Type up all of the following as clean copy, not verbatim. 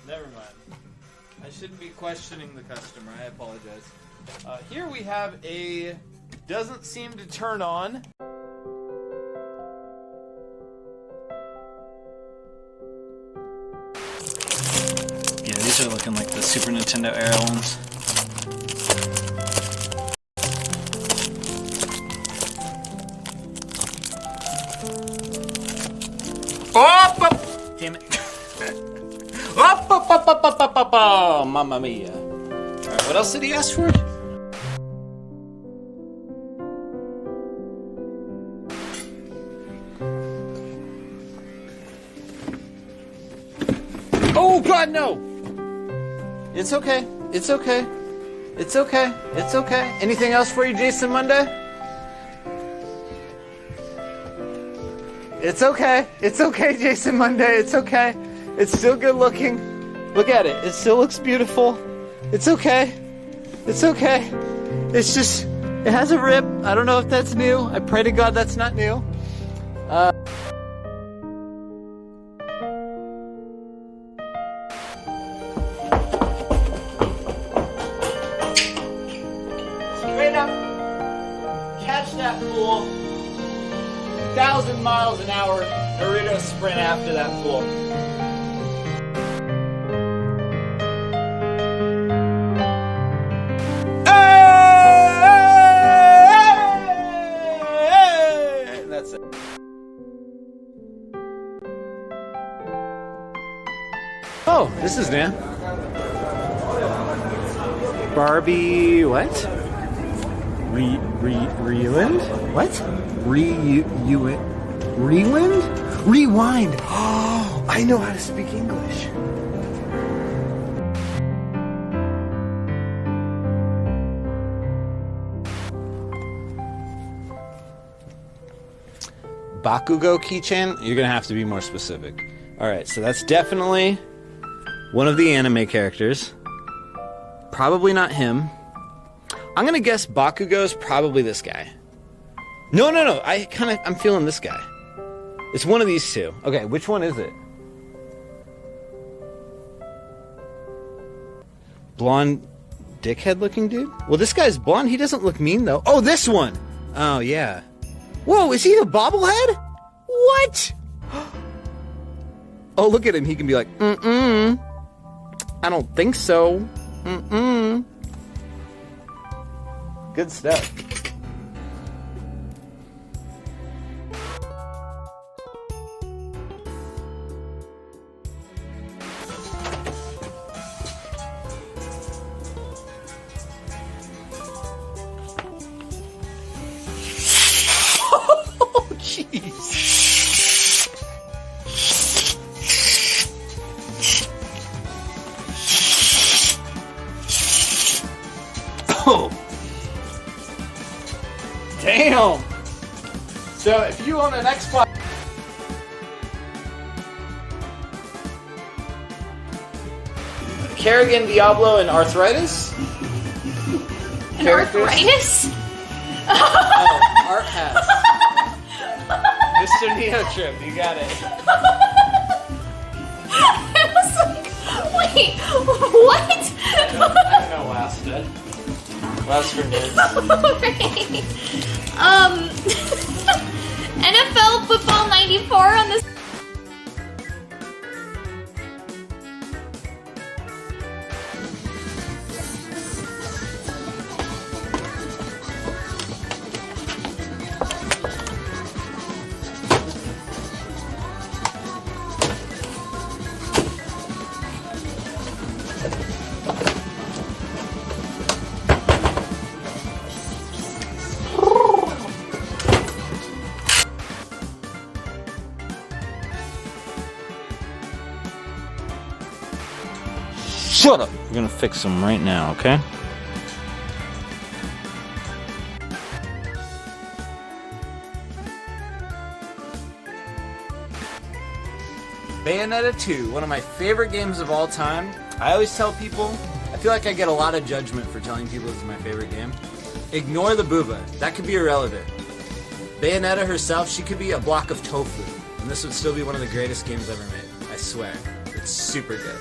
Never mind. I shouldn't be questioning the customer. I apologize. Here we have a doesn't seem to turn on. Yeah, these are looking like the Super Nintendo era ones. Oh! Damn it. Oh, mamma mia. Alright, what else did he ask for? Oh God, no! It's okay. It's okay. It's okay. It's okay. Anything else for you, Jason Monday? It's okay. It's okay, Jason Monday. It's okay. It's still good looking. Look at it. It still looks beautiful. It's okay. It's okay. It's just, it has a rip. I don't know if that's new. I pray to God that's not new. Straight up. Catch that fool. 1,000 miles an hour. Naruto sprint after that fool. That's it. Oh, this is new. Barbie, what? Rewind? What? Rewind? Rewind. Oh, I know how to speak English. Bakugo keychain? You're gonna have to be more specific. Alright, so that's definitely one of the anime characters. Probably not him. I'm gonna guess Bakugo's probably this guy. No, I'm feeling this guy. It's one of these two. Okay, which one is it? Blonde dickhead looking dude? Well, this guy's blonde. He doesn't look mean though. Oh, this one! Oh, yeah. Whoa, is he the bobblehead? What? Oh, look at him. He can be like, I don't think so. Good stuff. Oh, jeez. Oh. Damn! So, if you own an Xbox... Kerrigan, Diablo, and Arthritis? And Arthritis? Oh, Art Pass. Mr. Neo Trip, you got it. I was like, wait, what? I don't know, Wasta. Last for nerds. NFL Football 94 on this. Shut up! We're gonna fix them right now, okay? Bayonetta 2, one of my favorite games of all time. I always tell people, I feel like I get a lot of judgment for telling people this is my favorite game. Ignore the booba. That could be irrelevant. Bayonetta herself, she could be a block of tofu. And this would still be one of the greatest games ever made. I swear. It's super good.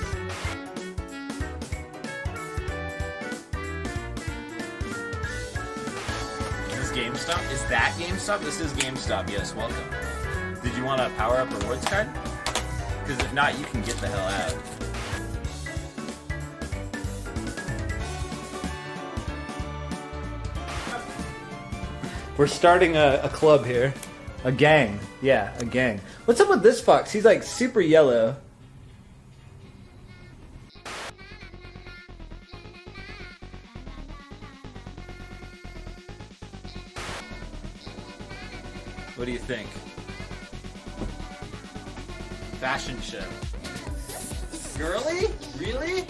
GameStop? Is that GameStop? This is GameStop. Yes, welcome. Did you want a power-up rewards card? Because if not, you can get the hell out. We're starting a club here. A gang. Yeah, a gang. What's up with this fox? He's like super yellow. What do you think? Fashion show. Girly? Really?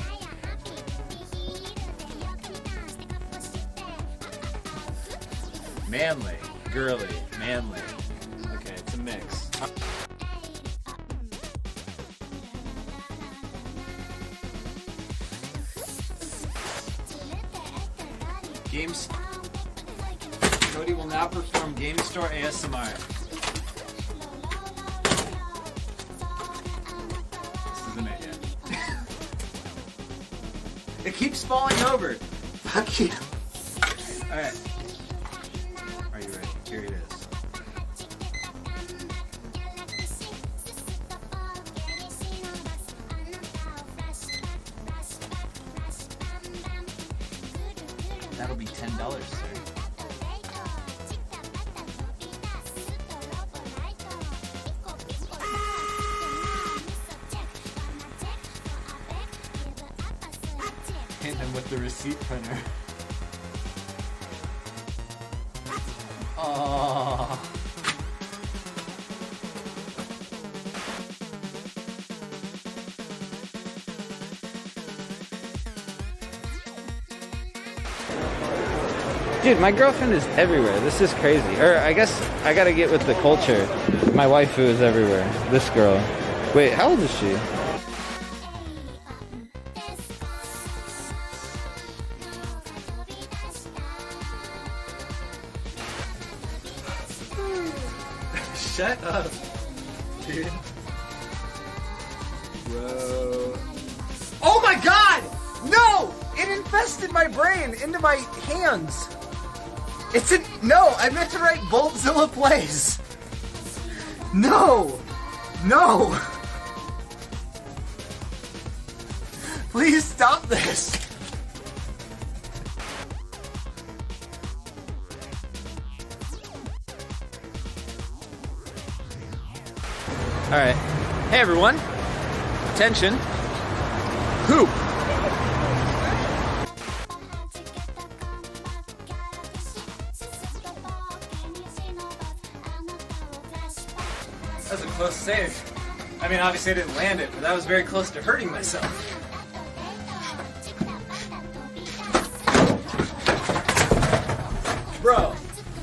Manly. Girly. Manly. Okay, it's a mix. Games. Cody will now perform Game Store ASMR. This isn't it yet. It keeps falling over. Fuck you. Alright. Are you ready? Here it is. That'll be $10, sir. Hit him with the receipt printer. Oh. Dude, my girlfriend is everywhere. This is crazy. Or I guess I gotta get with the culture. My waifu is everywhere. This girl. Wait, how old is she? Shut up, dude. Bro. Oh my god! No! It infested my brain into my hands. It's a no. I meant to write Boltzilla Plays. No, no. Please stop this. Alright. Hey everyone. Attention. Hoop. That was a close save. I mean, obviously I didn't land it, but that was very close to hurting myself. Bro,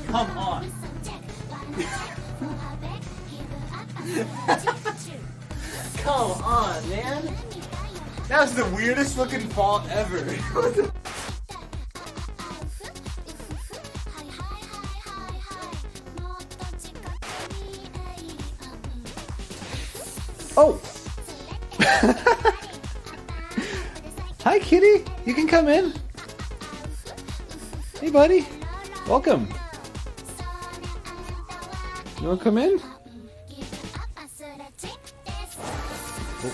come on. Come on, man. That was the weirdest looking fall ever. Oh! Hi, kitty. You can come in. Hey, buddy. Welcome. You want to come in? Oh.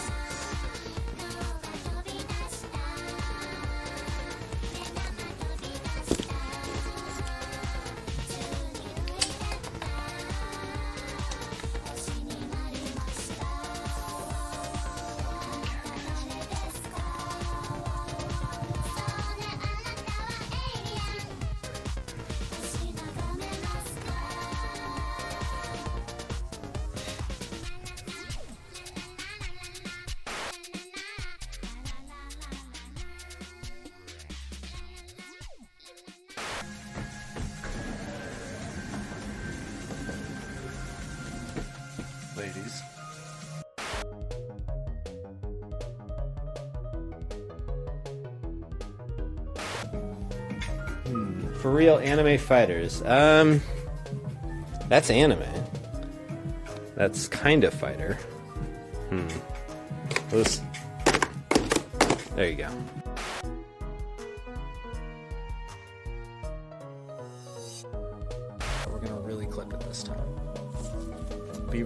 Ladies. For real anime fighters. That's anime. That's kind of fighter. There you go.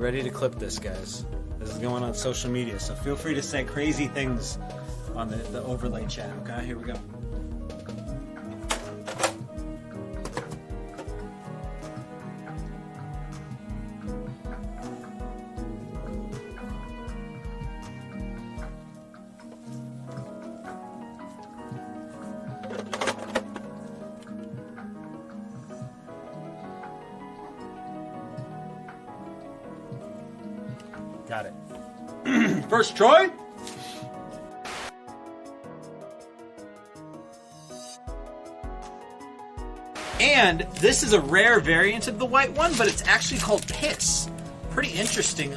ready to clip this, guys. This is going on social media, so feel free to say crazy things on the overlay chat, okay? Here we go. Got it. First try. And this is a rare variant of the white one, but it's actually called Piss. Pretty interesting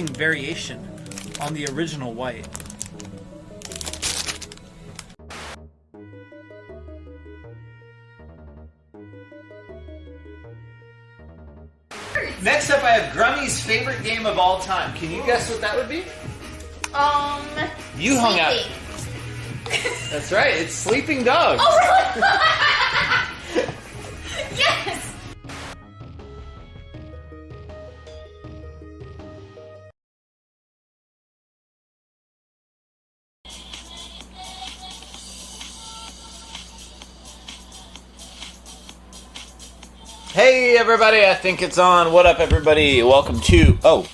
variation on the original white. Next up, I have Grummy's favorite game of all time. Can you guess what that would be? You hung out. That's right. It's Sleeping Dogs. Oh, really? Yes. Hey everybody, I think it's on. What up everybody? Welcome to... Oh,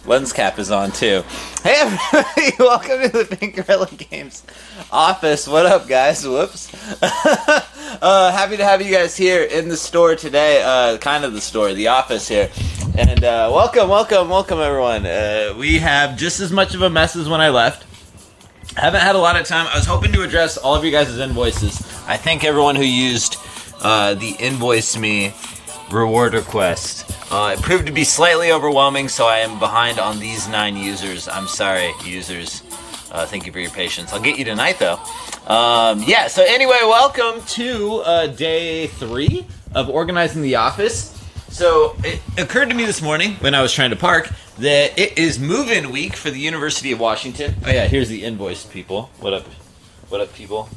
lens cap is on too. Hey everybody, welcome to the Pink Gorilla Games office. What up guys? Whoops. Happy to have you guys here in the store today. Kind of the store, the office here. And welcome everyone. We have just as much of a mess as when I left. Haven't had a lot of time. I was hoping to address all of you guys' invoices. I thank everyone who used the Invoice Me reward request. It proved to be slightly overwhelming, so I am behind on these 9 users. I'm sorry, users. Thank you for your patience. I'll get you tonight, though. Yeah, so anyway, welcome to day 3 of organizing the office. So it occurred to me this morning when I was trying to park that it is move-in week for the University of Washington. Oh yeah, here's the invoiced people. What up? What up, people?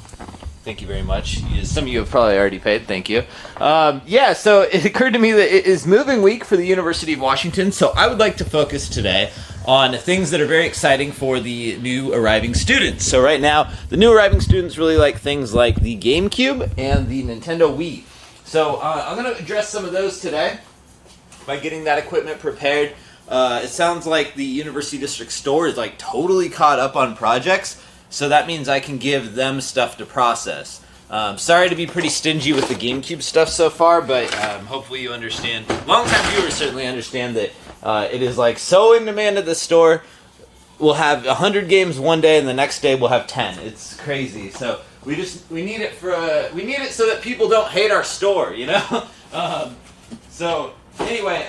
Thank you very much. Some of you have probably already paid. Thank you. Yeah, so it occurred to me that it is moving week for the University of Washington, so I would like to focus today on things that are very exciting for the new arriving students. So right now, the new arriving students really like things like the GameCube and the Nintendo Wii. So I'm going to address some of those today by getting that equipment prepared. It sounds like the University District store is like totally caught up on projects. So that means I can give them stuff to process. Sorry to be pretty stingy with the GameCube stuff so far, but hopefully you understand. Long-time viewers certainly understand that it is like so in demand at the store. We'll have 100 games one day, and the next day we'll have 10. It's crazy. So we need it so that people don't hate our store, you know. So anyway.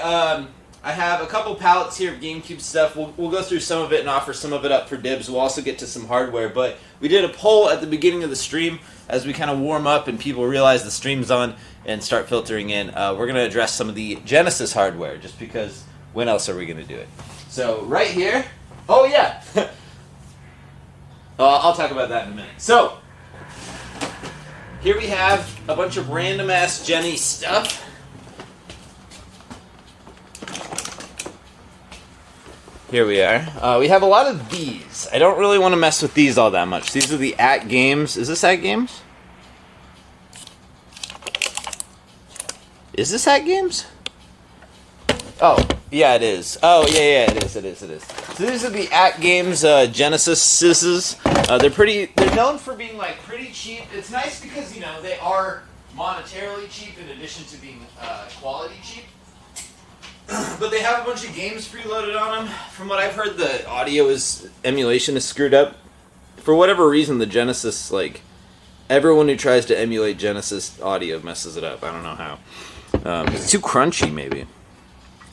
I have a couple pallets here of GameCube stuff. We'll go through some of it and offer some of it up for dibs. We'll also get to some hardware. But we did a poll at the beginning of the stream as we kind of warm up and people realize the stream's on and start filtering in. We're going to address some of the Genesis hardware just because when else are we going to do it? So right here. Oh, yeah. I'll talk about that in a minute. So here we have a bunch of random-ass Jenny stuff. Here we are. We have a lot of these. I don't really want to mess with these all that much. These are the At Games. Is this At Games? Is this At Games? Oh, yeah, it is. Oh, yeah, it is. So these are the At Games Genesises. They're known for being like pretty cheap. It's nice because, you know, they are monetarily cheap in addition to being quality cheap. But they have a bunch of games preloaded on them. From what I've heard, the emulation is screwed up. For whatever reason, the Genesis, like, everyone who tries to emulate Genesis audio messes it up. I don't know how. It's too crunchy, maybe.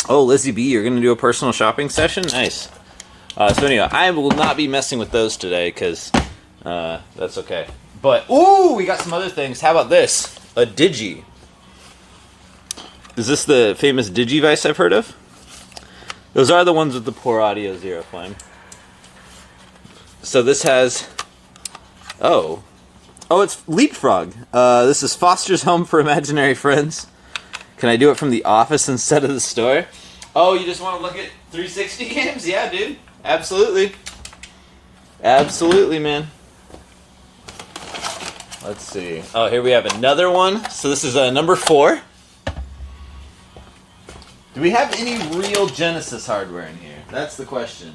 Oh, Lizzie B, you're going to do a personal shopping session? Nice. So anyway, I will not be messing with those today, because that's okay. But, ooh, we got some other things. How about this? A Digi. Is this the famous Digivice I've heard of? Those are the ones with the poor audio, Zero Flame. So this has... Oh, it's Leapfrog. This is Foster's Home for Imaginary Friends. Can I do it from the office instead of the store? Oh, you just want to look at 360 games? Yeah, dude. Absolutely. Absolutely, man. Let's see. Oh, here we have another one. So this is number 4. Do we have any real Genesis hardware in here? That's the question.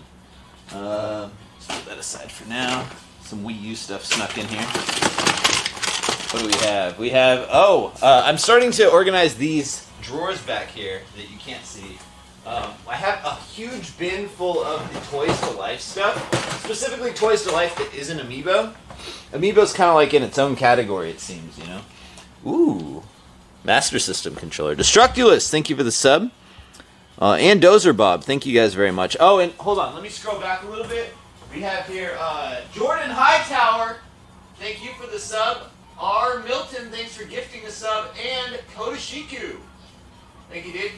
Let's put that aside for now. Some Wii U stuff snuck in here. What do we have? We have... I'm starting to organize these drawers back here that you can't see. I have a huge bin full of the Toys to Life stuff. Specifically Toys to Life that isn't Amiibo. Amiibo's kind of like in its own category, it seems, you know? Ooh. Master System controller. Destructulus, thank you for the sub. And Dozer Bob, thank you guys very much. Oh, and hold on, let me scroll back a little bit. We have here Jordan Hightower, thank you for the sub. R. Milton, thanks for gifting a sub. And Kodashiku. Thank you, dude.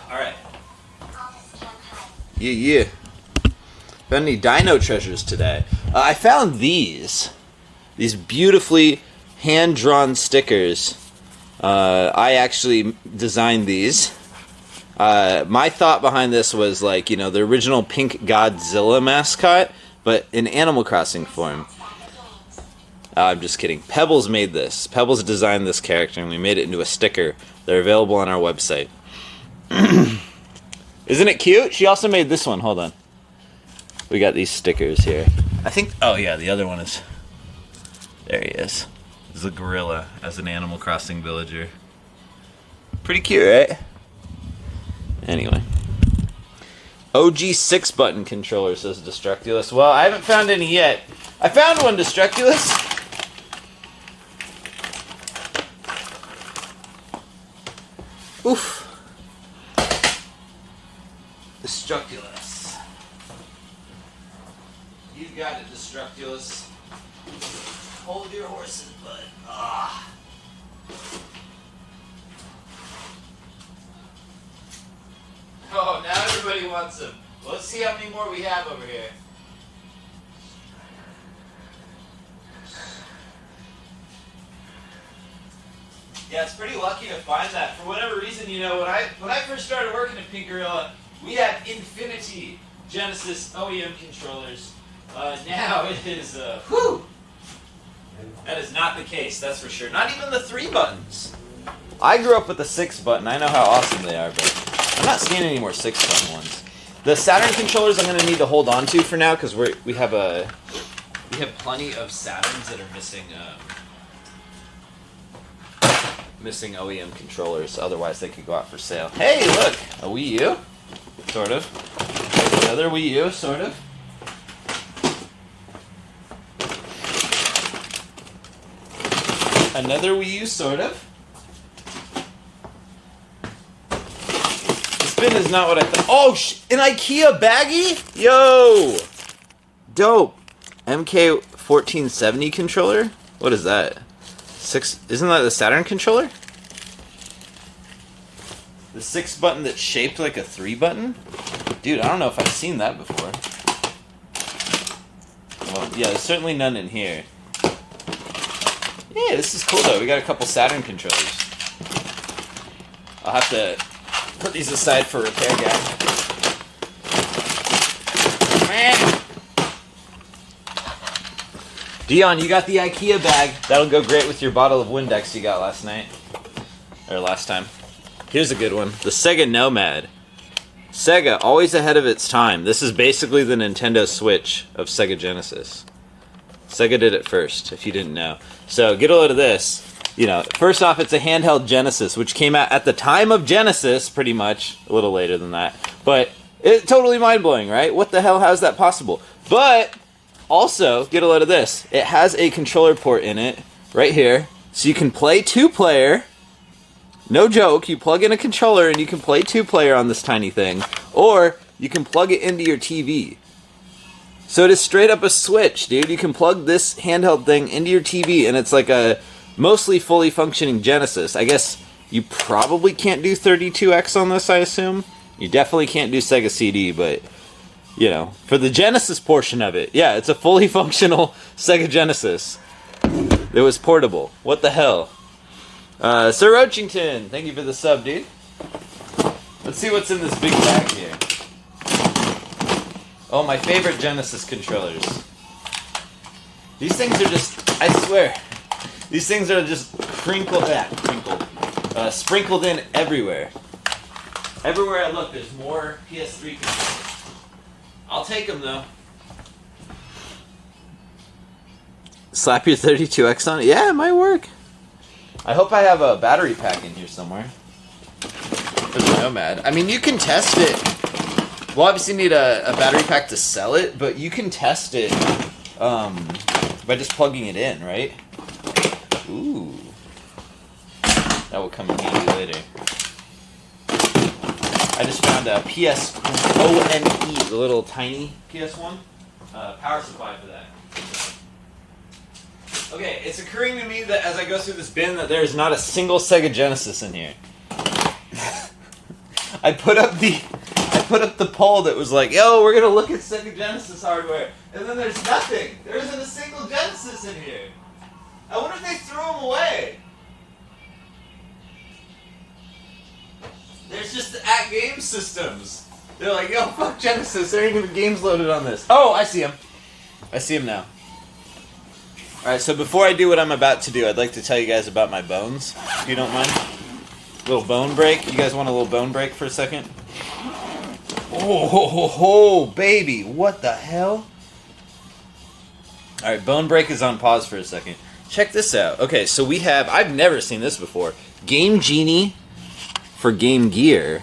Alright. Yeah. Found any dino treasures today? I found these beautifully hand-drawn stickers. I actually designed these. My thought behind this was like, you know, the original pink Godzilla mascot, but in Animal Crossing form. I'm just kidding. Pebbles made this. Pebbles designed this character, and we made it into a sticker. They're available on our website. Isn't it cute? She also made this one. Hold on. We got these stickers here. I think... Oh, yeah, the other one is... There he is. This is a gorilla as an Animal Crossing villager. Pretty cute, right? Anyway. OG 6-button controller, says Destructulus. Well, I haven't found any yet. I found one, Destructulus. Oof. Destructulus. You got it, Destructulus. Hold your horses, bud. Ah. Oh, now everybody wants them. Let's see how many more we have over here. Yeah, it's pretty lucky to find that. For whatever reason, you know, when I first started working at Pink Gorilla, we had infinity Genesis OEM controllers. Now it is, whew! That is not the case, that's for sure. Not even the 3 buttons. I grew up with the 6 button. I know how awesome they are, but I'm not seeing any more 6 button ones. The Saturn controllers I'm going to need to hold on to for now because we have plenty of Saturns that are missing OEM controllers. Otherwise, they could go out for sale. Hey, look, a Wii U, sort of. Another Wii U, sort of. Another Wii U, sort of. This bin is not what I thought. Oh, an IKEA baggie? Yo! Dope. MK1470 controller? What is that? Isn't that the Saturn controller? The 6 button that's shaped like a 3 button? Dude, I don't know if I've seen that before. Well, yeah, there's certainly none in here. Yeah, this is cool though. We got a couple Saturn controllers. I'll have to put these aside for repair, guys. Dion, you got the IKEA bag. That'll go great with your bottle of Windex you got last night. Or last time. Here's a good one. The Sega Nomad. Sega, always ahead of its time. This is basically the Nintendo Switch of Sega Genesis. Sega did it first, if you didn't know. So, get a load of this. You know, first off, it's a handheld Genesis, which came out at the time of Genesis, pretty much. A little later than that. But, it's totally mind-blowing, right? What the hell, how is that possible? But, also, get a load of this. It has a controller port in it, right here. So you can play 2-player. No joke, you plug in a controller and you can play 2-player on this tiny thing. Or, you can plug it into your TV. So it is straight up a Switch, dude. You can plug this handheld thing into your TV and it's like a mostly fully functioning Genesis. I guess you probably can't do 32X on this, I assume. You definitely can't do Sega CD, but, you know, for the Genesis portion of it, yeah, it's a fully functional Sega Genesis. It was portable. What the hell? Sir Roachington, thank you for the sub, dude. Let's see what's in this big bag here. Oh, my favorite Genesis controllers. These things are just, I swear, these things are just sprinkled in everywhere. Everywhere I look, there's more PS3 controllers. I'll take them, though. Slap your 32X on it? Yeah, it might work. I hope I have a battery pack in here somewhere. For the Nomad. I mean, you can test it. We'll obviously need a battery pack to sell it, but you can test it by just plugging it in, right? Ooh. That will come in handy later. I just found a PSONE, the little tiny PS1, power supply for that. Okay, it's occurring to me that as I go through this bin that there is not a single Sega Genesis in here. I put up the poll that was like, yo, we're gonna look at Sega Genesis hardware, and then there's nothing. There isn't a single Genesis in here. I wonder if they threw them away. There's just at game systems. They're like, yo, fuck Genesis. There ain't even games loaded on this. Oh, I see him. I see him now. Alright, so before I do what I'm about to do, I'd like to tell you guys about my bones, if you don't mind. Little bone break. You guys want a little bone break for a second? Oh, baby. What the hell? Alright, bone break is on pause for a second. Check this out. Okay, so we have, I've never seen this before, Game Genie for Game Gear.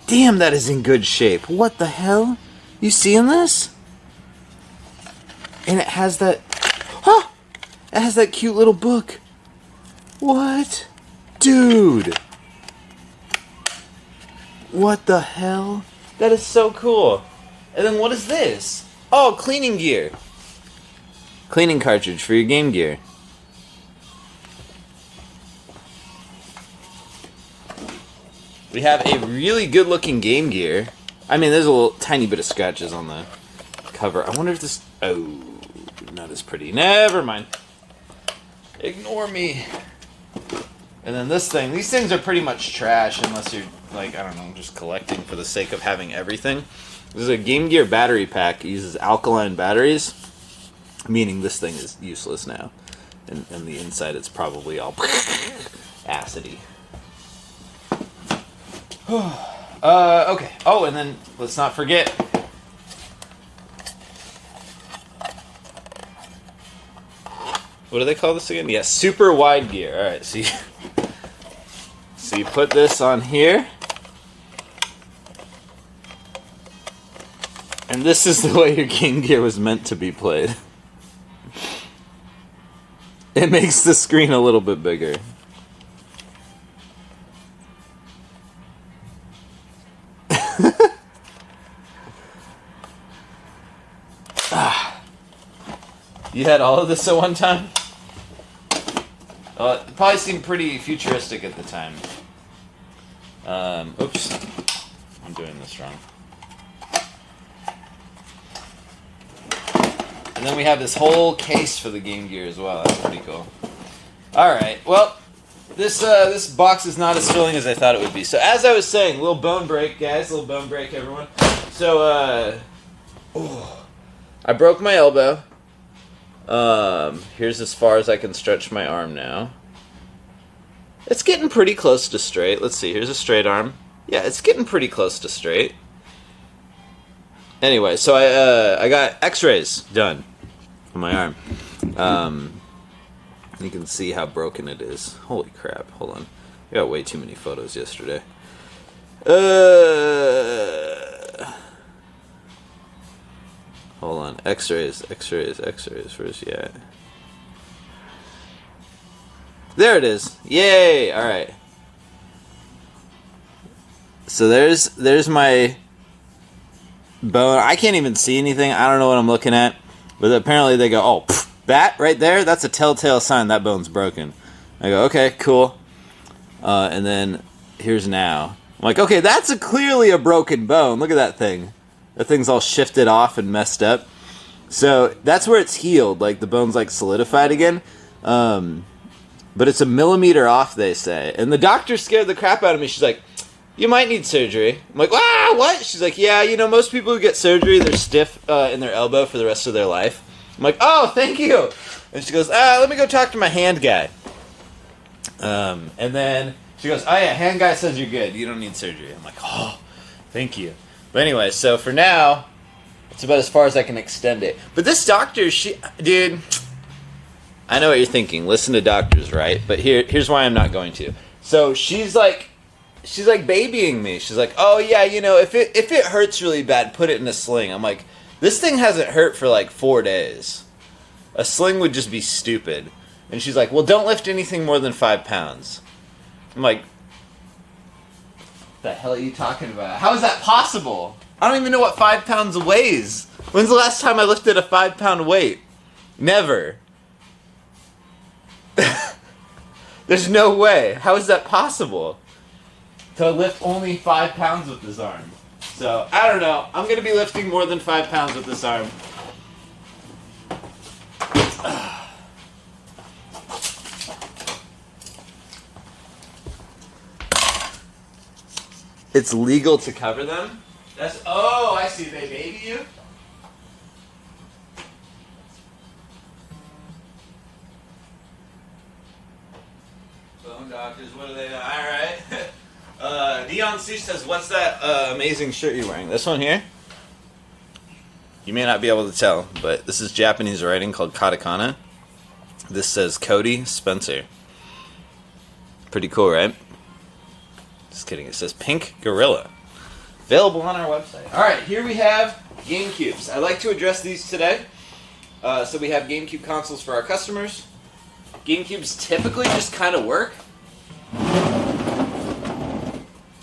Damn, that is in good shape. What the hell? You seeing this? And it has that... Huh! It has that cute little book. What? Dude! What the hell? That is so cool. And then what is this? Oh, cleaning gear. Cleaning cartridge for your Game Gear. We have a really good looking Game Gear. I mean, there's a little tiny bit of scratches on the cover. I wonder if this... Oh, not as pretty. Never mind. Ignore me. And then this thing. These things are pretty much trash unless you're, like, I don't know, just collecting for the sake of having everything. This is a Game Gear battery pack. It uses alkaline batteries, meaning this thing is useless now. And the inside, it's probably all acidy. Okay. Oh, and then let's not forget. What do they call this again? Yeah, super wide gear. All right, so you put this on here, and this is the way your Game Gear was meant to be played. It makes the screen a little bit bigger. You had all of this at one time? It probably seemed pretty futuristic at the time. Oops. I'm doing this wrong. And then we have this whole case for the Game Gear as well. That's pretty cool. Alright, well, this box is not as filling as I thought it would be. So as I was saying, little bone break, guys. Little bone break, everyone. So, I broke my elbow. Here's as far as I can stretch my arm now. It's getting pretty close to straight. Let's see, here's a straight arm. Yeah, it's getting pretty close to straight. Anyway, so I got x-rays done on my arm. You can see how broken it is. Holy crap, hold on. I got way too many photos yesterday. Hold on, x-rays. Where's he at? There it is. Yay! Alright. So there's my bone. I can't even see anything. I don't know what I'm looking at. But apparently they go, oh, pff, that right there, that's a telltale sign that bone's broken. I go, okay, cool. And then here's now. I'm like, okay, that's clearly a broken bone. Look at that thing. That thing's all shifted off and messed up. So that's where it's healed. Like the bone's like solidified again. But it's a millimeter off, they say. And the doctor scared the crap out of me. She's like, you might need surgery. I'm like, ah, what? She's like, yeah, you know, most people who get surgery, they're stiff in their elbow for the rest of their life. I'm like, oh, thank you. And she goes, let me go talk to my hand guy. And then she goes, oh yeah, hand guy says you're good. You don't need surgery. I'm like, oh, thank you. But anyway, so for now, it's about as far as I can extend it. But this doctor, dude, I know what you're thinking. Listen to doctors, right? But here's why I'm not going to. So she's like babying me. She's like, oh yeah, you know, if it hurts really bad, put it in a sling. I'm like, this thing hasn't hurt for like 4 days. A sling would just be stupid. And she's like, well, don't lift anything more than 5 pounds. I'm like, what the hell are you talking about? How is that possible? I don't even know what 5 pounds weighs. When's the last time I lifted a 5-pound weight? Never. There's no way. How is that possible? To lift only 5 pounds with this arm. So, I don't know. I'm going to be lifting more than 5 pounds with this arm. It's legal to cover them? Oh, I see. They baby you? Bone doctors, what are they? Alright. Neon Sush says, what's that amazing shirt you're wearing? This one here? You may not be able to tell, but this is Japanese writing called katakana. This says Cody Spencer. Pretty cool, right? Just kidding. It says Pink Gorilla. Available on our website. Alright, here we have GameCubes. I'd like to address these today. So we have GameCube consoles for our customers. GameCubes typically just kind of work.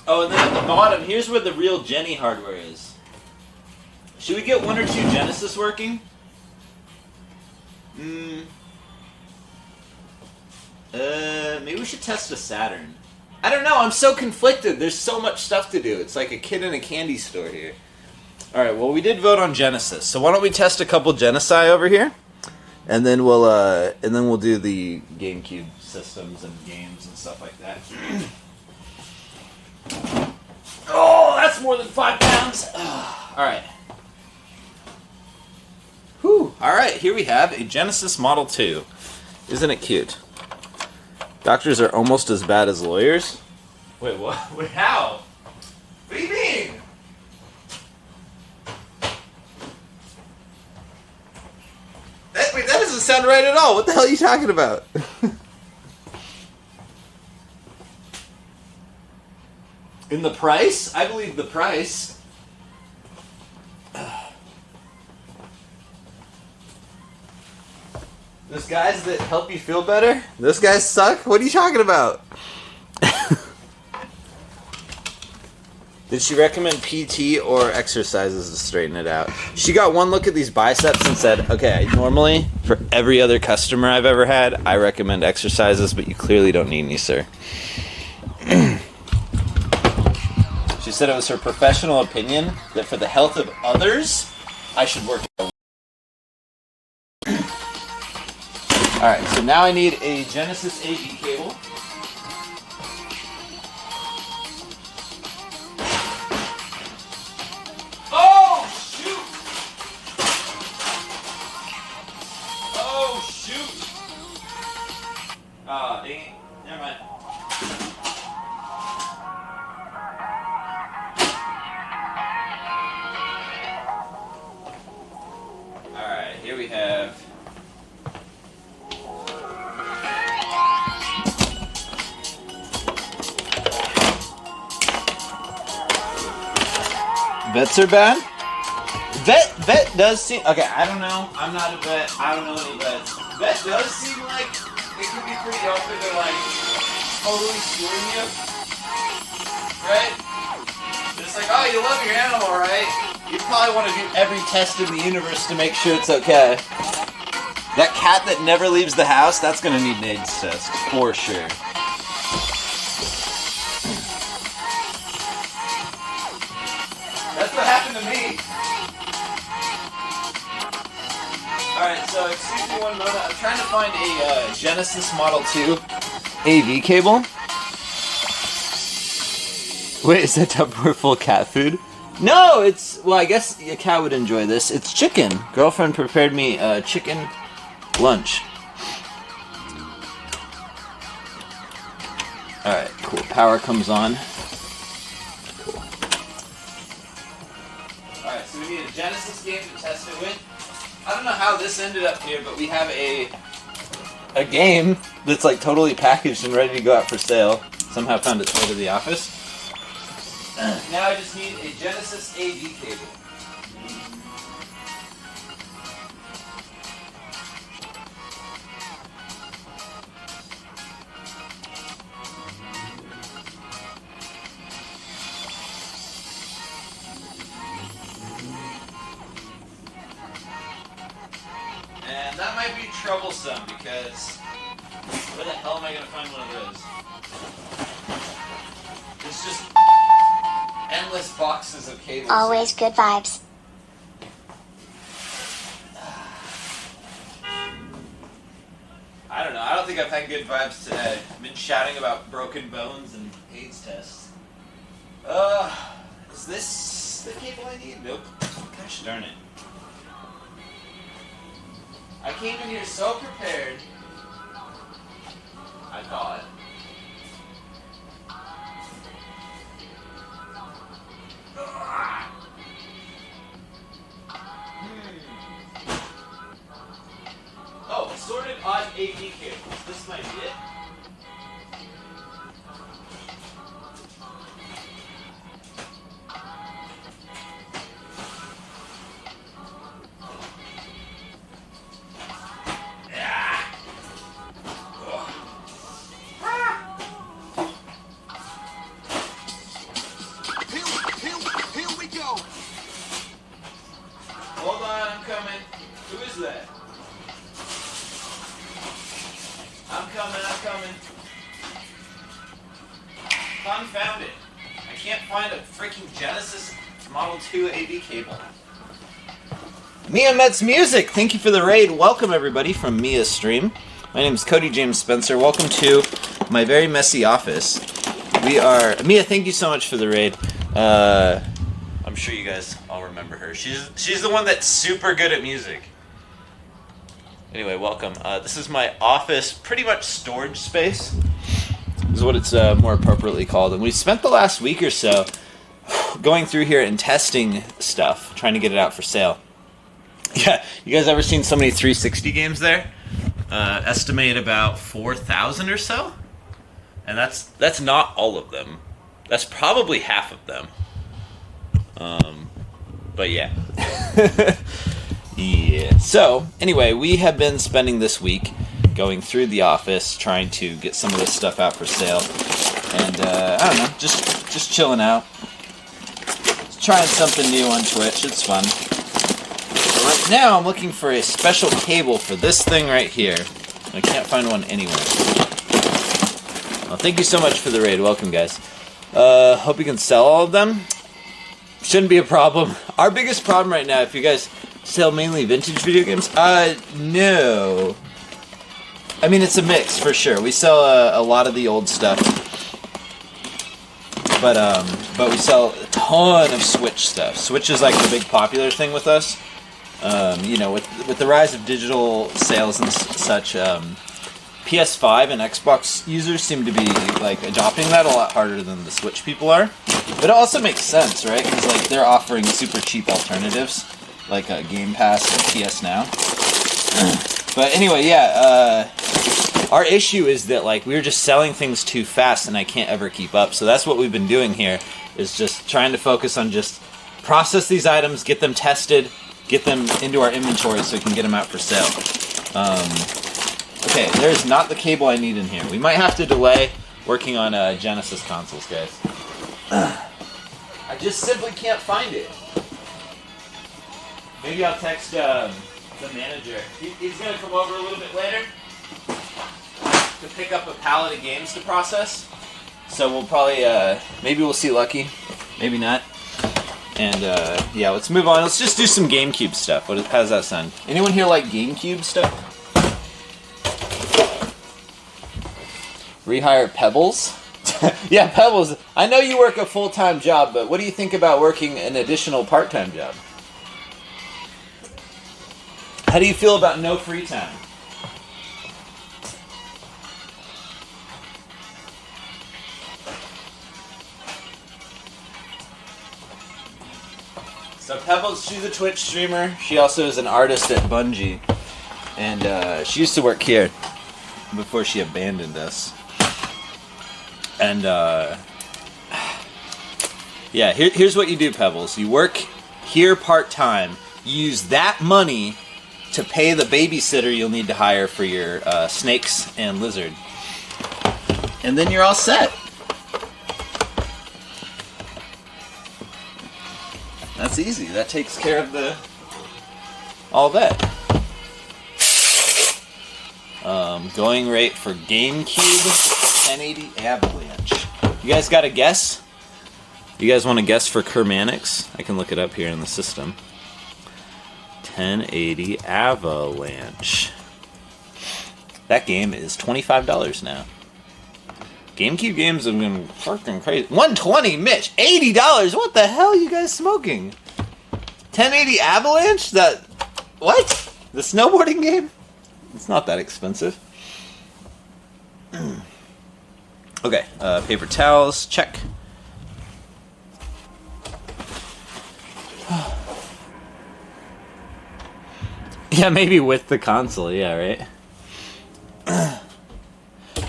Oh, and then at the bottom, here's where the real Jenny hardware is. Should we get 1 or 2 Genesis working? Maybe we should test a Saturn. I don't know, I'm so conflicted. There's so much stuff to do. It's like a kid in a candy store here. Alright, well we did vote on Genesis. So why don't we test a couple Genesai over here? And then we'll do the GameCube systems and games and stuff like that. Oh, that's more than 5 pounds. Alright. Whew. Alright, here we have a Genesis Model 2. Isn't it cute? Doctors are almost as bad as lawyers. Wait, what? Wait, how? What do you mean? Wait, that doesn't sound right at all. What the hell are you talking about? In the price? I believe the price. Those guys that help you feel better? Those guys suck? What are you talking about? Did she recommend PT or exercises to straighten it out? She got one look at these biceps and said, okay, normally, for every other customer I've ever had, I recommend exercises, but you clearly don't need any, sir. She said it was her professional opinion that for the health of others, I should work out. Alright, so now I need a Genesis AV cable. Oh, shoot! Oh, shoot! Ah, dang it. Never mind. Alright, here we have... Vets are bad? Vet does seem... Okay, I don't know. I'm not a vet. I don't know any vets. Vet does seem like it could be pretty open to, like, totally screwing you. Right? It's like, oh, you love your animal, right? You probably want to do every test in the universe to make sure it's okay. That cat that never leaves the house, that's going to need an AIDS test. For sure. That's what happened to me. Alright, so excuse me one moment. I'm trying to find a Genesis Model 2 AV cable. Wait, is that Tupperware full cat food? No, it's... Well, I guess a cat would enjoy this. It's chicken. Girlfriend prepared me chicken lunch. Alright, cool. Power comes on. Cool. Alright, so we need a Genesis game to test it with. I don't know how this ended up here, but we have a game that's like totally packaged and ready to go out for sale. Somehow found its way to the office. Now I just need a Genesis AV cable. And that might be troublesome because where the hell am I going to find one of those? It's just endless boxes of cables. Always good vibes. I don't know. I don't think I've had good vibes today. I've been shouting about broken bones and AIDS tests. Is this the cable I need? Nope. Gosh darn it. I came in here so prepared. I thought. Oh, assorted odd AV cables. This might be it. Here we go. Hold on, I'm coming. Who is that? I'm coming. Confound it. I can't find a freaking Genesis Model 2 AV cable. Mia Met's Music, thank you for the raid. Welcome everybody from Mia's stream. My name is Cody James Spencer. Welcome to my very messy office. Mia, thank you so much for the raid. I'm sure you guys all remember her. She's the one that's super good at music. Anyway, welcome. This is my office, pretty much storage space, is what it's more appropriately called. And we spent the last week or so going through here and testing stuff, trying to get it out for sale. Yeah, you guys ever seen so many 360 games there? Estimate about 4,000 or so, and that's not all of them. That's probably half of them. But yeah. Yeah. So, anyway, we have been spending this week going through the office, trying to get some of this stuff out for sale. And, I don't know, just chilling out. Trying something new on Twitch. It's fun. But right now, I'm looking for a special cable for this thing right here. I can't find one anywhere. Well, thank you so much for the raid. Welcome, guys. Hope you can sell all of them. Shouldn't be a problem. Our biggest problem right now, if you guys sell mainly vintage video games, no. I mean, it's a mix for sure. We sell a lot of the old stuff, but we sell a ton of Switch stuff. Switch is like the big popular thing with us. You know, with the rise of digital sales and such, PS5 and Xbox users seem to be like adopting that a lot harder than the Switch people are. But it also makes sense, right? Because like they're offering super cheap alternatives, like Game Pass and PS Now. But anyway, yeah. Our issue is that like we're just selling things too fast, and I can't ever keep up. So that's what we've been doing here, is just trying to focus on just process these items, get them tested, get them into our inventory so we can get them out for sale. Okay, there's not the cable I need in here. We might have to delay working on Genesis consoles, guys. I just simply can't find it. Maybe I'll text the manager. He's going to come over a little bit later to pick up a pallet of games to process. So we'll probably, maybe we'll see Lucky. Maybe not. And, yeah, let's move on. Let's just do some GameCube stuff. How does that sound? Anyone here like GameCube stuff? Rehire Pebbles? Yeah, Pebbles, I know you work a full-time job, but what do you think about working an additional part-time job? How do you feel about no free time? So Pebbles, she's a Twitch streamer. She also is an artist at Bungie. And she used to work here before she abandoned us. And yeah, here's what you do, Pebbles. You work here part-time. You use that money to pay the babysitter you'll need to hire for your snakes and lizard. And then you're all set. That's easy. That takes care of all that. Going rate for GameCube 1080 Avalanche. You guys got a guess? You guys want to guess for Kermanix? I can look it up here in the system. 1080 Avalanche. That game is $25 now. GameCube games have been fucking crazy. $120, Mitch. $80. What the hell are you guys smoking? 1080 Avalanche? That what? The snowboarding game? It's not that expensive. Okay, paper towels, check. Yeah, maybe with the console, yeah, right?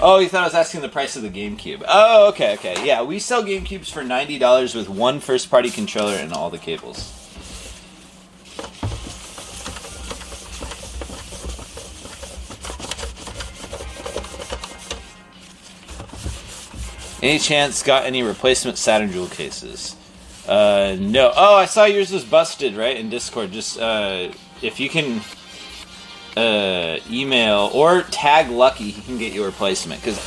Oh, you thought I was asking the price of the GameCube. Oh, okay. Yeah, we sell GameCubes for $90 with one first-party controller and all the cables. Any chance got any replacement Saturn Jewel cases? No. Oh, I saw yours was busted, right, in Discord. Just, if you can email or tag Lucky, he can get you a replacement. Because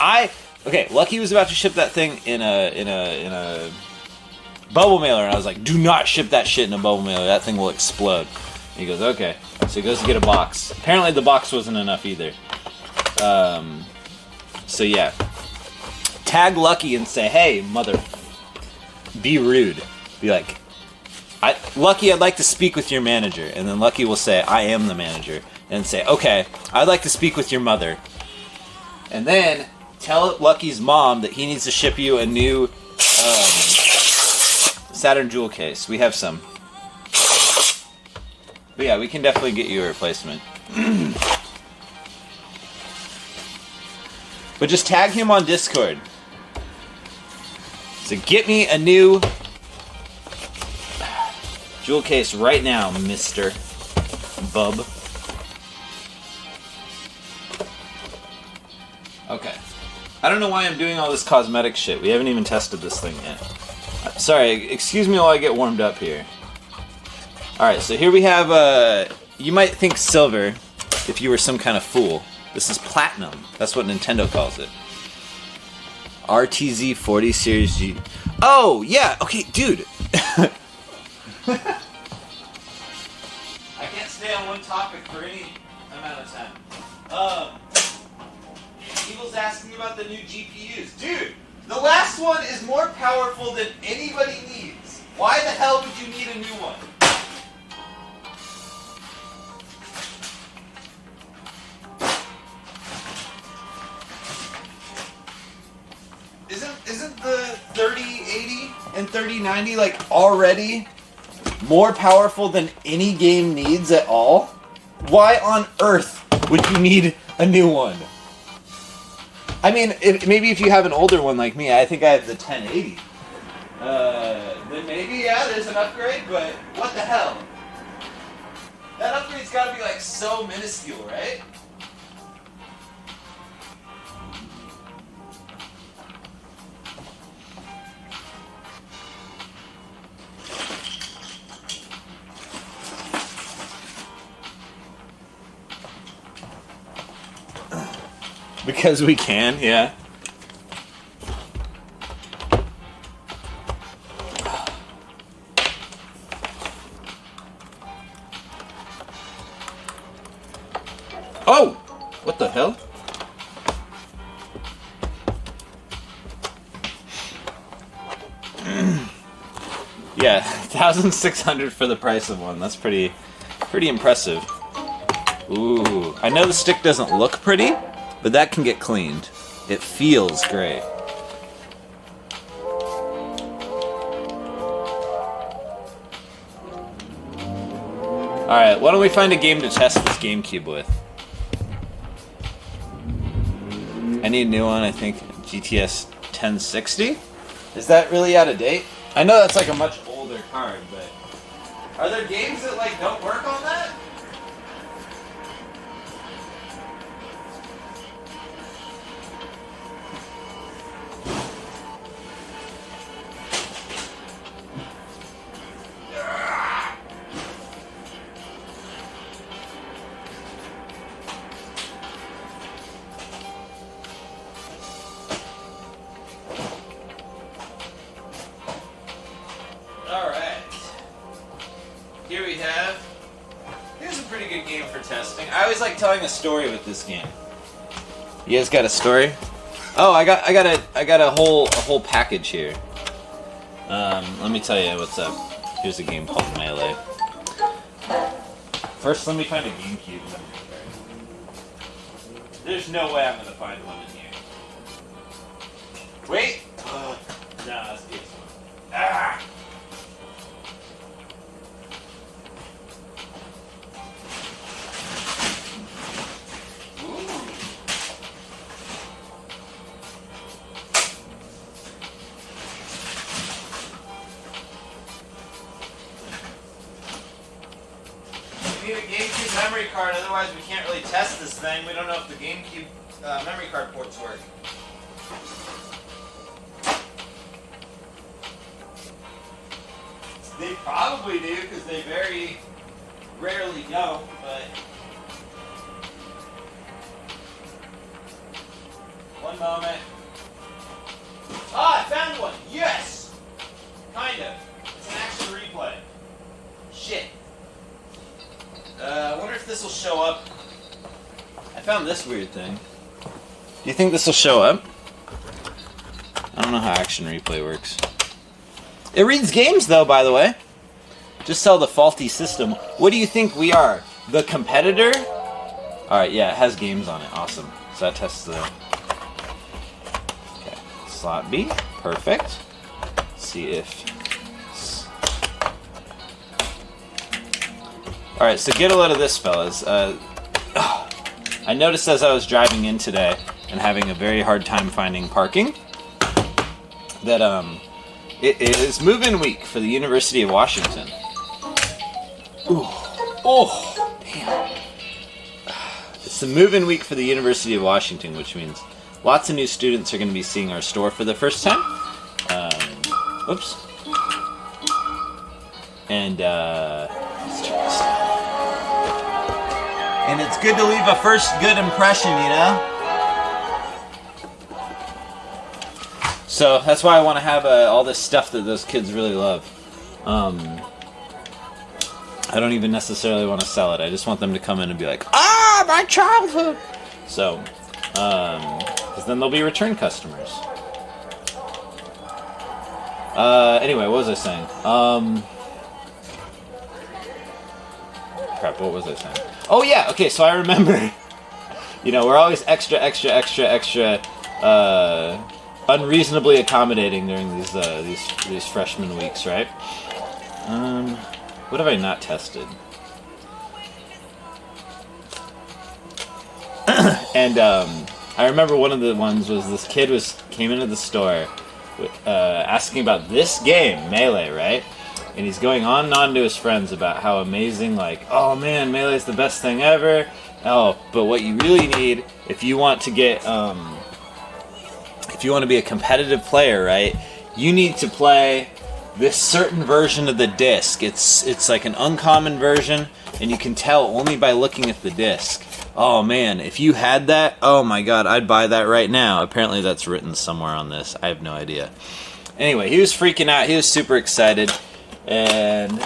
Lucky was about to ship that thing in a bubble mailer, and I was like, do not ship that shit in a bubble mailer. That thing will explode. And he goes, okay. So he goes to get a box. Apparently the box wasn't enough either. So yeah. Tag Lucky and say, hey, mother... Be rude. Be like, Lucky, I'd like to speak with your manager. And then Lucky will say, I am the manager. And say, okay, I'd like to speak with your mother. And then tell Lucky's mom that he needs to ship you a new Saturn Jewel case. We have some. But yeah, we can definitely get you a replacement. But just tag him on Discord. So get me a new jewel case right now, Mr. Bub. Okay. I don't know why I'm doing all this cosmetic shit. We haven't even tested this thing yet. Sorry, excuse me while I get warmed up here. Alright, so here we have, you might think silver if you were some kind of fool. This is platinum. That's what Nintendo calls it. RTZ 40 Series G. Oh, yeah. Okay, dude. I can't stay on one topic for any amount of time. Evil's asking about the new GPUs. Dude, the last one is more powerful than anybody needs. Why the hell would you need a new one? Isn't the 3080 and 3090 like already more powerful than any game needs at all? Why on earth would you need a new one? I mean, maybe if you have an older one like me, I think I have the 1080. Then maybe, yeah, there's an upgrade, but what the hell? That upgrade's gotta be like so minuscule, right? Because we can, yeah. Oh! What the hell? Yeah, 1,600 for the price of one. That's pretty impressive. Ooh, I know the stick doesn't look pretty, but that can get cleaned. It feels great. Alright, why don't we find a game to test this GameCube with? I need a new one, I think GTS 1060? Is that really out of date? I know that's like a much older card, but... Are there games that like don't work on that? Here we have. Here's a pretty good game for testing. I always like telling a story with this game. You guys got a story? Oh, I got a whole package here. Let me tell you what's up. Here's a game called Melee. First, let me find a GameCube. There's no way I'm gonna find one in here. Wait. No, that's the one. Ah. We need a GameCube memory card, otherwise we can't really test this thing. We don't know if the GameCube memory card ports work. They probably do, because they very rarely don't, but... One moment. Ah, I found one! Yes! Kind of. It's an action replay. Shit. I wonder if this will show up. I found this weird thing. Do you think this will show up? I don't know how action replay works. It reads games, though, by the way. Just sell the faulty system. What do you think we are? The competitor? Alright, yeah, it has games on it. Awesome. So that tests the... Okay. Slot B. Perfect. Let's see if... Alright, so get a load of this, fellas. I noticed as I was driving in today and having a very hard time finding parking that it is move-in week for the University of Washington. Ooh. Oh, damn. It's the move-in week for the University of Washington, which means lots of new students are going to be seeing our store for the first time. Oops. And, let's check this out. And it's good to leave a first good impression, you know? So, that's why I want to have all this stuff that those kids really love. I don't even necessarily want to sell it. I just want them to come in and be like, ah, my childhood! So, because then they'll be return customers. Anyway, what was I saying? Crap, what was I saying? Oh yeah, okay, so I remember, you know, we're always extra, unreasonably accommodating during these freshman weeks, right? What have I not tested? And, I remember one of the ones was this kid came into the store, asking about this game, Melee, right? And he's going on and on to his friends about how amazing, like, oh man, Melee's the best thing ever. Oh, but what you really need, if you want to get, if you want to be a competitive player, right, you need to play this certain version of the disc. It's like an uncommon version, and you can tell only by looking at the disc. Oh man, if you had that, oh my god, I'd buy that right now. Apparently that's written somewhere on this. I have no idea. Anyway, he was freaking out. He was super excited. And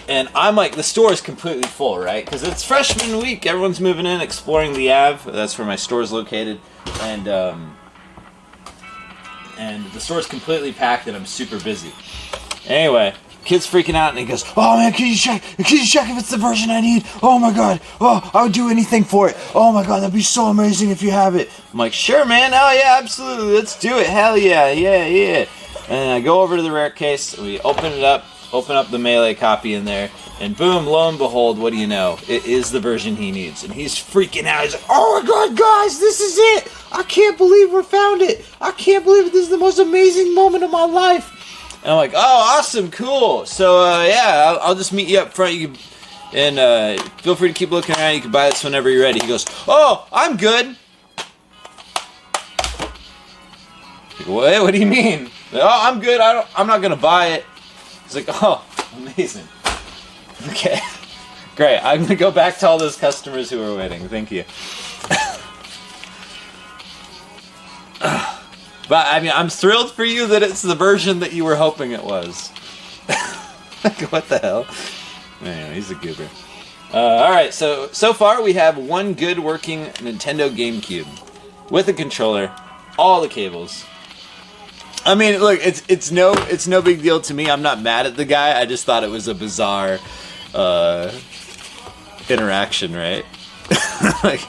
I'm like, the store is completely full, right? Because it's freshman week. Everyone's moving in, exploring the Ave. That's where my store is located. And the store's completely packed, and I'm super busy. Anyway, kid's freaking out and he goes, "Oh man, can you check if it's the version I need? Oh my god, oh, I would do anything for it. Oh my god, that'd be so amazing if you have it." I'm like, "Sure man, oh yeah, absolutely, let's do it, hell yeah, yeah. And I go over to the rare case, we open up the Melee copy in there, and boom, lo and behold, what do you know? It is the version he needs. And he's freaking out. He's like, "Oh my god, guys, this is it! I can't believe we found it! I can't believe it. This is the most amazing moment of my life!" And I'm like, "Oh, awesome, cool. So, yeah, I'll just meet you up front. You can, and feel free to keep looking around. You can buy this whenever you're ready." He goes, "Oh, I'm good." What do you mean? "Oh, I'm good. I'm not gonna buy it." He's like, "Oh, amazing. Okay, great. I'm gonna go back to all those customers who are waiting. Thank you." But I mean, I'm thrilled for you that it's the version that you were hoping it was. Like, what the hell? Anyway, he's a goober. All right, so far we have one good working Nintendo GameCube with a controller, all the cables. I mean, look, it's no big deal to me. I'm not mad at the guy. I just thought it was a bizarre interaction, right? Like,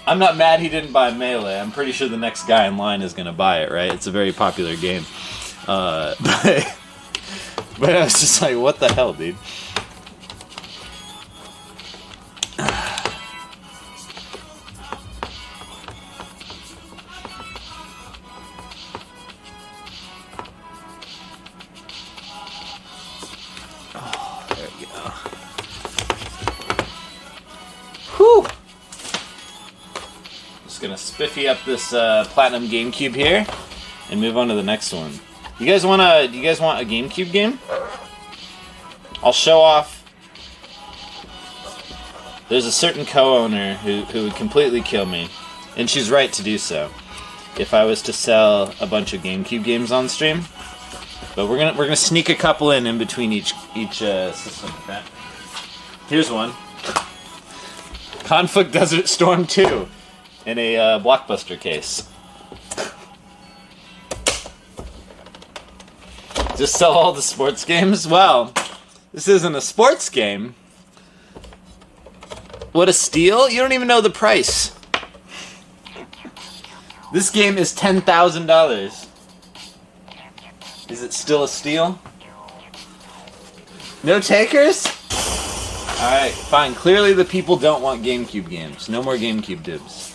I'm not mad he didn't buy Melee. I'm pretty sure the next guy in line is gonna buy it, right? It's a very popular game. But I was just like, what the hell, dude? Whew! Just gonna spiffy up this Platinum GameCube here, and move on to the next one. Do you guys want a GameCube game? I'll show off. There's a certain co-owner who would completely kill me, and she's right to do so, if I was to sell a bunch of GameCube games on stream. But we're gonna sneak a couple in between each system. Okay? Here's one. Conflict Desert Storm 2 in a Blockbuster case. Just sell all the sports games? Well, this isn't a sports game. What a steal? You don't even know the price. This game is $10,000. Is it still a steal? No takers? Alright, fine. Clearly the people don't want GameCube games. No more GameCube dibs.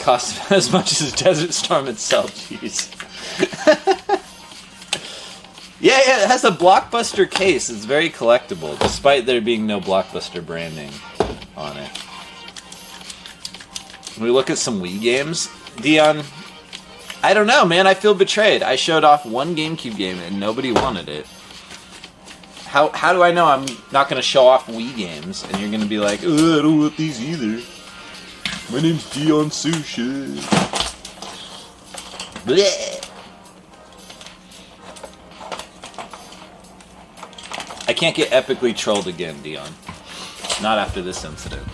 Costs as much as Desert Storm itself, jeez. Yeah, it has a Blockbuster case. It's very collectible, despite there being no Blockbuster branding on it. Can we look at some Wii games? Dion, I don't know, man. I feel betrayed. I showed off one GameCube game and nobody wanted it. How do I know I'm not going to show off Wii games and you're going to be like, "Oh, I don't want these either. My name's Dion Sushi." Blech. I can't get epically trolled again, Dion. Not after this incident.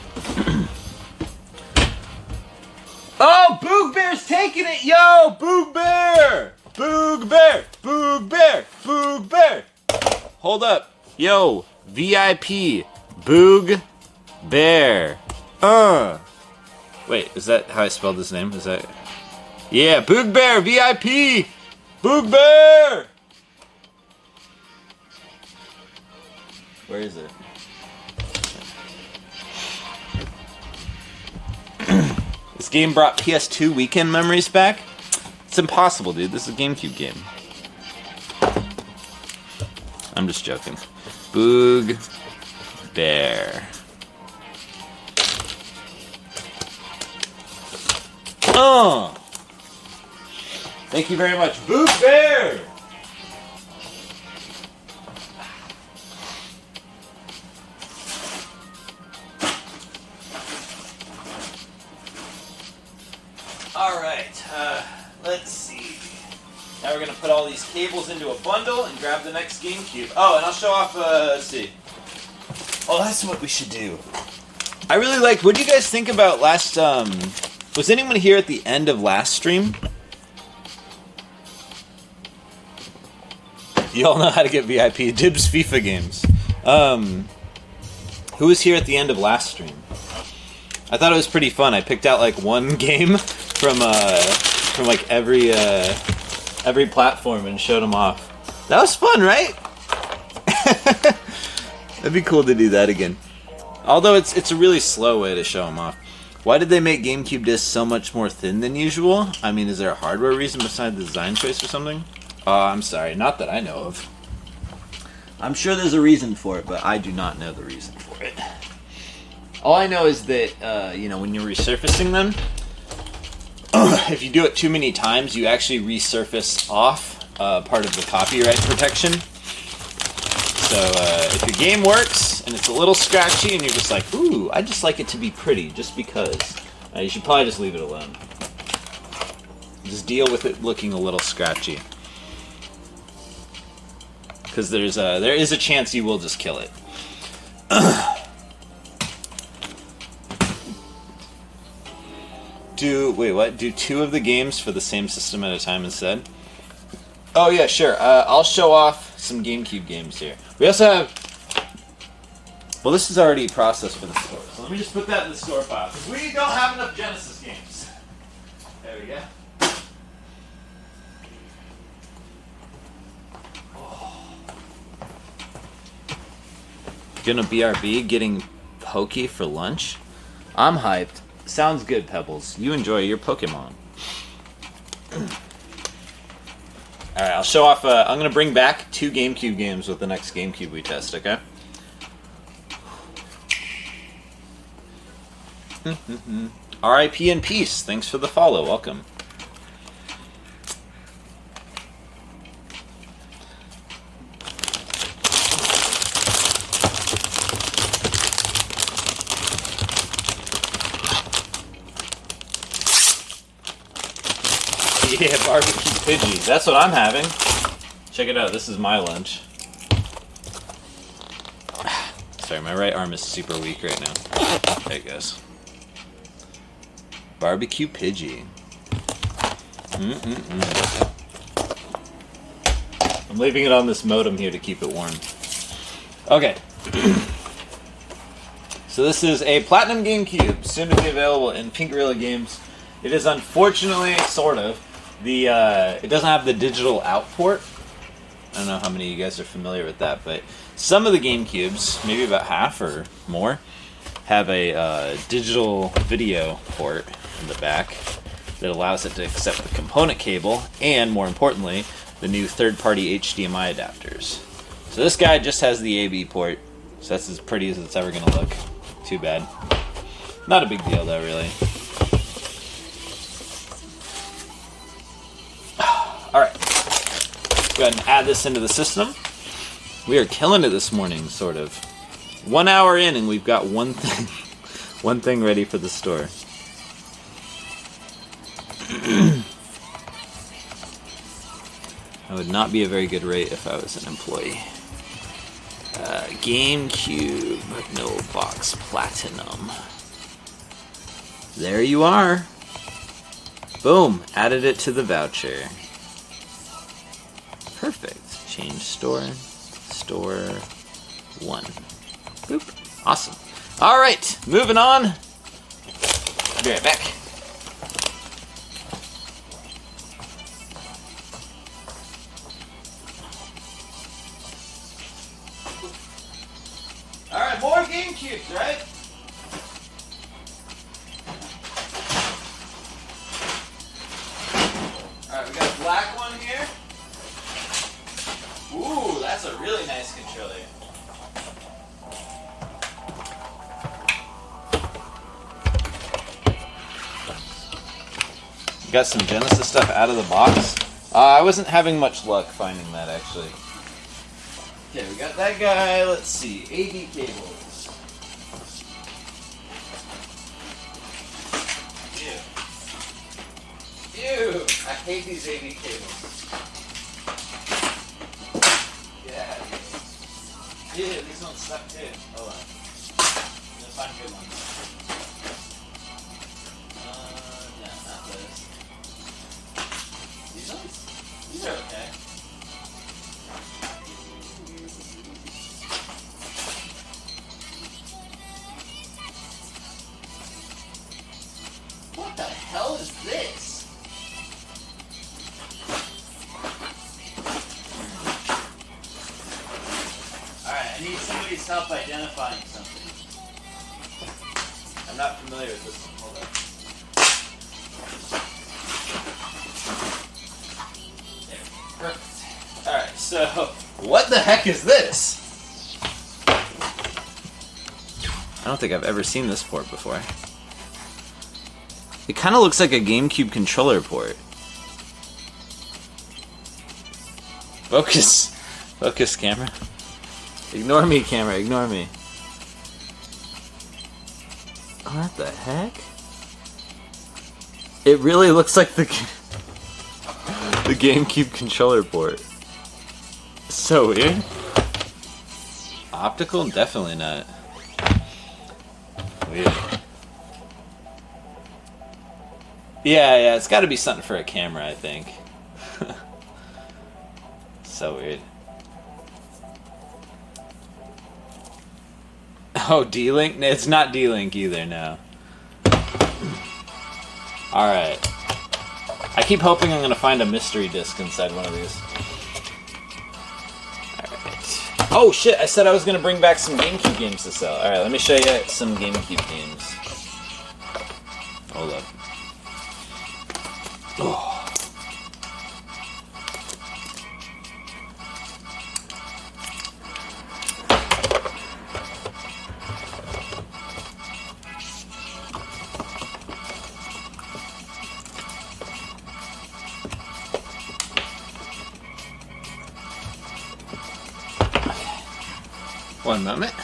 Oh, Boog Bear's taking it, yo! Boog Bear! Boog Bear! Boog Bear! Boog Bear! Hold up. Yo, VIP. Boog Bear. Wait, is that how I spelled his name? Is that... Yeah, Boog Bear, VIP! Boog Bear! Where is it? This game brought PS2 weekend memories back? It's impossible, dude. This is a GameCube game. I'm just joking. Boog Bear. Oh! Thank you very much. Boog Bear! Alright, let's see. Now we're going to put all these cables into a bundle and grab the next GameCube. Oh, and I'll show off, let's see. Oh, that's what we should do. I really liked. What do you guys think about last? Was anyone here at the end of last stream? You all know how to get VIP. Dibs FIFA games. Who was here at the end of last stream? I thought it was pretty fun. I picked out like one game from like every platform and showed them off. That was fun, right? That'd be cool to do that again. Although it's a really slow way to show them off. Why did they make GameCube discs so much more thin than usual? I mean, is there a hardware reason besides the design choice or something? I'm sorry, not that I know of. I'm sure there's a reason for it, but I do not know the reason for it. All I know is that, when you're resurfacing them, if you do it too many times, you actually resurface off part of the copyright protection. So if your game works and it's a little scratchy and you're just like, ooh, I just like it to be pretty just because, you should probably just leave it alone. Just deal with it looking a little scratchy. Because there is a chance you will just kill it. Do 2 of the games for the same system at a time instead? Oh yeah, sure. I'll show off some GameCube games here. We also have... Well, this is already processed for the store, so let me just put that in the store file. Because we don't have enough Genesis games. There we go. Gonna BRB getting Pokey for lunch? I'm hyped. Sounds good, Pebbles. You enjoy your Pokemon. Alright, I'll show off... I'm gonna bring back 2 GameCube games with the next GameCube we test, okay? RIP in peace. Thanks for the follow. Welcome. Yeah, barbecue Pidgey. That's what I'm having. Check it out. This is my lunch. Sorry, my right arm is super weak right now. There it goes. Barbecue Pidgey. I'm leaving it on this modem here to keep it warm. Okay. So this is a Platinum GameCube, soon to be available in Pink Gorilla Games. It is unfortunately, sort of, it doesn't have the digital out port. I don't know how many of you guys are familiar with that, but some of the GameCubes, maybe about half or more, have a digital video port in the back that allows it to accept the component cable and, more importantly, the new third-party HDMI adapters. So this guy just has the AB port, so that's as pretty as it's ever going to look. Too bad. Not a big deal, though, really. Alright, let's go ahead and add this into the system. We are killing it this morning, sort of. 1 hour in and we've got one thing ready for the store. That would not be a very good rate if I was an employee. GameCube, no box Platinum. There you are. Boom, added it to the voucher. Perfect. Change store 1. Boop. Awesome. Alright, moving on. I'll be right back. Alright, more GameCubes, right? Alright, we got a black one here. Ooh, that's a really nice controller. Got some Genesis stuff out of the box. I wasn't having much luck finding that, actually. Okay, we got that guy. Let's see. AV cables. Ew. Ew. I hate these AV cables. Yeah. Ew, these ones suck too. Hold on. Let's find good ones. tough identifying something. I'm not familiar with this one. Hold on. There. Perfect. Alright, so what the heck is this? I don't think I've ever seen this port before. It kind of looks like a GameCube controller port. Focus. Focus, camera. Ignore me, camera. Ignore me. What the heck? It really looks like the GameCube controller port. So weird. Optical? Definitely not. Weird. Yeah, it's got to be something for a camera, I think. So weird. Oh, D-Link? No, it's not D-Link either, no. Alright. I keep hoping I'm going to find a mystery disc inside one of these. Alright. Oh, shit! I said I was going to bring back some GameCube games to sell. Alright, let me show you some GameCube games. Hold up. Oh. One moment.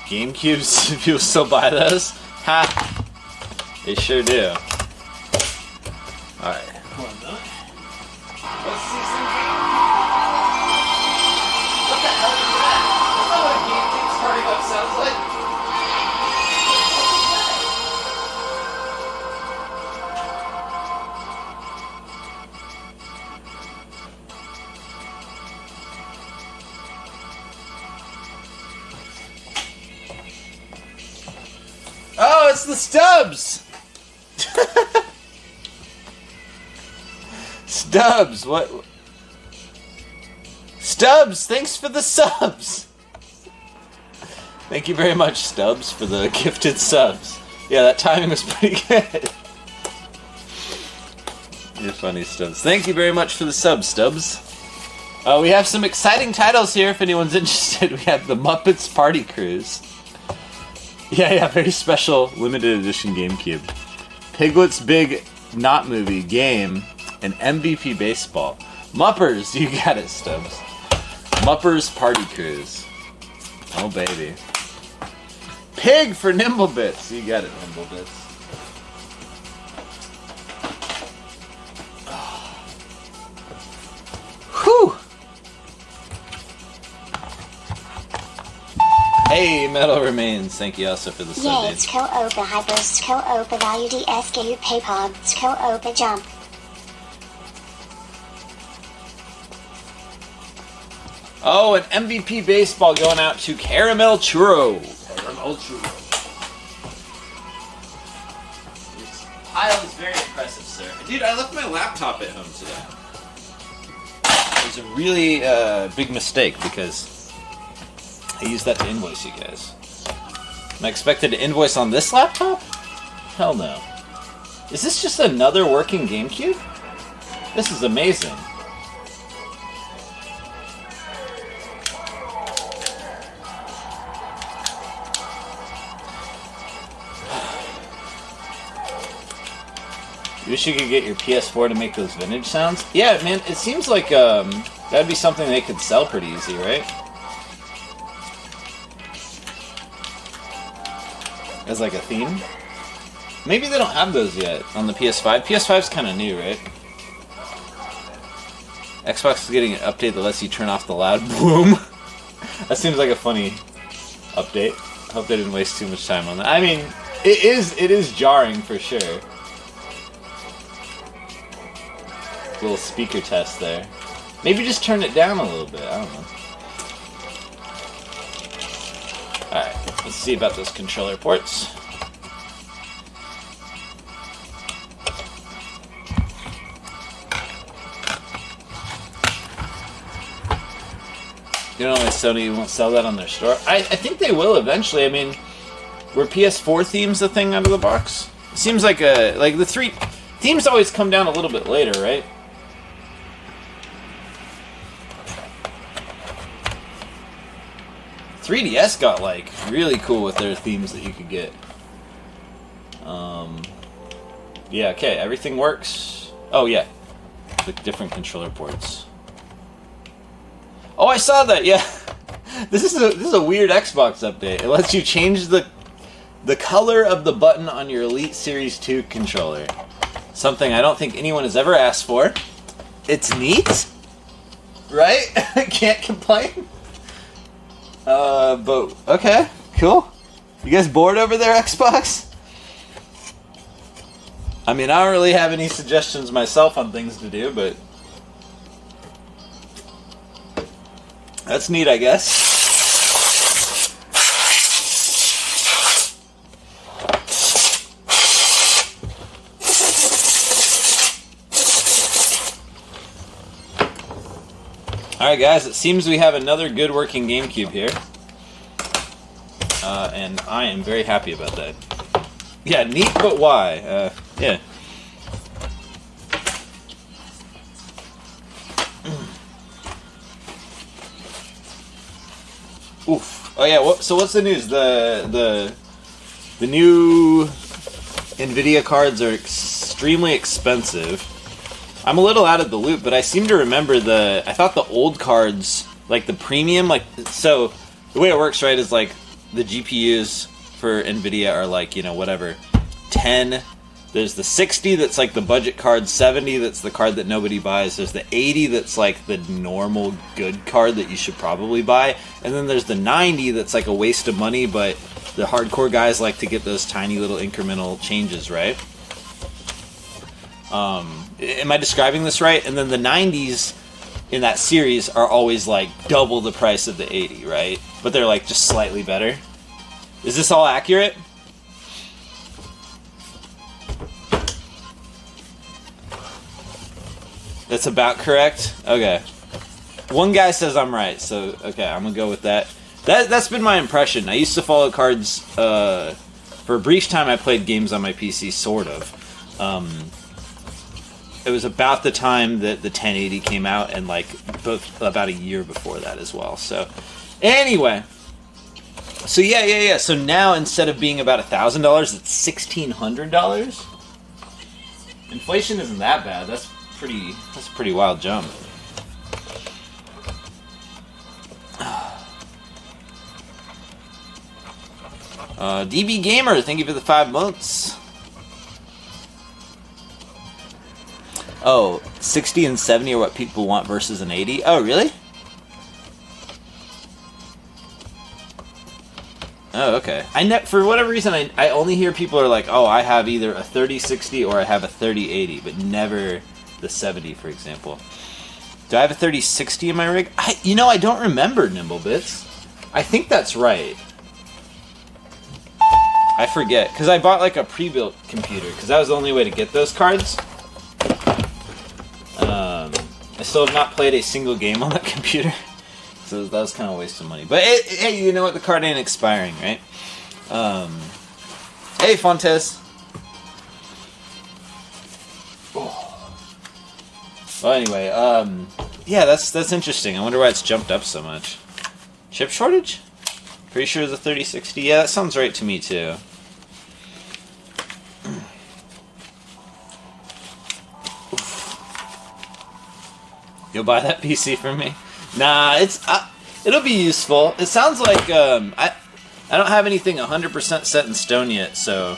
GameCubes, people still buy those? Ha! They sure do. Alright. One moment. Let's see something. What the hell is that? That's not what a GameCube starting up sounds like. Oh, it's the stubs! Stubbs, what? Stubbs, thanks for the subs! Thank you very much, Stubbs, for the gifted subs. Yeah, that timing was pretty good. You're funny, Stubbs. Thank you very much for the subs, Stubbs. We have some exciting titles here if anyone's interested. We have the Muppets Party Cruise. Yeah, very special limited edition GameCube. Piglet's Big Knot Movie game and MVP Baseball. Muppers, you got it, Stubbs. Muppers Party Cruise. Oh, baby. Pig for Nimblebits. You got it, Nimblebits. Whew! Hey, Metal Remains. Thank you also for the sub. Yeah, it's DSKoopa Hypers, DSKoopa Value DSKoopa Pod, DSKoopa Jump. Oh, an MVP baseball going out to Caramel Churro. Caramel Churro. This pile is very impressive, sir. Dude, I left my laptop at home today. It was a really big mistake because I used that to invoice you guys. Am I expected to invoice on this laptop? Hell no. Is this just another working GameCube? This is amazing. You wish you could get your PS4 to make those vintage sounds? Yeah, man, it seems like that'd be something they could sell pretty easy, right? As like a theme? Maybe they don't have those yet on the PS5. PS5's kind of new, right? Xbox is getting an update that lets you turn off the loud boom. That seems like a funny update. I hope they didn't waste too much time on that. I mean, it is jarring for sure. Little speaker test there. Maybe just turn it down a little bit. I don't know. Alright, let's see about those controller ports. You know, like Sony won't sell that on their store. I think they will eventually. I mean, were PS4 themes a thing out of the box? It seems like the 3 themes always come down a little bit later, right? .3DS got like really cool with their themes that you could get. Yeah, okay, everything works. Oh yeah, the different controller ports. Oh, I saw that. Yeah, this is a weird Xbox update. It lets you change the color of the button on your Elite Series 2 controller. Something I don't think anyone has ever asked for. It's neat, right? Can't complain. But okay, cool. You guys bored over there, Xbox? I mean, I don't really have any suggestions myself on things to do, but that's neat, I guess. Alright guys, it seems we have another good working GameCube here. And I am very happy about that. Yeah, neat, but why? Yeah. Oof. Oh yeah, so what's the news? The new NVIDIA cards are extremely expensive. I'm a little out of the loop, but I seem to remember I thought the old cards, like the premium, so the way it works, right, is like the GPUs for NVIDIA are like, you know, whatever, 10. There's the 60 that's like the budget card, 70 that's the card that nobody buys, there's the 80 that's like the normal good card that you should probably buy, and then there's the 90 that's like a waste of money, but the hardcore guys like to get those tiny little incremental changes, right? Am I describing this right? And then the 90s in that series are always like double the price of the 80, right? But they're like just slightly better. Is this all accurate? That's about correct? Okay. One guy says I'm right, so okay, I'm gonna go with that. That's been my impression. I used to follow cards, for a brief time I played games on my PC, sort of. It was about the time that the 1080 came out, and like both about a year before that as well. So anyway, so yeah. So now instead of being about $1,000, it's $1,600. Inflation isn't that bad. That's a pretty wild jump. DB Gamer, thank you for the 5 months. Oh, 60 and 70 are what people want versus an 80? Oh, really? Oh, okay. For whatever reason, I only hear people are like, oh, I have either a 3060 or I have a 3080, but never the 70, for example. Do I have a 3060 in my rig? I don't remember, Nimblebits. I think that's right. I forget, because I bought like a pre-built computer, because that was the only way to get those cards. I still have not played a single game on that computer, so that was kind of a waste of money. But hey, you know what? The card ain't expiring, right? Hey, Fontes. Well, anyway, yeah, that's interesting. I wonder why it's jumped up so much. Chip shortage? Pretty sure it's a 3060. Yeah, that sounds right to me too. You'll buy that PC for me? Nah, it'll be useful. It sounds like I don't have anything 100% set in stone yet, so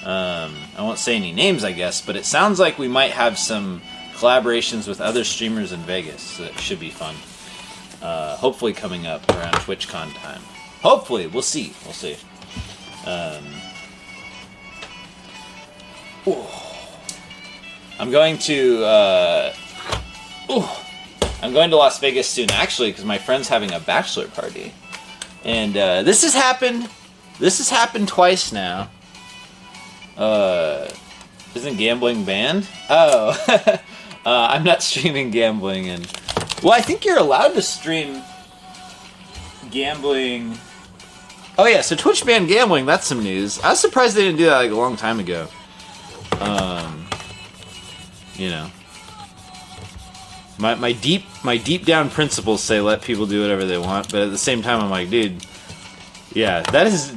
I won't say any names, I guess. But it sounds like we might have some collaborations with other streamers in Vegas. So it should be fun. Hopefully coming up around TwitchCon time. Hopefully, we'll see. We'll see. I'm going to. I'm going to Las Vegas soon, actually, because my friend's having a bachelor party, and this has happened. This has happened twice now. Isn't gambling banned? Oh, I'm not streaming gambling, and well, I think you're allowed to stream. gambling. Oh yeah, so Twitch banned gambling. That's some news. I was surprised they didn't do that like a long time ago. You know, my deep down principles say let people do whatever they want, but at the same time I'm like, dude, yeah, that is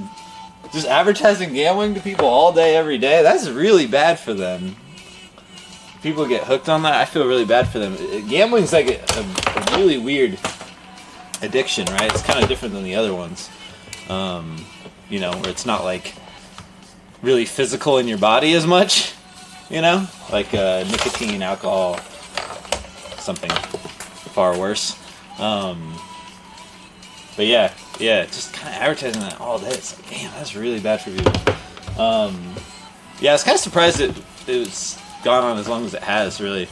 just advertising gambling to people all day, every day. That's really bad for them. People get hooked on that. I feel really bad for them. Gambling's like a really weird addiction, right? It's kind of different than the other ones. You know, where it's not like really physical in your body as much, you know, like nicotine, alcohol, something far worse. But yeah, just kind of advertising that all day. It's like, damn, that's really bad for people. Yeah, I was kind of surprised it was gone on as long as it has, really.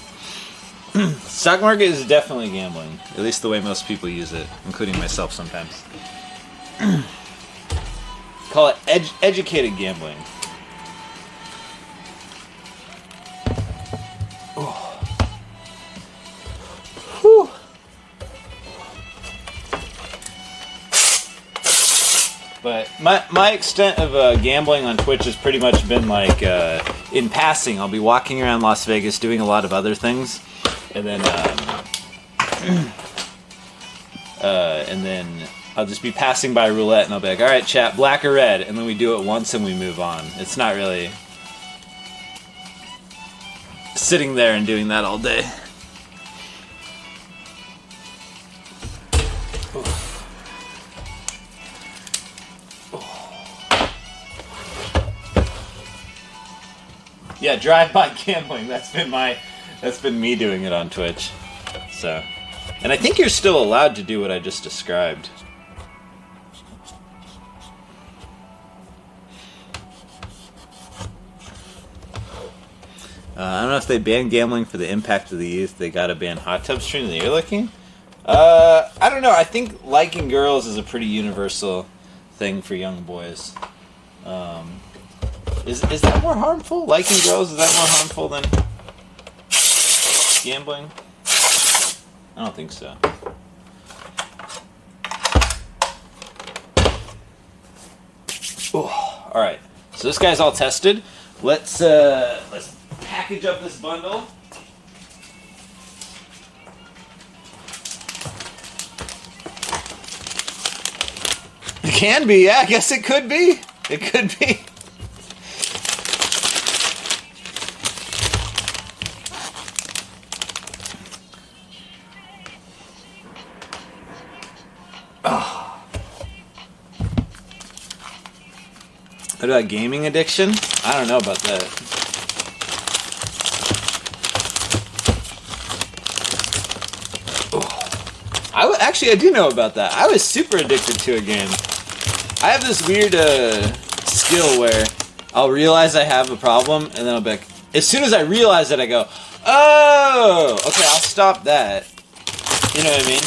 Stock market is definitely gambling, at least the way most people use it, including myself sometimes. Call it educated gambling. Oh. Whew. But my extent of gambling on Twitch has pretty much been like in passing. I'll be walking around Las Vegas doing a lot of other things, and then I'll just be passing by roulette, and I'll be like, all right, chat, black or red, and then we do it once and we move on. It's not really sitting there and doing that all day. Yeah, drive-by gambling. That's been me doing it on Twitch. So, and I think you're still allowed to do what I just described. I don't know if they ban gambling for the impact of the youth. They gotta ban hot tub streaming and ear licking. I don't know. I think liking girls is a pretty universal thing for young boys. Is that more harmful? Liking girls, is that more harmful than gambling? I don't think so. Oh, all right. So this guy's all tested. Let's package up this bundle. It can be, yeah. I guess it could be. It could be. What about gaming addiction? I don't know about that. Actually, I do know about that. I was super addicted to a game. I have this weird skill where I'll realize I have a problem, and then I'll be like, as soon as I realize it, I go, oh, okay, I'll stop that. You know what I mean?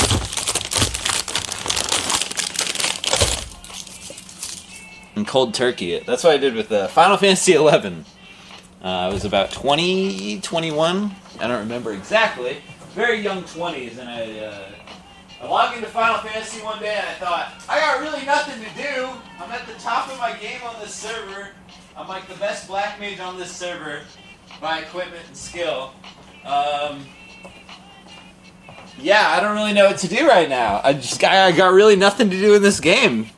And cold turkey it. That's what I did with Final Fantasy XI. I was about 20, 21. I don't remember exactly. Very young 20s, and I logged into Final Fantasy one day, and I thought, I got really nothing to do. I'm at the top of my game on this server. I'm like the best black mage on this server by equipment and skill. Yeah, I don't really know what to do right now. I got really nothing to do in this game.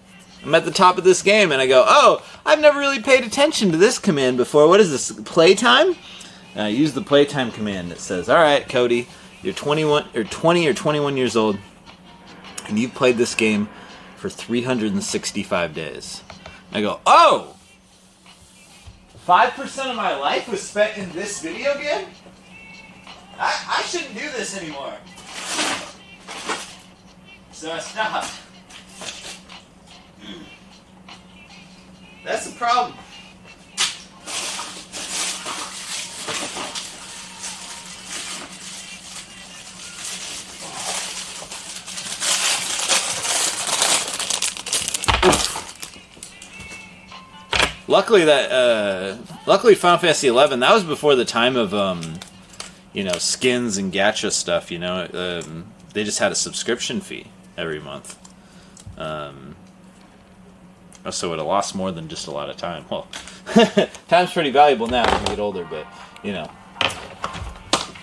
I'm at the top of this game, and I go, oh, I've never really paid attention to this command before. What is this, playtime? And I use the playtime command that says, all right, Cody, you're 20 or 21 years old, and you've played this game for 365 days. And I go, oh! 5% of my life was spent in this video game? I shouldn't do this anymore. So I stopped. That's the problem. Luckily Final Fantasy XI, that was before the time of skins and gacha stuff. They just had a subscription fee every month. So it would have lost more than just a lot of time. Well, time's pretty valuable now as you get older, but, you know.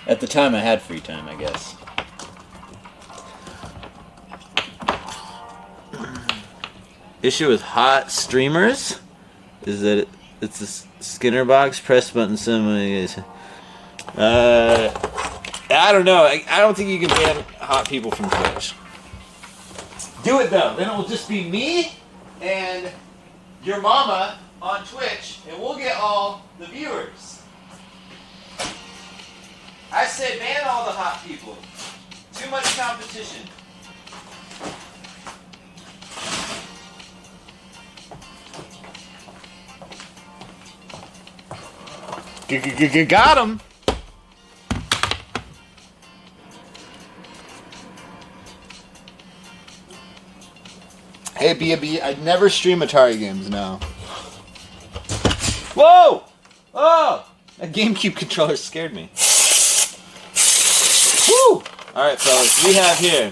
At the time I had free time, I guess. Issue with hot streamers is that it's a Skinner box, press button, I don't know. I don't think you can ban hot people from Twitch. Do it though. Then it will just be me and your mama on Twitch, and we'll get all the viewers. I said ban all the hot people. Too much competition. Got him. Hey, B&B, I'd never stream Atari games now. Whoa! Oh! That GameCube controller scared me. Woo! Alright, fellas, we have here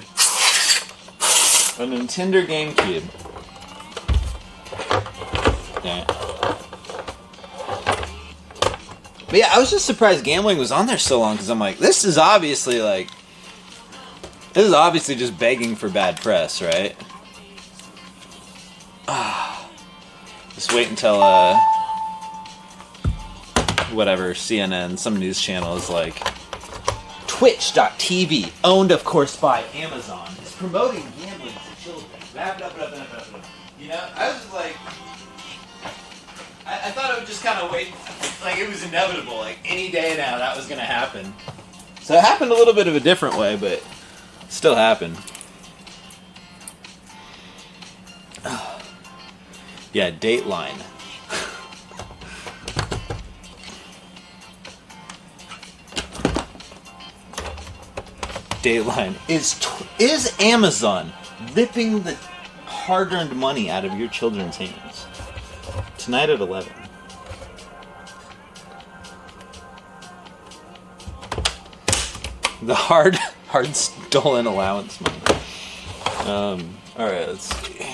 a Nintendo GameCube. Yeah. But yeah, I was just surprised gambling was on there so long, because I'm like, this is obviously just begging for bad press, right? Just wait until, whatever, CNN, some news channel is like, Twitch.tv, owned of course by Amazon, is promoting gambling to children. You know, I was just like, I thought it would just kind of wait, like it was inevitable, like any day now that was going to happen. So it happened a little bit of a different way, but it still happened. Yeah, Dateline. Dateline. Is Amazon ripping the hard-earned money out of your children's hands? Tonight at 11. The hard stolen allowance money. Alright, let's see.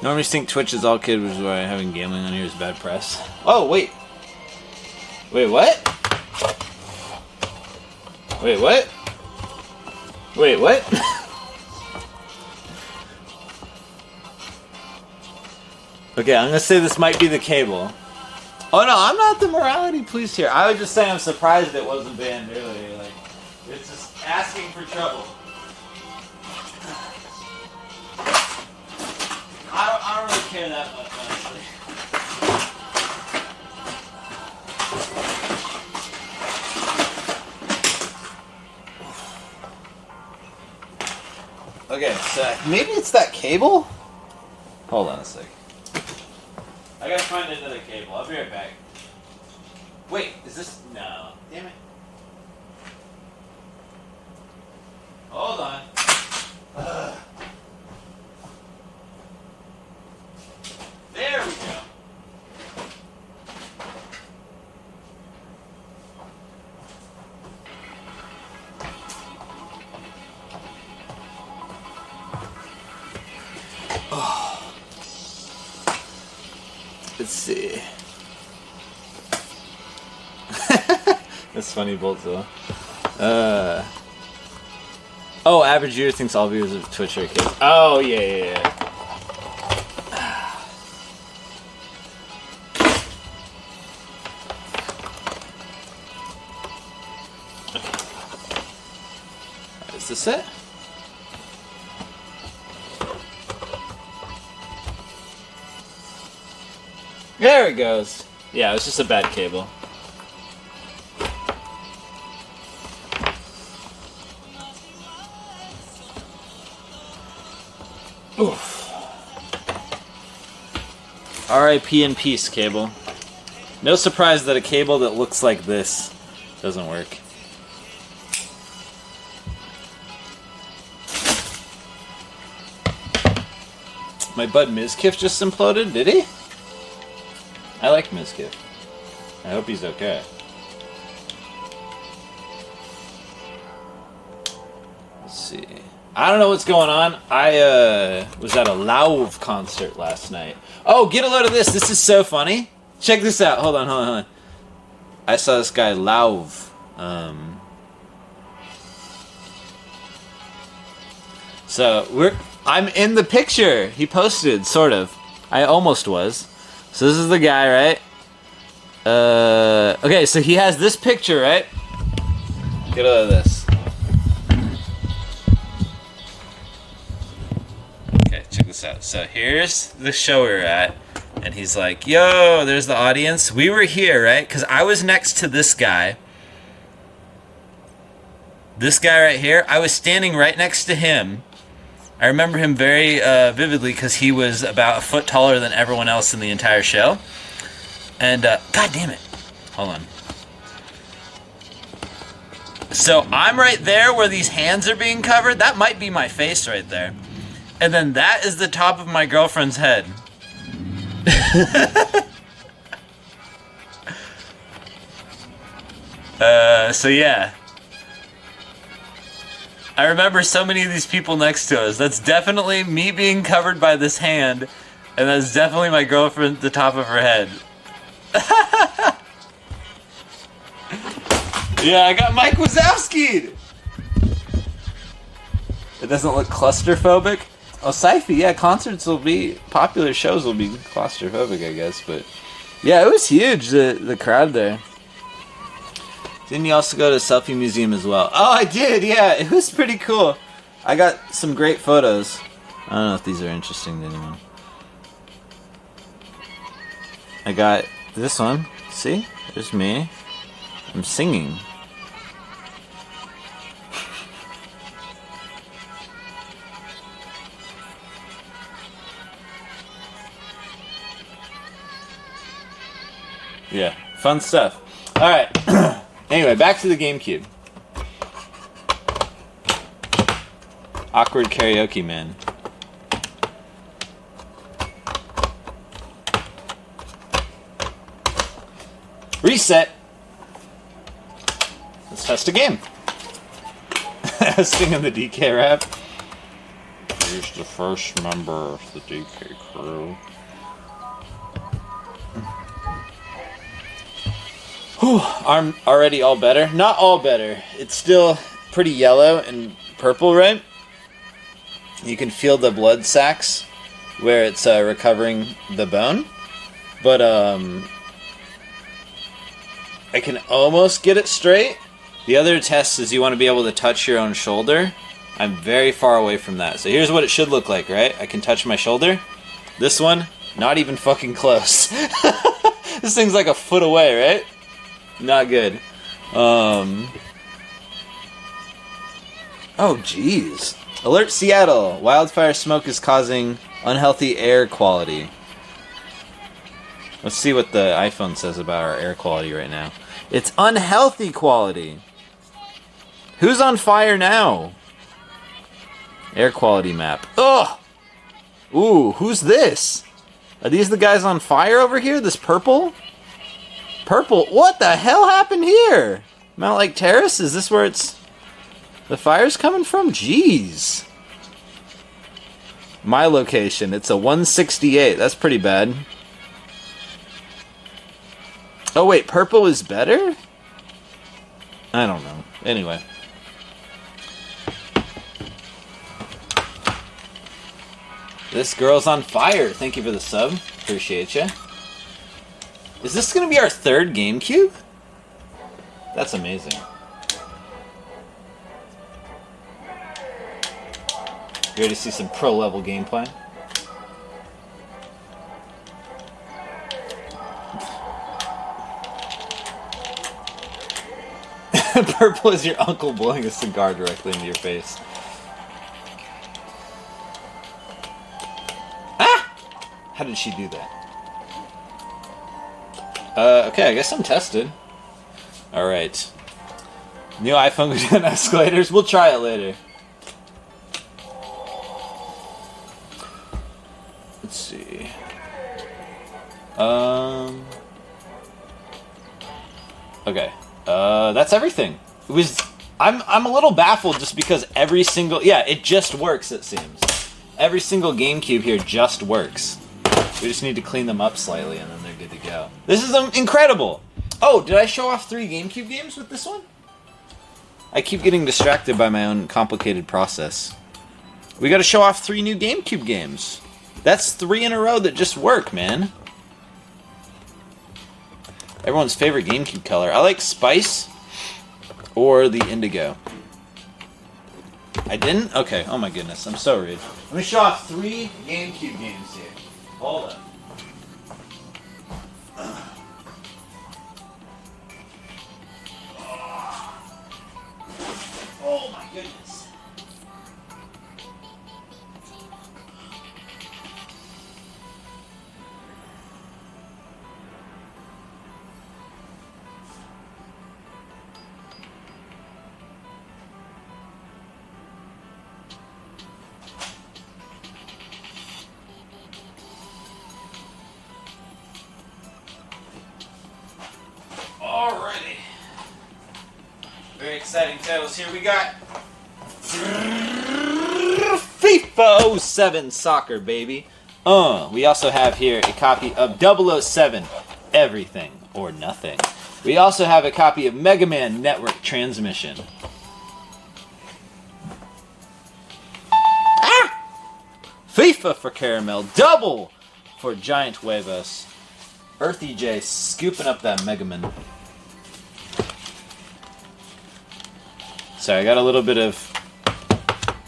Normally think Twitch is all kid, which is why having gambling on here is bad press. Oh, wait. Wait, what? Wait, what? Wait, what? Okay, I'm gonna say this might be the cable. Oh no, I'm not the morality police here. I would just say I'm surprised it wasn't banned earlier. Like, it's just asking for trouble. I don't really care that much, honestly. Okay, so maybe it's that cable? Hold on a sec. I gotta find another cable. I'll be right back. Wait, is this... No. Damn it. Hold on. Ugh. There we go. Oh. Let's see. That's funny, Boltzilla. Oh, average viewer thinks all viewers of Twitch are kids. Oh, yeah. Is this it? There it goes. Yeah, it was just a bad cable. Oof. R.I.P. in peace, cable. No surprise that a cable that looks like this doesn't work. My bud Mizkif just imploded, did he? I like Mizkif. I hope he's okay. I don't know what's going on. I was at a Lauv concert last night. Oh, get a load of this. This is so funny. Check this out. Hold on. I saw this guy Lauv. I'm in the picture. He posted, sort of. I almost was. So this is the guy, right? Okay, so he has this picture, right? Get a load of this. Okay, check this out. So here's the show we were at, and he's like, yo, there's the audience. We were here, right? Because I was next to this guy. This guy right here, I was standing right next to him. I remember him very vividly because he was about a foot taller than everyone else in the entire show. And, god damn it. Hold on. So I'm right there where these hands are being covered. That might be my face right there. And then that is the top of my girlfriend's head. So yeah. I remember so many of these people next to us. That's definitely me being covered by this hand, and that's definitely my girlfriend at the top of her head. Yeah, I got Mike Wazowski'd! It doesn't look claustrophobic? Oh, sci-fi, yeah, concerts will be, popular shows will be claustrophobic, I guess, but... Yeah, it was huge, the crowd there. Didn't you also go to a selfie museum as well? Oh, I did, yeah, it was pretty cool. I got some great photos. I don't know if these are interesting to anyone. I got this one, see? There's me. I'm singing. Yeah, fun stuff. Alright, anyway, back to the GameCube. Awkward karaoke man. Reset! Let's test a game. I was singing the DK rap. Here's the first member of the DK crew. Whew, I'm already all better. Not all better. It's still pretty yellow and purple, right? You can feel the blood sacs where it's recovering the bone. But, I can almost get it straight. The other test is you want to be able to touch your own shoulder. I'm very far away from that. So here's what it should look like, right? I can touch my shoulder. This one, not even fucking close. This thing's like a foot away, right? Not good. Oh, jeez. Alert Seattle. Wildfire smoke is causing unhealthy air quality. Let's see what the iPhone says about our air quality right now. It's unhealthy quality. Who's on fire now? Air quality map. Ugh! Ooh, who's this? Are these the guys on fire over here? This purple? Purple? What the hell happened here? Mount Lake Terrace? Is this where it's... the fire's coming from? Jeez. My location. It's a 168. That's pretty bad. Oh wait, purple is better? I don't know. Anyway. This girl's on fire. Thank you for the sub. Appreciate you. Is this going to be our third GameCube? That's amazing. You ready to see some pro level gameplay? Purple is your uncle blowing a cigar directly into your face. Ah! How did she do that? Okay, I guess I'm tested. Alright. New iPhone goes down escalators? We'll try it later. Let's see. Okay. That's everything. I'm a little baffled just because every single it just works, it seems. Every single GameCube here just works. We just need to clean them up slightly and then they're good to go. This is incredible. Oh, did I show off 3 GameCube games with this one? I keep getting distracted by my own complicated process. We gotta show off 3 new GameCube games. That's 3 in a row that just work, man. Everyone's favorite GameCube color. I like Spice or the Indigo. I didn't? Okay, oh my goodness, I'm so rude. Let me show off 3 GameCube games here. Hold up. Oh my goodness. Alrighty. Very exciting titles here. We got FIFA 07 Soccer, baby. We also have here a copy of 007 Everything or Nothing. We also have a copy of Mega Man Network Transmission. FIFA for Caramel. Double for Giant Huevos. Earthy J scooping up that Mega Man. Sorry, I got a little bit of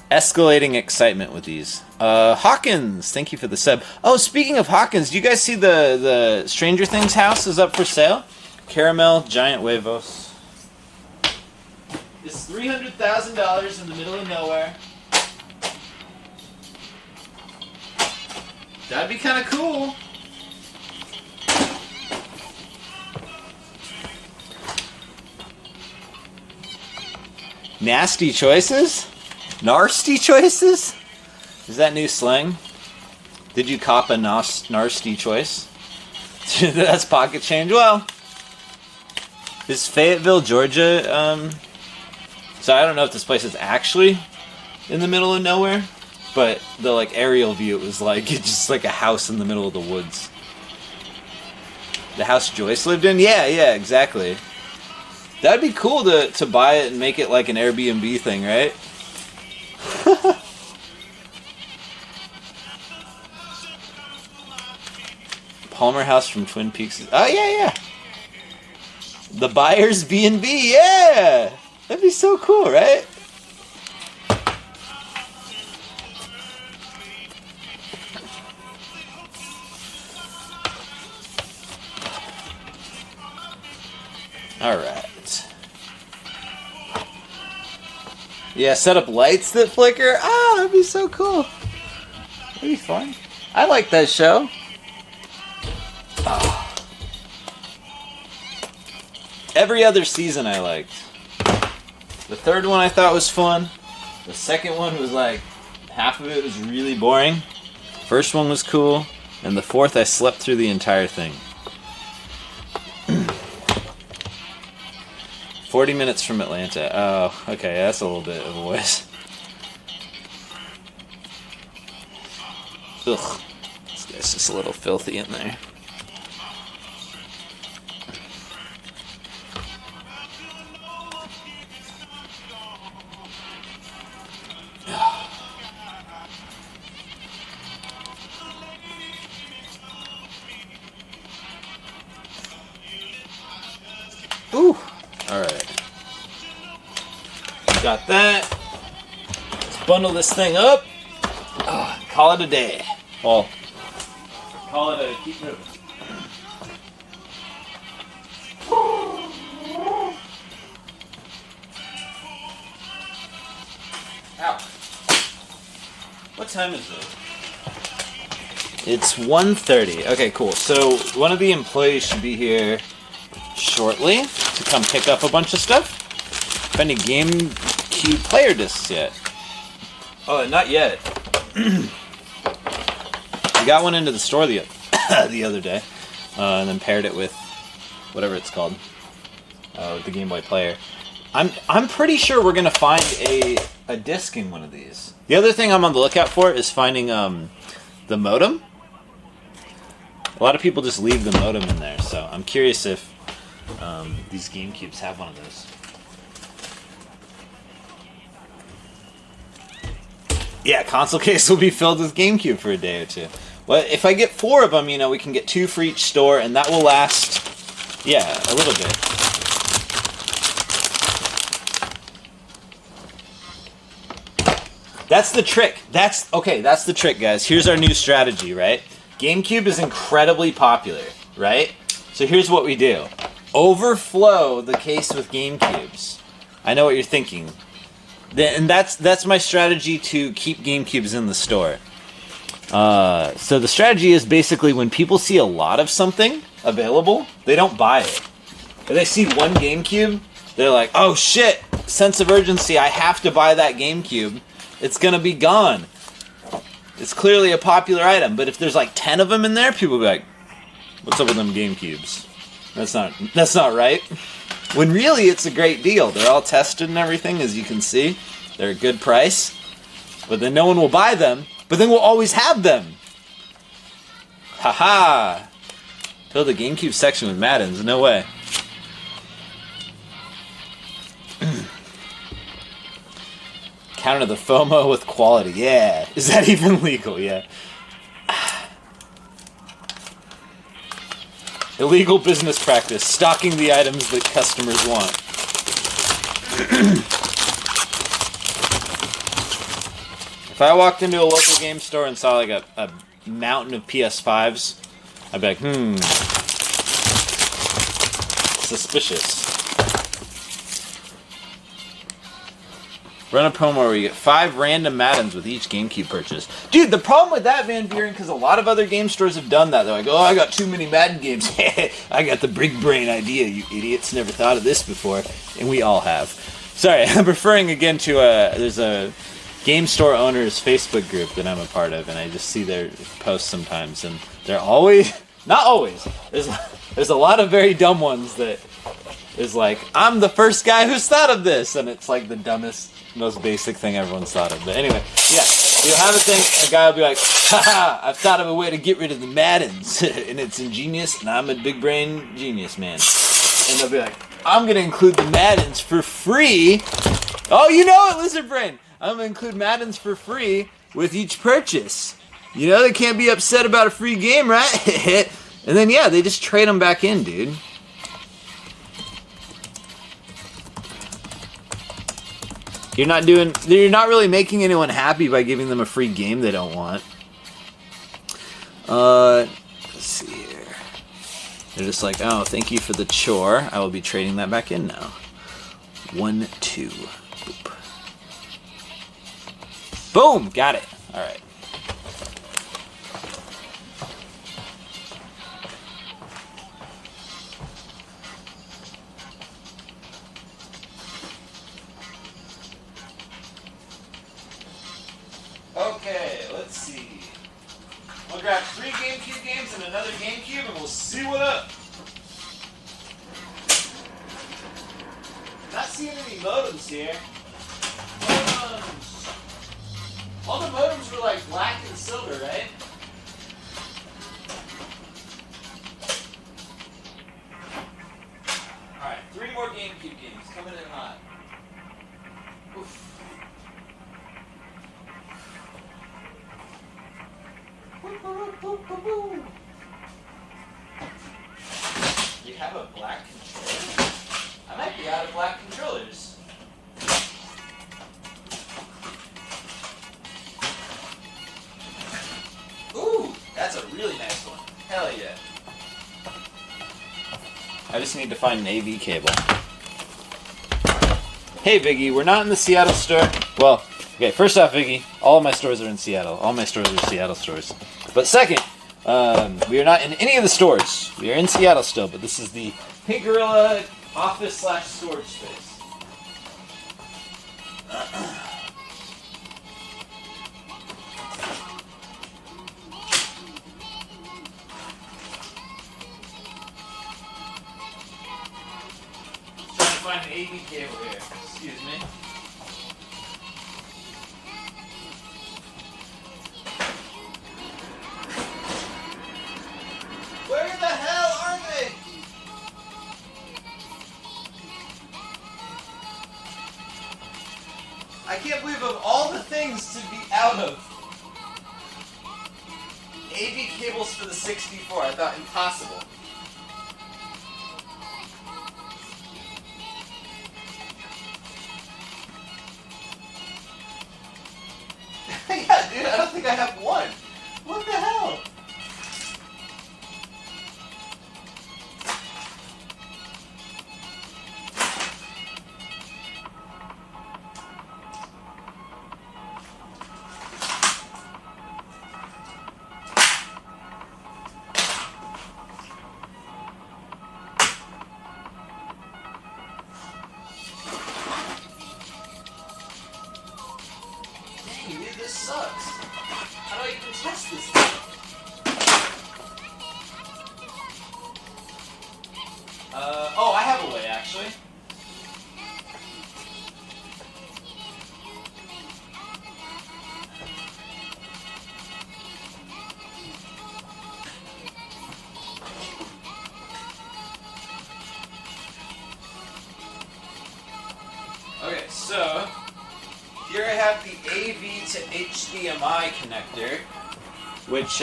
escalating excitement with these. Hawkins, thank you for the sub. Oh, speaking of Hawkins, do you guys see the Stranger Things house is up for sale? Caramel, Giant Huevos. It's $300,000 in the middle of nowhere. That'd be kind of cool. Nasty choices? Narsty choices? Is that new slang? Did you cop a narsty choice? That's pocket change. Well, is Fayetteville, Georgia, so I don't know if this place is actually in the middle of nowhere, but the like aerial view, it was like it's just like a house in the middle of the woods. The house Joyce lived in? Yeah, exactly. That'd be cool to buy it and make it like an Airbnb thing, right? Palmer House from Twin Peaks. Oh, yeah. The Buyer's B&B, yeah! That'd be so cool, right? Alright. Yeah, set up lights that flicker. Ah, that'd be so cool. That'd be fun. I like that show. Oh. Every other season I liked. The third one I thought was fun. The second one was like, half of it was really boring. First one was cool. And the fourth I slept through the entire thing. 40 minutes from Atlanta. Oh, okay, that's a little bit of a ways. Ugh. This guy's just a little filthy in there. Ooh. Alright. Got that. Let's bundle this thing up. Call it a day. Well, call it a keep moving. Ow. What time is it? It's 1:30. Okay, cool. So one of the employees should be here shortly to come pick up a bunch of stuff. Any GameCube player discs yet? Oh, not yet. We got one into the store the other day, and then paired it with whatever it's called, with the Game Boy player. I'm pretty sure we're gonna find a disc in one of these. The other thing I'm on the lookout for is finding the modem. A lot of people just leave the modem in there, so I'm curious if these GameCubes have one of those. Yeah, console case will be filled with GameCube for a day or two. Well, if I get 4 of them, you know, we can get 2 for each store, and that will last, yeah, a little bit. That's the trick. That's the trick, guys. Here's our new strategy, right? GameCube is incredibly popular, right? So here's what we do. Overflow the case with GameCubes. I know what you're thinking. And that's my strategy to keep GameCubes in the store. So the strategy is basically when people see a lot of something available, they don't buy it. If they see one GameCube, they're like, oh shit, sense of urgency, I have to buy that GameCube. It's gonna be gone. It's clearly a popular item, but if there's like 10 of them in there, people will be like, what's up with them GameCubes? That's not right. When really it's a great deal. They're all tested and everything, as you can see. They're a good price. But then no one will buy them, but then we'll always have them. Haha. Fill the GameCube section with Maddens. No way. Counter the FOMO with quality. Yeah. Is that even legal? Yeah. Illegal business practice. Stocking the items that customers want. If I walked into a local game store and saw like a mountain of PS5s, I'd be like, suspicious. Run a promo where you get 5 random Maddens with each GameCube purchase. Dude, the problem with that, Van Buren, because a lot of other game stores have done that. They're like, oh, I got too many Madden games. I got the big brain idea. You idiots never thought of this before. And we all have. Sorry, I'm referring again to there's a game store owners Facebook group that I'm a part of, and I just see their posts sometimes, and they're always, not always, there's a lot of very dumb ones that is like, I'm the first guy who's thought of this, and it's like the dumbest, most basic thing everyone's thought of. But anyway, yeah, you'll have a thing, a guy will be like, haha, I've thought of a way to get rid of the Maddens, and it's ingenious, and I'm a big brain genius, man. And they'll be like, I'm going to include the Maddens for free. Oh, you know it, Lizard Brain. I'm going to include Maddens for free with each purchase. You know, they can't be upset about a free game, right? And then, yeah, they just trade them back in, dude. You're not really making anyone happy by giving them a free game they don't want. Let's see here. They're just like, oh, thank you for the chore. I will be trading that back in now. 1, 2. Boop. Boom! Got it. Alright. Okay, let's see. We'll grab 3 GameCube games and another GameCube, and we'll see what up. Not seeing any modems here. Modems. All the modems were like black and silver, right? Alright, 3 more GameCube games coming in hot. Oof. You have a black controller? I might be out of black controllers. Ooh, that's a really nice one. Hell yeah. I just need to find an AV cable. Hey Viggy, we're not in the Seattle store. Well, okay, first off, Viggy, all of my stores are in Seattle. All my stores are Seattle stores. But second, we are not in any of the stores. We are in Seattle still, but this is the Pink Gorilla office/storage space. Trying to find find an AV cable here. Excuse me. Where the hell are they? I can't believe of all the things to be out of, AV cables for the 64, I thought impossible. Yeah, dude, I don't think I have one. What the hell? Dang, dude, this sucks. How do I even test this thing? Oh, I have a way, actually. Okay, so here I have the AV to HDMI connector, which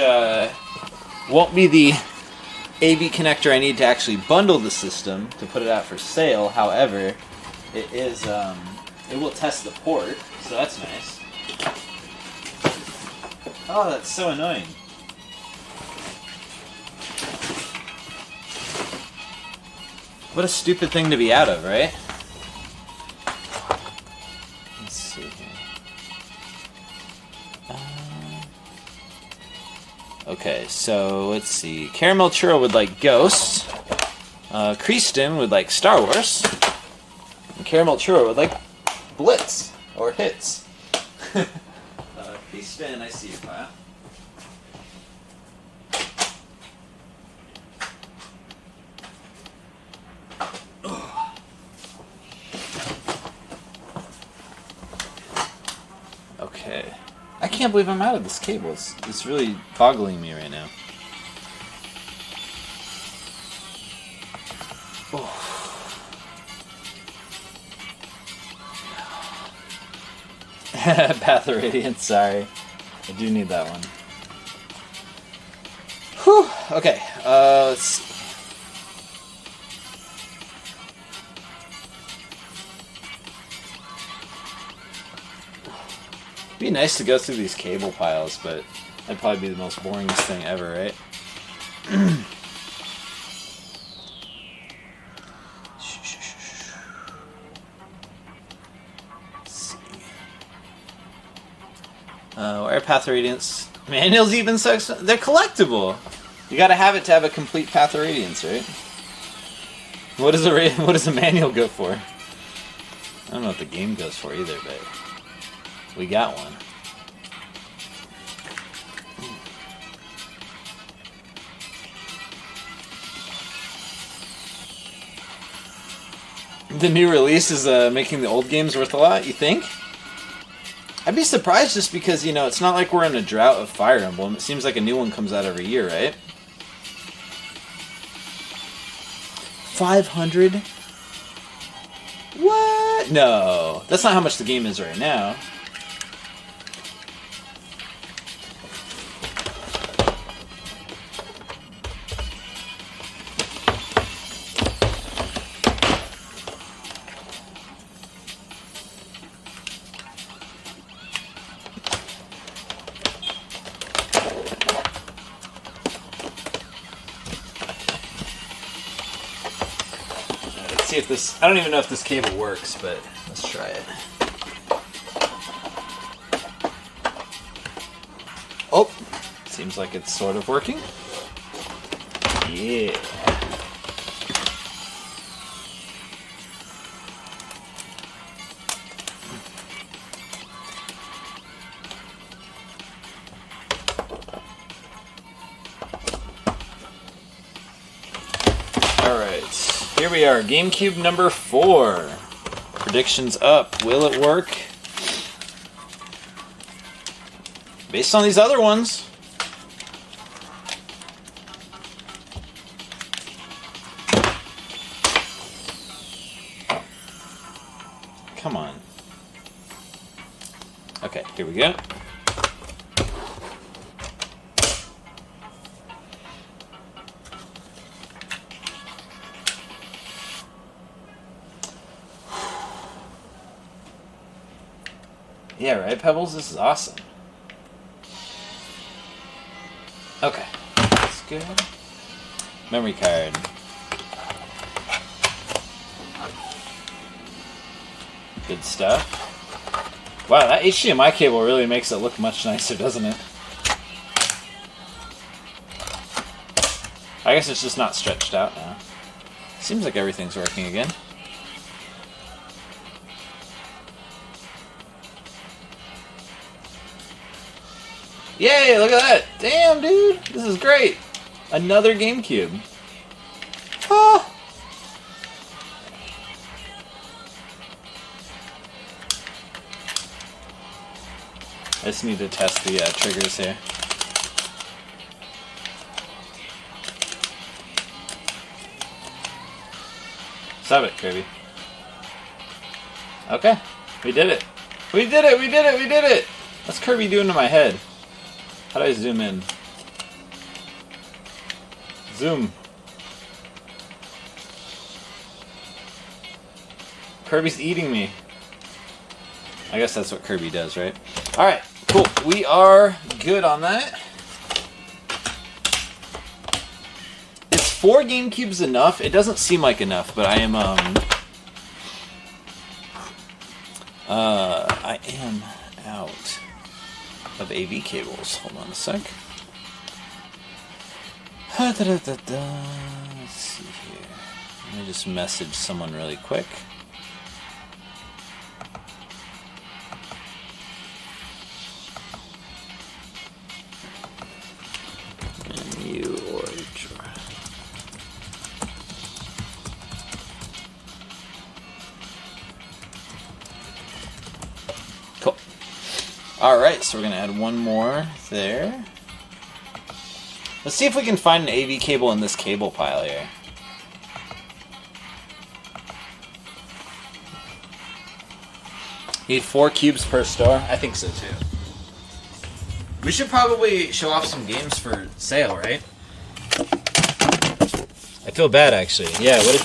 won't be the AV connector I need to actually bundle the system to put it out for sale. However, it is it will test the port, so that's nice. Oh, that's so annoying. What a stupid thing to be out of, right? Let's see here. Okay, so let's see. Caramel Churro would like Ghost. Kristen would like Star Wars. And Caramel Churro would like Blitz or Hits. Kristen, I see you, pal. Okay. I can't believe I'm out of this cable. It's really boggling me right now. Oh. Path of Radiance, sorry. I do need that one. Whew. Okay, let's see. It'd be nice to go through these cable piles, but that'd probably be the most boringest thing ever, right? Let's see. Wire Path of Radiance. Manuals even so expensive. They're collectible. You gotta have it to have a complete Path of Radiance, right? What does a manual go for? I don't know what the game goes for either, but we got one. The new release is making the old games worth a lot, you think? I'd be surprised just because, you know, it's not like we're in a drought of Fire Emblem. It seems like a new one comes out every year, right? 500? What? No. That's not how much the game is right now. See if this, I don't even know if this cable works, but let's try it. Oh, seems like it's sort of working. Yeah. here we are. GameCube number 4. Predictions up. Will it work? Based on these other ones. Come on. Okay, here we go. Yeah, right, Pebbles? This is awesome. Okay, that's good. Memory card. Good stuff. Wow, that HDMI cable really makes it look much nicer, doesn't it? I guess it's just not stretched out now. Seems like everything's working again. Yay, look at that! Damn, dude! This is great! Another GameCube. Ah! I just need to test the triggers here. Stop it, Kirby. Okay, we did it. We did it, we did it, we did it! What's Kirby doing to my head? How do I zoom in? Zoom. Kirby's eating me. I guess that's what Kirby does, right? Alright, cool. We are good on that. Is 4 GameCubes enough? It doesn't seem like enough, but I am out of AV cables. Hold on a sec. Let's see here. Let me just message someone really quick. Cool. Alright, so we're going to add one more there. Let's see if we can find an AV cable in this cable pile here. Need 4 cubes per store? I think so too. We should probably show off some games for sale, right? I feel bad actually. Yeah, what if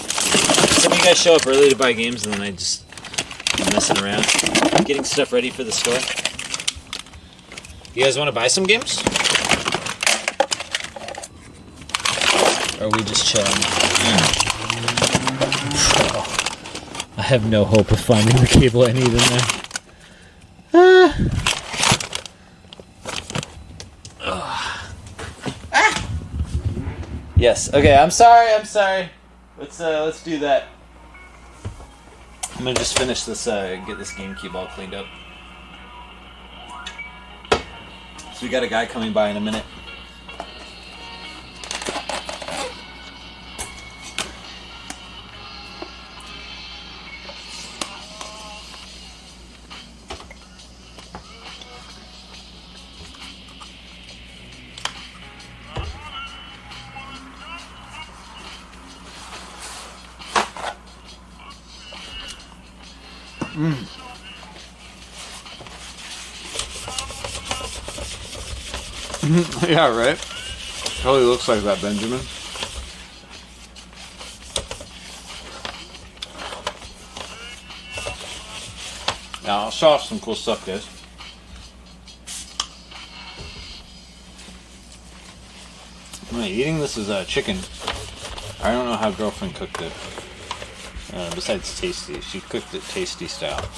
some of you guys show up early to buy games and then I just am messing around, getting stuff ready for the store? You guys want to buy some games? Or are we just chilling? I have no hope of finding the cable I need in there. Yes. Okay. I'm sorry. Let's do that. I'm gonna just finish this. Get this GameCube all cleaned up. So we got a guy coming by in a minute. Yeah, right? Totally looks like that, Benjamin. Now I'll show off some cool stuff, guys. What am I eating? This is chicken. I don't know how girlfriend cooked it. Besides tasty, she cooked it tasty style.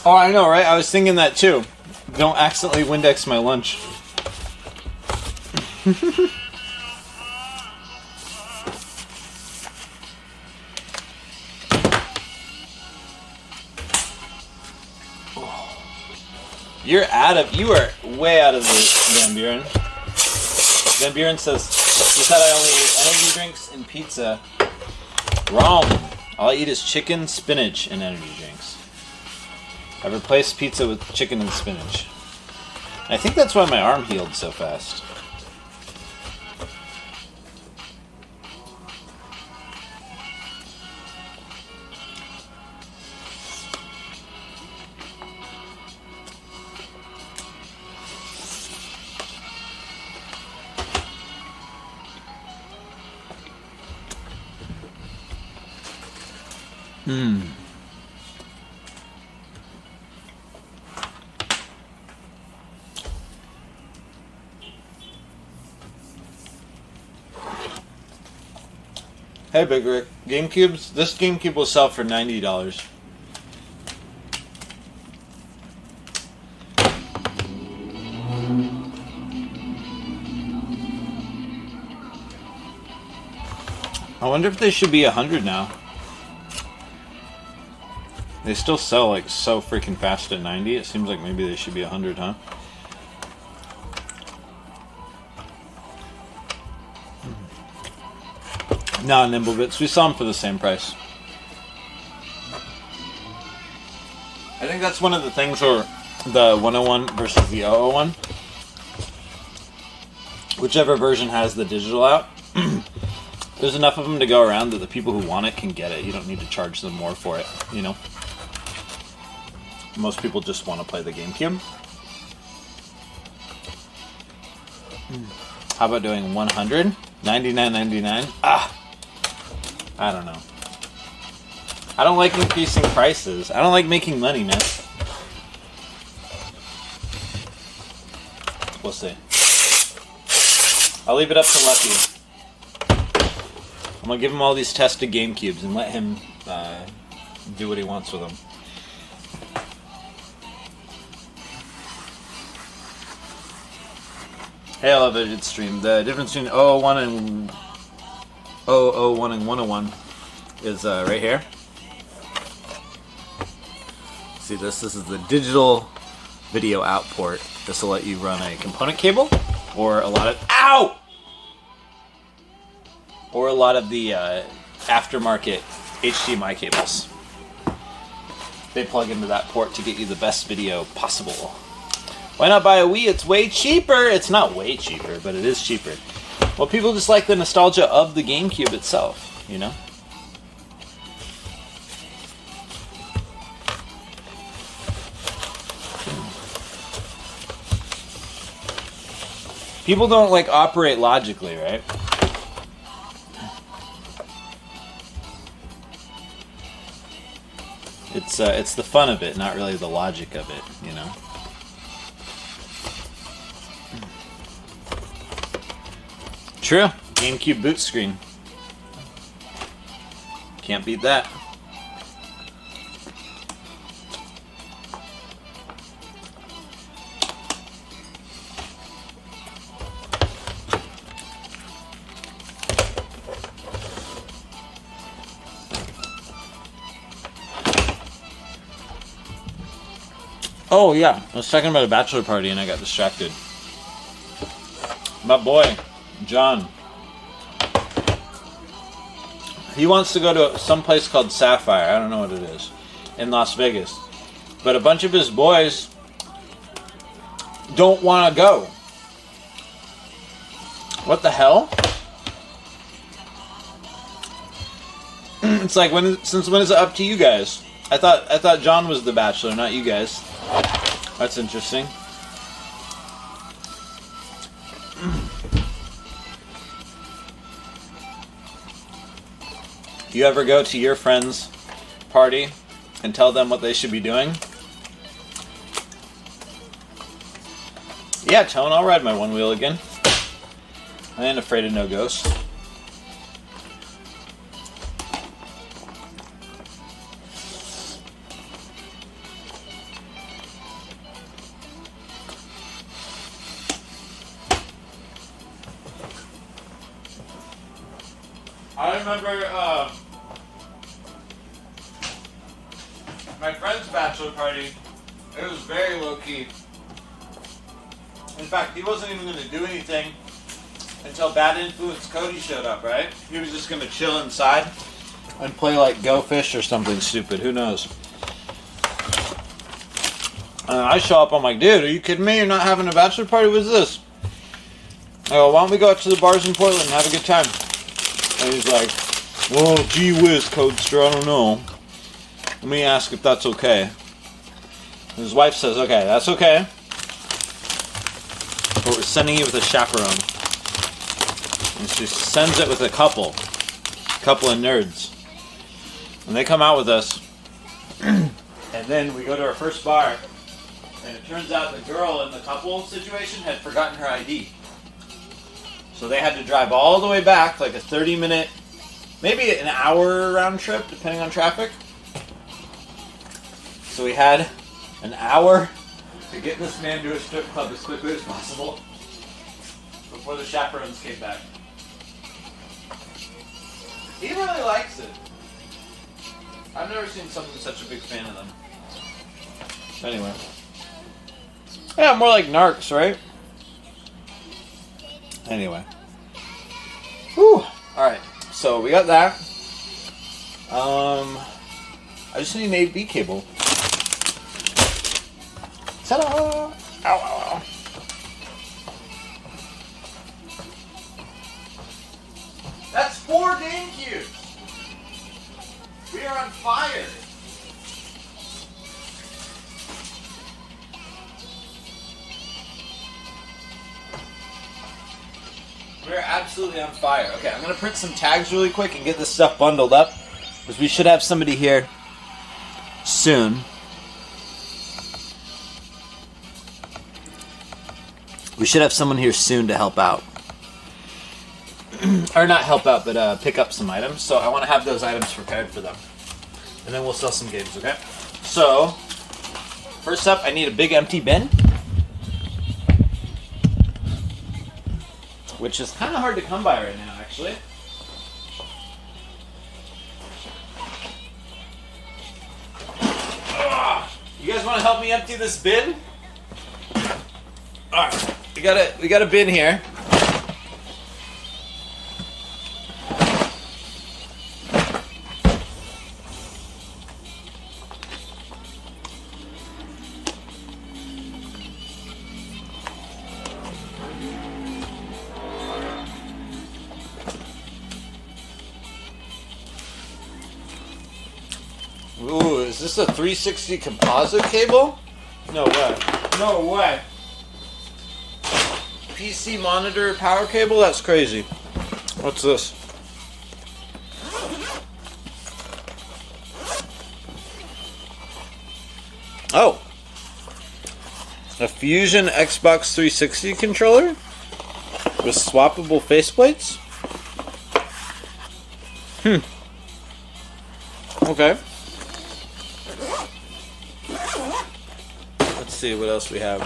Oh, I know, right? I was thinking that too. Don't accidentally Windex my lunch. You are way out of the Van Buren. Van Buren says, he said I only eat energy drinks and pizza. Wrong. All I eat is chicken, spinach, and energy drinks. I replaced pizza with chicken and spinach. I think that's why my arm healed so fast. Hey, Big Rick. GameCubes? This GameCube will sell for $90. I wonder if they should be $100 now. They still sell like so freaking fast at 90. It seems like maybe they should be 100, huh? No, Nimblebits. We saw them for the same price. I think that's one of the things where the 101 versus the 001. Whichever version has the digital out. There's enough of them to go around that the people who want it can get it. You don't need to charge them more for it, you know? Most people just want to play the GameCube. How about doing 100? $99.99? Ah! I don't know. I don't like increasing prices. I don't like making money, man. We'll see. I'll leave it up to Lucky. I'm gonna give him all these tested GameCubes and let him do what he wants with them. Hey, I love it. Stream. The difference between 001 and 001 and 101 is right here. See this? This is the digital video out port. This will let you run a component cable or a lot of or a lot of the aftermarket HDMI cables. They plug into that port to get you the best video possible. Why not buy a Wii? It's way cheaper. It's not way cheaper, but it is cheaper. Well, people just like the nostalgia of the GameCube itself, you know? People don't like operate logically, right? It's the fun of it, not really the logic of it, you know? True. GameCube boot screen. Can't beat that. Oh yeah, I was talking about a bachelor party and I got distracted. My boy, John. He wants to go to some place called Sapphire. I don't know what it is. In Las Vegas. But a bunch of his boys don't want to go. What the hell? It's like, since when is it up to you guys? I thought John was the bachelor, not you guys. That's interesting. You ever go to your friend's party and tell them what they should be doing? Yeah, Tone, I'll ride my one wheel again. I ain't afraid of no ghosts. I remember my friend's bachelor party. It was very low key. In fact, he wasn't even going to do anything until Bad Influence Cody showed up, right? He was just gonna chill inside and play like Go Fish or something stupid. Who knows? I show up, I'm like, dude, are you kidding me? You're not having a bachelor party? What's this? I go, why don't we go out to the bars in Portland and have a good time? And he's like, well, gee whiz, Codester, I don't know. Let me ask if that's okay. And his wife says, okay, that's okay. But we're sending you with a chaperone. And she sends it with a couple of nerds. And they come out with us. And then we go to our first bar. And it turns out the girl in the couple situation had forgotten her ID. So they had to drive all the way back, like a 30-minute, maybe an hour round trip, depending on traffic. So we had an hour to get this man to a strip club as quickly as possible before the chaperones came back. He really likes it. I've never seen someone such a big fan of them. Anyway. Yeah, more like narcs, right? Anyway. Whew. Alright, so we got that. I just need an AV cable. Ta-da! Ow, ow, ow. That's 4 GameCubes! We are on fire! We're absolutely on fire. Okay, I'm going to print some tags really quick and get this stuff bundled up, because we should have somebody here soon. We should have someone here soon to help out. Or not help out, but pick up some items. So I want to have those items prepared for them. And then we'll sell some games, okay? So, first up, I need a big empty bin. Which is kind of hard to come by right now, actually. Ugh. You guys want to help me empty this bin? All right, we got a bin here. Ooh, is this a 360 composite cable? No way. No way. PC monitor power cable? That's crazy. What's this? Oh. A Fusion Xbox 360 controller with swappable faceplates? Okay. Let's see what else we have.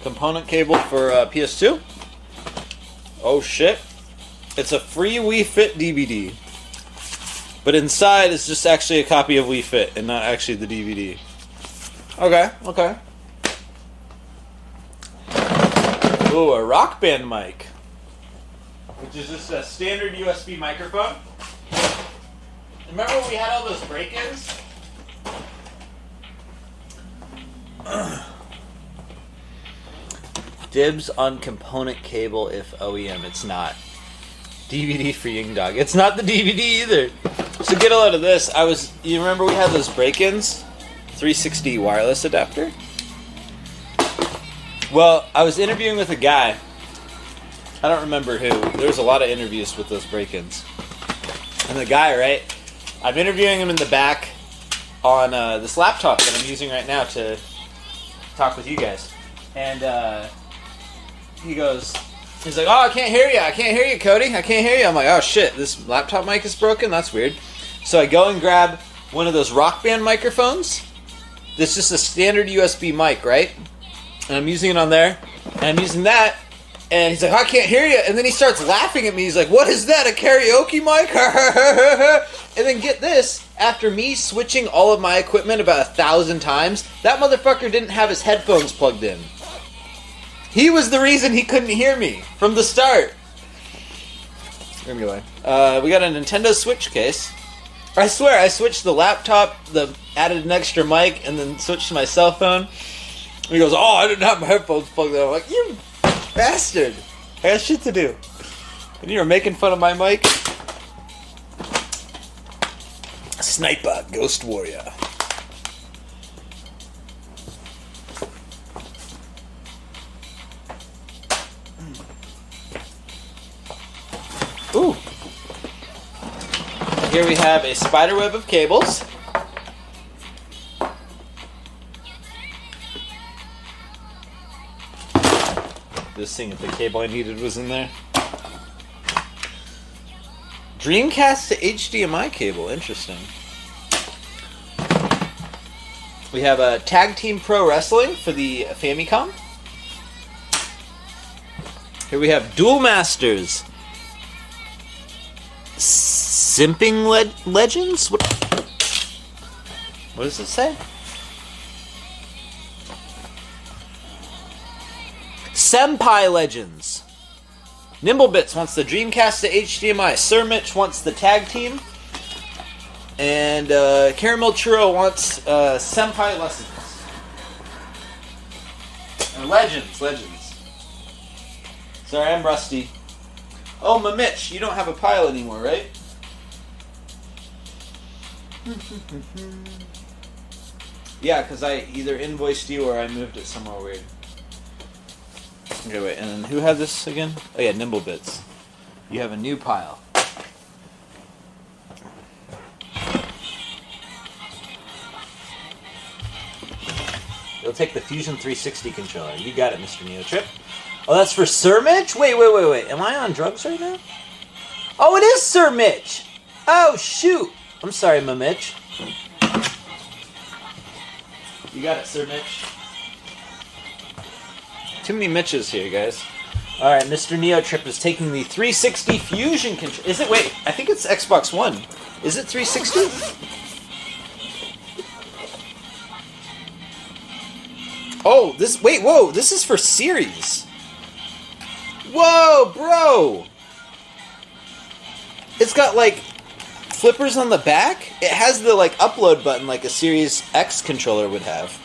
Component cable for PS2. Oh shit. It's a free Wii Fit DVD. But inside is just actually a copy of Wii Fit and not actually the DVD. Okay, okay. Ooh, a Rock Band mic. Which is just a standard USB microphone. Remember when we had all those break-ins? Dibs on component cable if OEM. It's not. DVD for Ying Dog. It's not the DVD either. So get a load of this. You remember we had those break-ins? 360 wireless adapter? Well, I was interviewing with a guy. I don't remember who. There was a lot of interviews with those break-ins. And the guy, right? I'm interviewing him in the back on this laptop that I'm using right now to talk with you guys. And he's like, oh, I can't hear you. I can't hear you, Cody. I can't hear you. I'm like, oh, shit. This laptop mic is broken? That's weird. So I go and grab one of those Rock Band microphones. It's just a standard USB mic, right? And I'm using it on there. And I'm using that. And he's like, I can't hear you. And then he starts laughing at me. He's like, what is that, a karaoke mic? And then get this. After me switching all of my equipment about 1,000 times, that motherfucker didn't have his headphones plugged in. He was the reason he couldn't hear me from the start. Anyway, we got a Nintendo Switch case. I swear, I switched the laptop, added an extra mic, and then switched to my cell phone. And he goes, "Oh, I didn't have my headphones plugged in." I'm like, "You bastard! I got shit to do." And you were making fun of my mic. Sniper, Ghost Warrior. Ooh. Here we have a spider web of cables. Just seeing if the cable I needed was in there. Dreamcast to HDMI cable, interesting. We have a Tag Team Pro Wrestling for the Famicom. Here we have Duel Masters. Simping Legends? What does it say? Senpai Legends. Nimblebits wants the Dreamcast to HDMI. Sir Mitch wants the Tag Team. And Caramel Churro wants Senpai Lessons. Legends. Sorry, I'm rusty. Oh, Mitch, you don't have a pile anymore, right? Yeah, because I either invoiced you or I moved it somewhere weird. Okay, wait, and then who had this again? Oh yeah, Nimblebits. You have a new pile. You'll take the Fusion 360 controller. You got it, Mr. Neotrip. Oh, that's for Sir Mitch? Wait. Am I on drugs right now? Oh, it is Sir Mitch! Oh, shoot! I'm sorry, my Mitch. You got it, Sir Mitch. Too many Mitches here, guys. Alright, Mr. Neotrip is taking the 360 Fusion controller. Is it? Wait, I think it's Xbox One. Is it 360? Oh, whoa, this is for Series. Whoa, bro! It's got, like, flippers on the back. It has the, like, upload button like a Series X controller would have.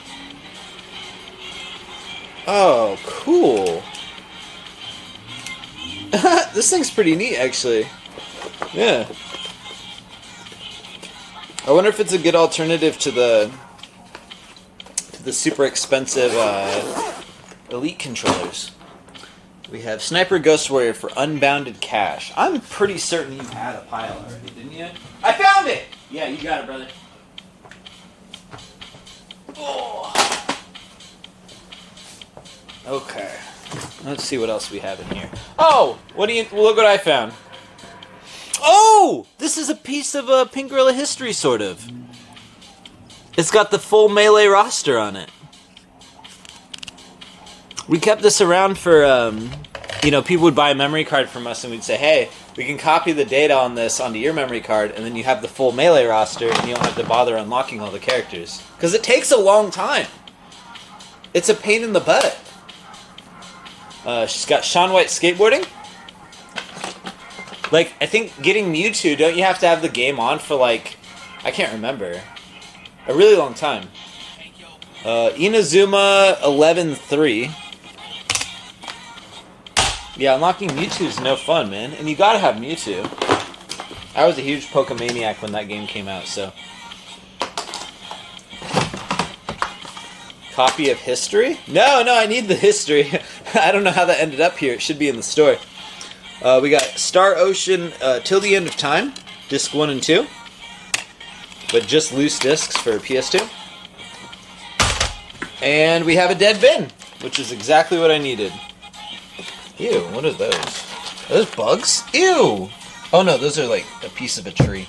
Oh, cool. This thing's pretty neat, actually. Yeah. I wonder if it's a good alternative to the super expensive Elite controllers. We have Sniper Ghost Warrior for Unbounded Cash. I'm pretty certain you had a pile already, didn't you? I found it! Yeah, you got it, brother. Oh. Okay. Let's see what else we have in here. Oh! Look what I found. Oh! This is a piece of Pink Gorilla history, sort of. It's got the full Melee roster on it. We kept this around for, people would buy a memory card from us and we'd say, hey, we can copy the data on this onto your memory card and then you have the full Melee roster and you don't have to bother unlocking all the characters. Because it takes a long time. It's a pain in the butt. She's got Shaun White skateboarding. Like, I think getting Mewtwo, don't you have to have the game on for, like, I can't remember. A really long time. Inazuma 11-3. Yeah, unlocking Mewtwo is no fun, man. And you gotta have Mewtwo. I was a huge Pokemaniac when that game came out, so. Copy of history? No, I need the history. I don't know how that ended up here. It should be in the store. We got Star Ocean Till the End of Time, disc 1 and 2. But just loose discs for PS2. And we have a Dead Bin, which is exactly what I needed. Ew, what are those? Are those bugs? Ew! Oh no, those are like a piece of a tree.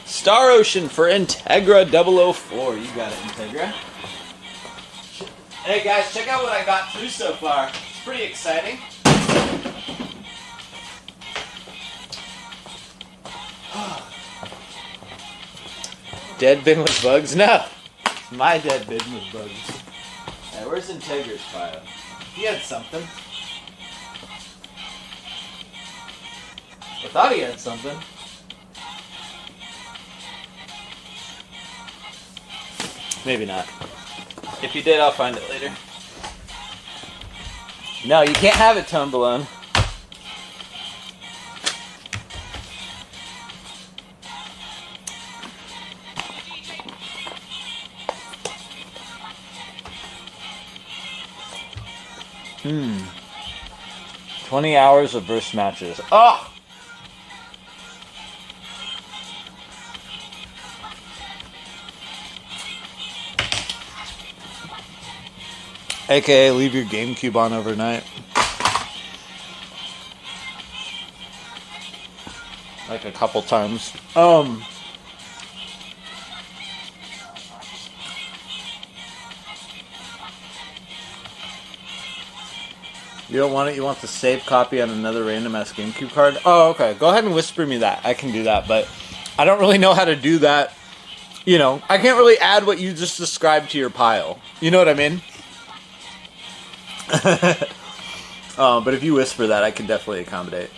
Star Ocean for Integra 004. You got it, Integra. Hey guys, check out what I got through so far. It's pretty exciting. Dead bin with bugs? No. It's my dead bin with bugs. Alright, where's Integra's file? He had something. I thought he had something. Maybe not. If you did, I'll find it later. No, you can't have it, Tone Balone. Hmm. 20 hours of burst matches. Oh! AKA leave your GameCube on overnight. Like a couple times. You don't want it? You want the save copy on another random ass GameCube card? Oh, okay. Go ahead and whisper me that. I can do that, but I don't really know how to do that. You know, I can't really add what you just described to your pile. You know what I mean? But if you whisper that, I can definitely accommodate.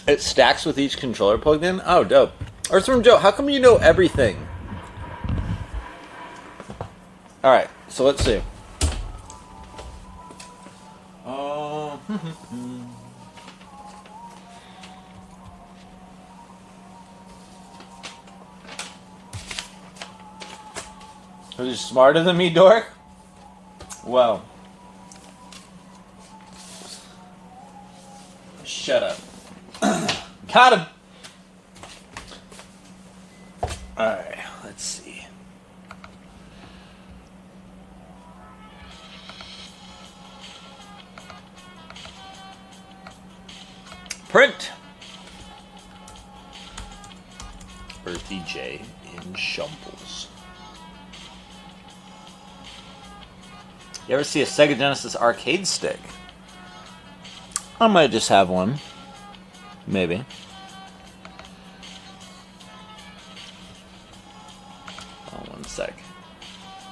It stacks with each controller plugged in? Oh, dope. Earthworm Joe, how come you know everything? Alright, so let's see. Are you smarter than me, dork? Well. Shut up. Got him! Alright, let's see. Print! Earthy J in Shumbles. You ever see a Sega Genesis arcade stick? I might just have one. Maybe. Oh, one sec.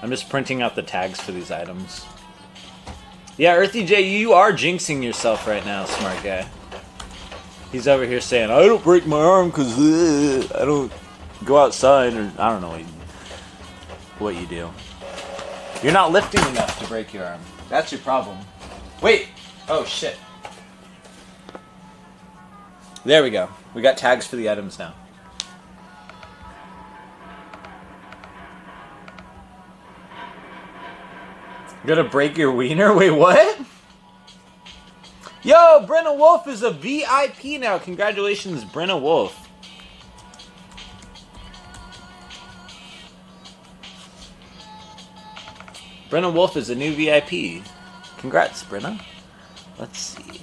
I'm just printing out the tags for these items. Yeah, Earthy J, you are jinxing yourself right now, smart guy. He's over here saying, I don't break my arm because I don't go outside, or I don't know what you do. You're not lifting enough to break your arm. That's your problem. Wait! Oh, shit. There we go. We got tags for the items now. You're gonna break your wiener? Wait, what? Yo, Brenna Wolf is a VIP now. Congratulations, Brenna Wolf. Brenna Wolf is a new VIP. Congrats, Brenna. Let's see.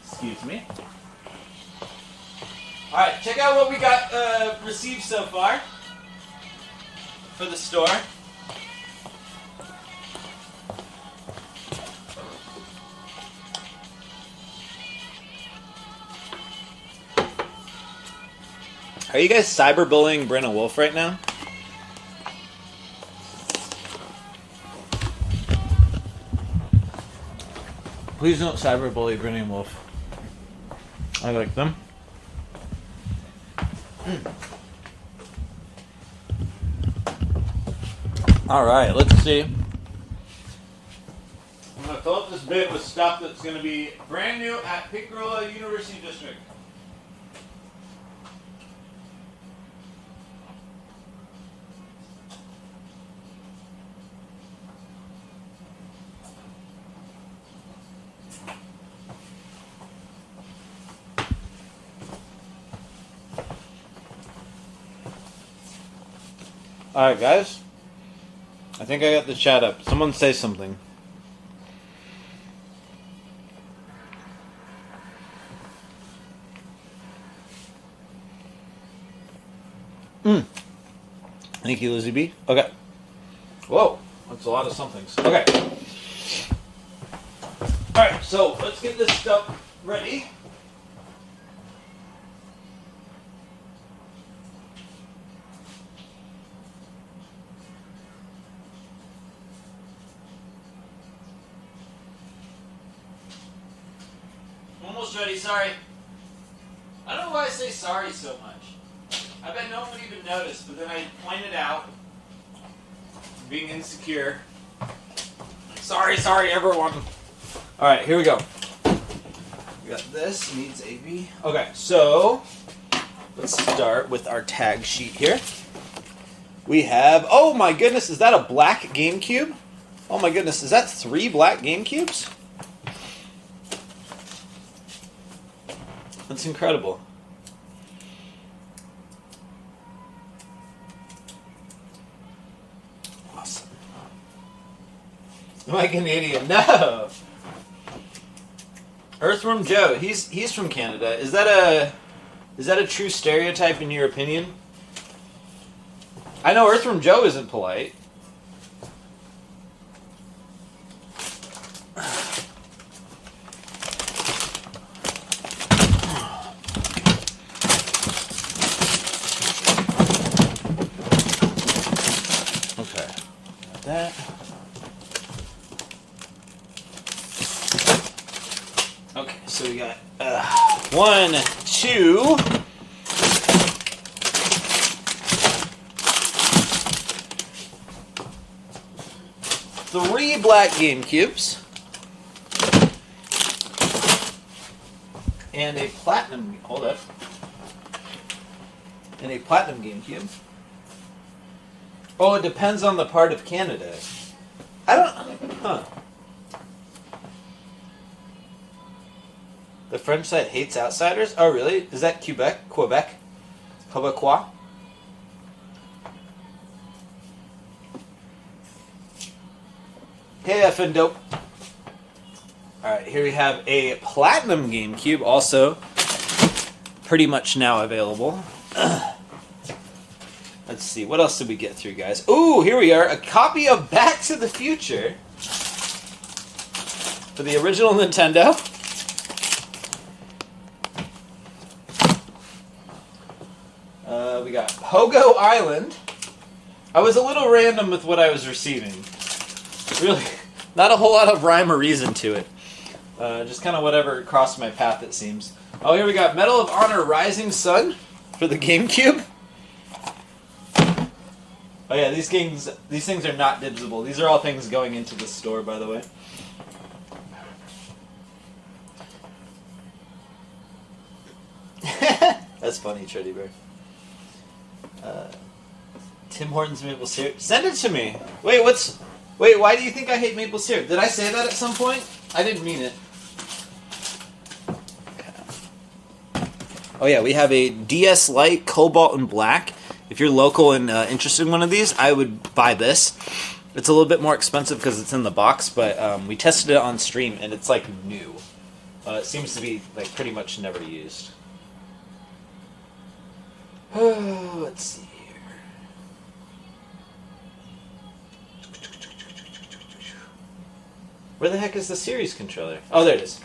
Excuse me. Alright, check out what we got received so far for the store. Are you guys cyberbullying Brenna Wolf right now? Please don't cyberbully Brenna Wolf. I like them. Alright, let's see. I'm going to fill up this bit with stuff that's going to be brand new at Picrola University District. Alright, guys. I think I got the chat up. Someone say something. Thank you, Lizzie B. Okay. Whoa. That's a lot of somethings. Okay. So let's get this stuff ready. Almost ready, sorry. I don't know why I say sorry so much. I bet no one would even notice, but then I point it out. Being insecure. Sorry, everyone. Alright, here we go. We got this, needs AB. Okay, so let's start with our tag sheet here. We have, oh my goodness, is that a black GameCube? Oh my goodness, is that 3 black GameCubes? That's incredible. Awesome. Am I Canadian? No. Earthworm Joe. He's from Canada. Is that a true stereotype in your opinion? I know Earthworm Joe isn't polite. Okay, got that. Okay, so we got 1, 2. Three black GameCubes. And a platinum, hold up. And a platinum GameCube. Oh, it depends on the part of Canada. I don't, huh. The French side hates outsiders? Oh, really? Is that Quebec? Quebecois? Hey, effing dope. Alright, here we have a platinum GameCube, also pretty much now available. Let's see, what else did we get through, guys? Ooh, here we are, a copy of Back to the Future for the original Nintendo. We got Pogo Island. I was a little random with what I was receiving. Really, not a whole lot of rhyme or reason to it. Just kind of whatever crossed my path, it seems. Oh, here we got Medal of Honor Rising Sun for the GameCube. Oh yeah, these things are not dibsable. These are all things going into the store, by the way. That's funny, Teddy Bear. Tim Hortons maple syrup. Send it to me. Wait, why do you think I hate maple syrup? Did I say that at some point? I didn't mean it. Oh yeah, we have a DS Lite Cobalt and Black. If you're local and interested in one of these, I would buy this. It's a little bit more expensive because it's in the box, but we tested it on stream and it's like new. It seems to be like pretty much never used. Let's see here. Where the heck is the series controller? Oh, there it is.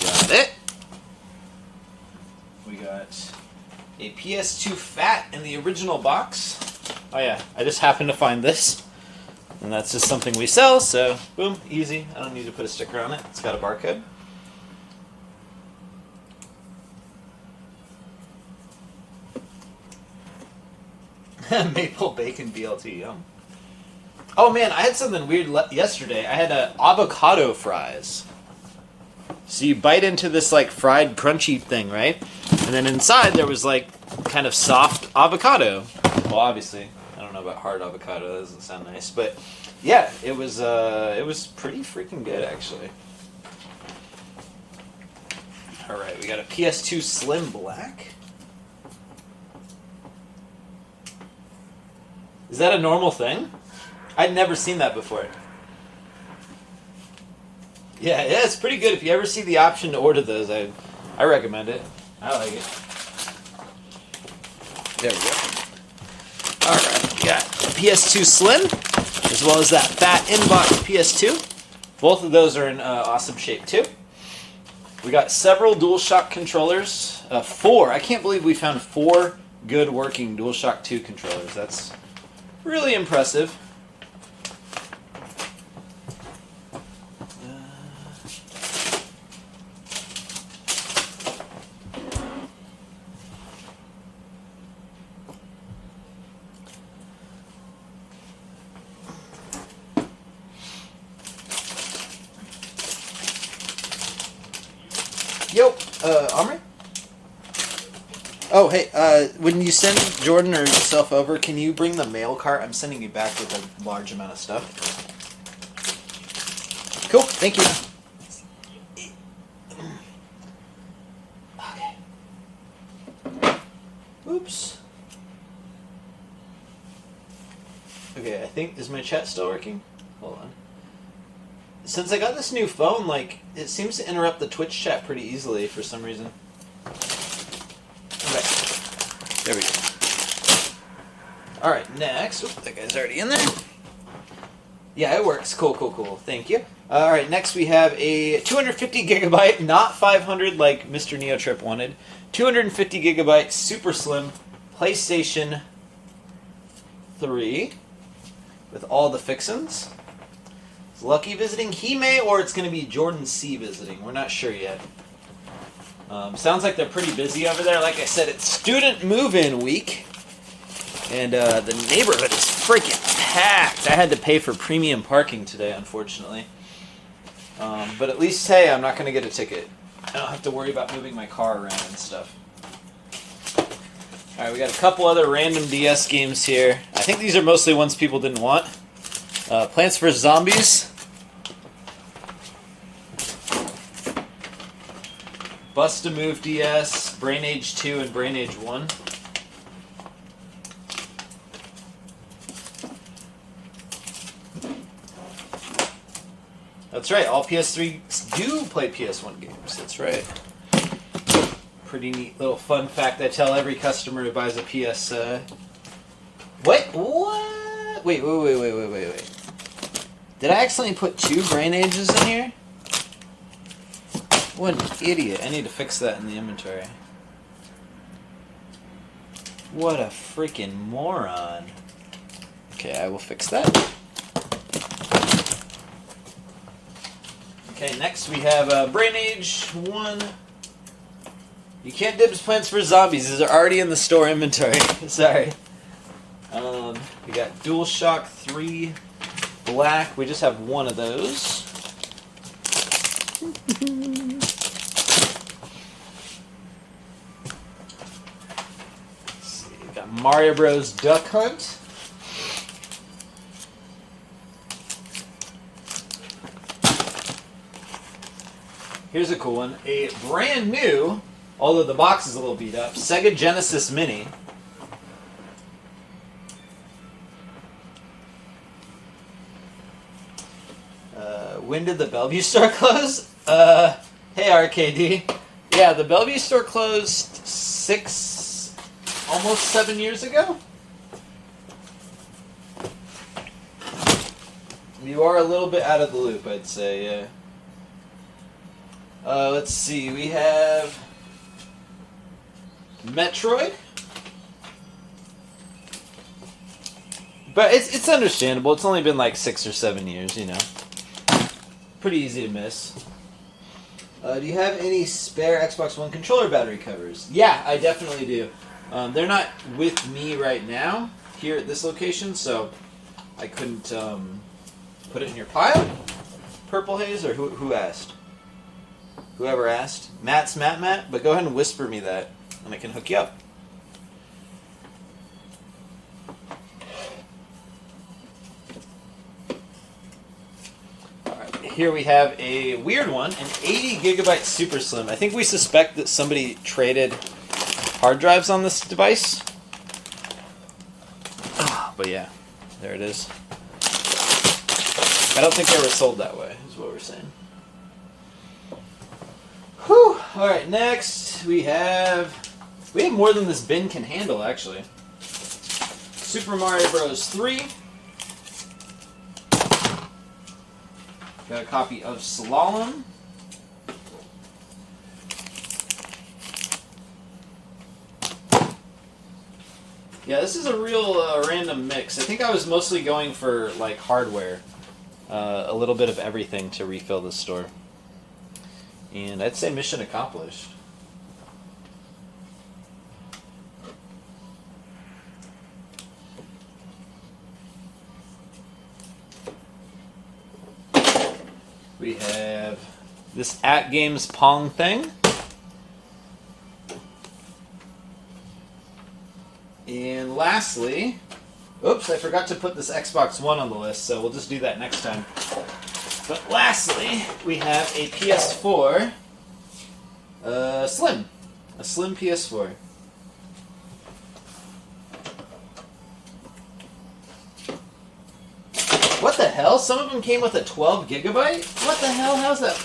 Got it. We got a PS2 Fat in the original box. Oh yeah, I just happened to find this. And that's just something we sell, so boom, easy. I don't need to put a sticker on it. It's got a barcode. Maple bacon BLT, yum. Oh man, I had something weird yesterday. I had avocado fries. So you bite into this like fried crunchy thing, right? And then inside there was like kind of soft avocado. Well, obviously, I don't know about hard avocado. That doesn't sound nice, but yeah, it was pretty freaking good actually. All right, we got a PS2 Slim Black. Is that a normal thing? I'd never seen that before. Yeah, it's pretty good. If you ever see the option to order those, I recommend it. I like it. There we go. Alright, we got PS2 Slim. as well as that fat inbox PS2. Both of those are in awesome shape too. We got several DualShock controllers. 4. I can't believe we found 4 good working DualShock 2 controllers. That's really impressive. Yo, Omri? Oh, hey, when you send Jordan or yourself over, can you bring the mail cart? I'm sending you back with a large amount of stuff. Cool, thank you. Okay. Oops. Okay, I think, is my chat still working? Hold on. Since I got this new phone, like, it seems to interrupt the Twitch chat pretty easily for some reason. Okay. There we go. Alright, next. Oop, that guy's already in there. Yeah, it works. Cool, cool, cool. Thank you. Alright, next we have a 250 gigabyte, not 500 like Mr. Neotrip wanted. 250 gigabyte, super slim PlayStation 3 with all the fixins. Lucky visiting Hime, or it's going to be Jordan C visiting. We're not sure yet. Sounds like they're pretty busy over there. Like I said, it's student move-in week. And the neighborhood is freaking packed. I had to pay for premium parking today, unfortunately. But at least, hey, I'm not going to get a ticket. I don't have to worry about moving my car around and stuff. Alright, we got a couple other random DS games here. I think these are mostly ones people didn't want. Plants vs. Zombies. Bust-A-Move DS, Brain Age 2, and Brain Age 1. That's right, all PS3s do play PS1 games. That's right. Pretty neat little fun fact I tell every customer who buys a PS... What? What? Wait. Did I accidentally put 2 Brain Ages in here? What an idiot. I need to fix that in the inventory. What a freaking moron. Okay, I will fix that. Okay, next we have Brain Age 1. You can't dibs Plants vs. Zombies. These are already in the store inventory. Sorry. We got DualShock 3 Black. We just have one of those. Mario Bros. Duck Hunt. Here's a cool one. A brand new, although the box is a little beat up, Sega Genesis Mini. When did the Bellevue store close? Hey RKD. Yeah, the Bellevue store closed almost 7 years ago? You are a little bit out of the loop, I'd say, yeah. Let's see, we have Metroid. But it's understandable, it's only been like 6 or 7 years, you know. Pretty easy to miss. Do you have any spare Xbox One controller battery covers? Yeah, I definitely do. They're not with me right now, here at this location, so I couldn't put it in your pile. Purple Haze, or who asked? Whoever asked. Matt's Matt, but go ahead and whisper me that, and I can hook you up. Alright, here we have a weird one, an 80 gigabyte Super Slim. I think we suspect that somebody traded hard drives on this device. But yeah, there it is. I don't think they were sold that way, is what we're saying. Whew! Alright, next we have more than this bin can handle, actually. Super Mario Bros. 3. Got a copy of Slalom. Yeah, this is a real random mix. I think I was mostly going for like hardware, a little bit of everything to refill the store. And I'd say mission accomplished. We have this At Games Pong thing. And lastly, oops, I forgot to put this Xbox One on the list, so we'll just do that next time. But lastly, we have a PS4 Slim. A Slim PS4. What the hell? Some of them came with a 12 gigabyte? What the hell? How's that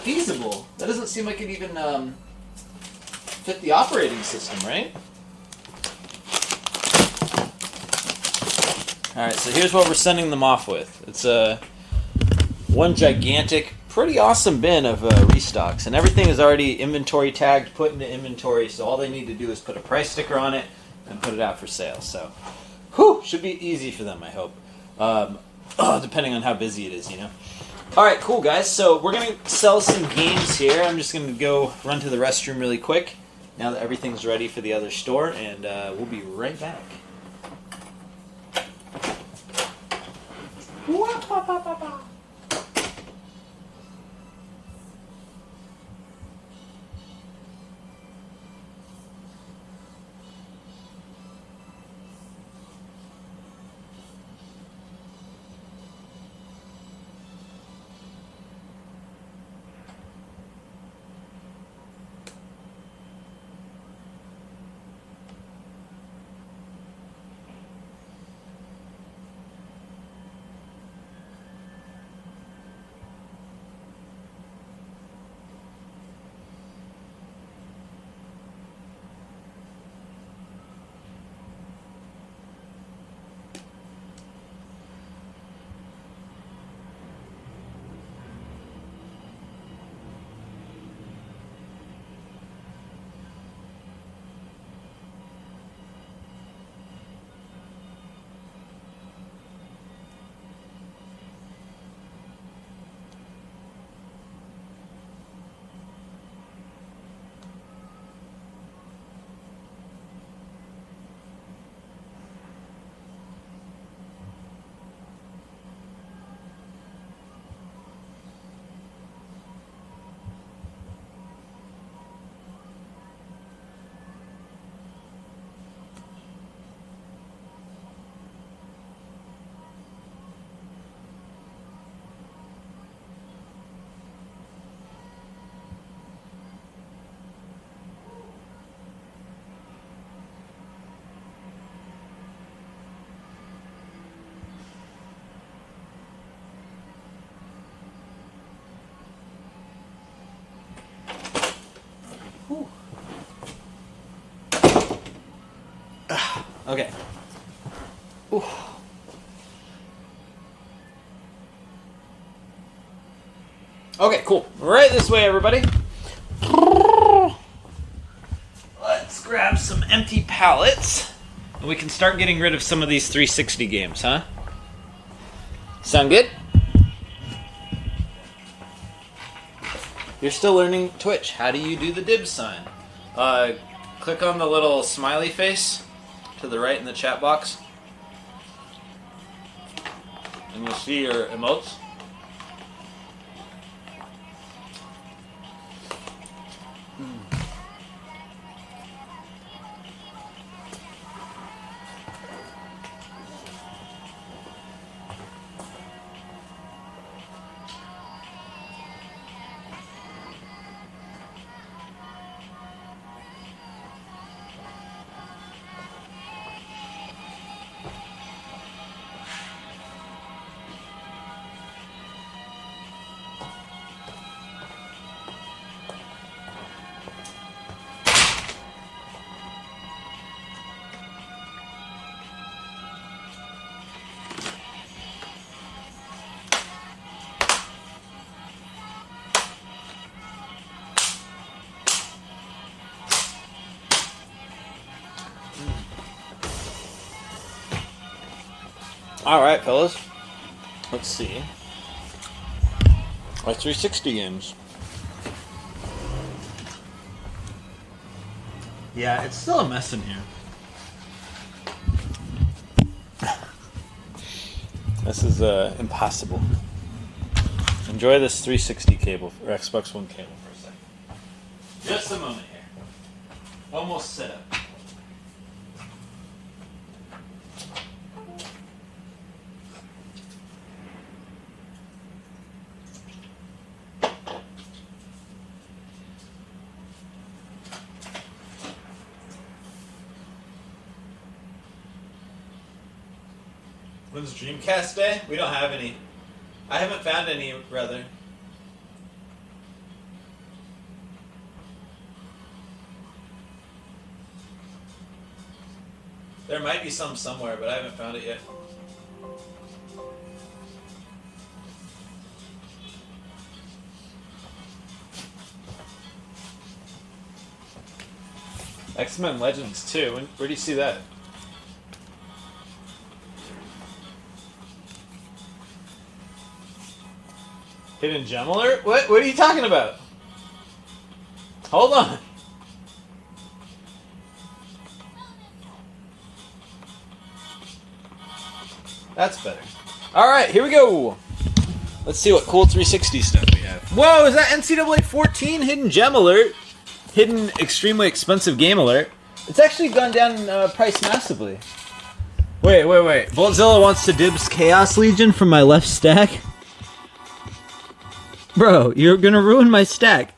feasible? That doesn't seem like it even fit the operating system, right? Alright, so here's what we're sending them off with. It's one gigantic, pretty awesome bin of restocks. And everything is already inventory tagged, put into inventory, so all they need to do is put a price sticker on it and put it out for sale. So, whew, should be easy for them, I hope. Depending on how busy it is, you know. Alright, cool, guys. So we're going to sell some games here. I'm just going to go run to the restroom really quick now that everything's ready for the other store, and we'll be right back. Okay. Ooh. Okay, cool. Right this way, everybody. Let's grab some empty pallets, and we can start getting rid of some of these 360 games, huh? Sound good? You're still learning Twitch. How do you do the dibs sign? Click on the little smiley face to the right in the chat box, and you'll see your emotes. All right, fellas. Let's see. Our 360 games. Yeah, it's still a mess in here. This is impossible. Enjoy this 360 cable or Xbox One cable for a second. Just a moment here. Almost set up. When's Dreamcast Day? We don't have any. I haven't found any, rather. There might be some somewhere, but I haven't found it yet. X-Men Legends 2. Where do you see that? Hidden Gem Alert? What are you talking about? Hold on. That's better. Alright, here we go. Let's see what cool 360 stuff we have. Whoa, is that NCAA 14 Hidden Gem Alert? Hidden Extremely Expensive Game Alert. It's actually gone down in price massively. Wait. Boltzilla wants to dibs Chaos Legion from my left stack? Bro, you're gonna ruin my stack.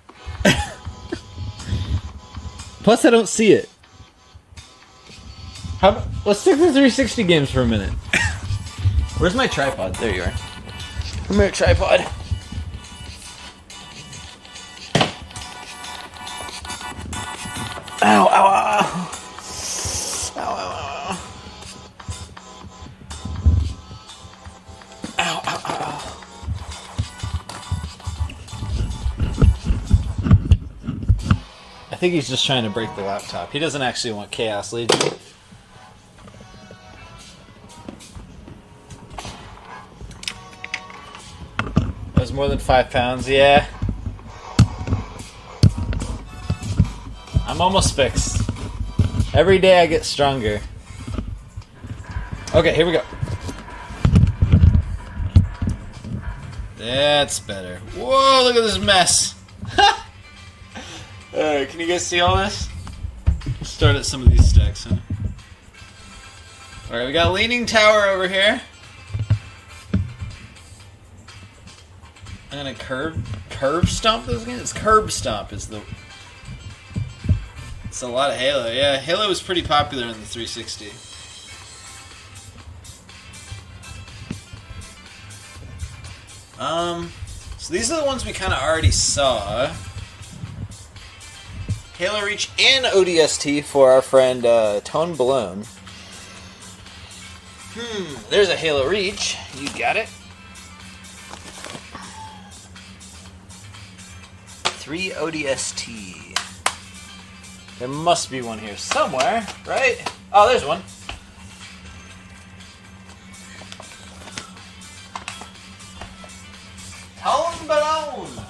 Plus, I don't see it. Let's stick to 360 games for a minute. Where's my tripod? There you are. Come here, tripod. Ow, ow, ow. Ow, ow, ow. Ow, ow, ow. I think he's just trying to break the laptop. He doesn't actually want Chaos Legion. That was more than 5 pounds, yeah. I'm almost fixed. Every day I get stronger. Okay, here we go. That's better. Whoa, look at this mess. Can you guys see all this? Let's start at some of these stacks, huh? Alright, we got a Leaning Tower over here. I'm gonna curve stomp those again? It's curb stomp is the... It's a lot of Halo. Yeah, Halo was pretty popular in the 360. So these are the ones we kind of already saw. Halo Reach and ODST for our friend Tone Balone. There's a Halo Reach. You got it. 3 ODST. There must be one here somewhere, right? Oh, there's one. Tone Balone.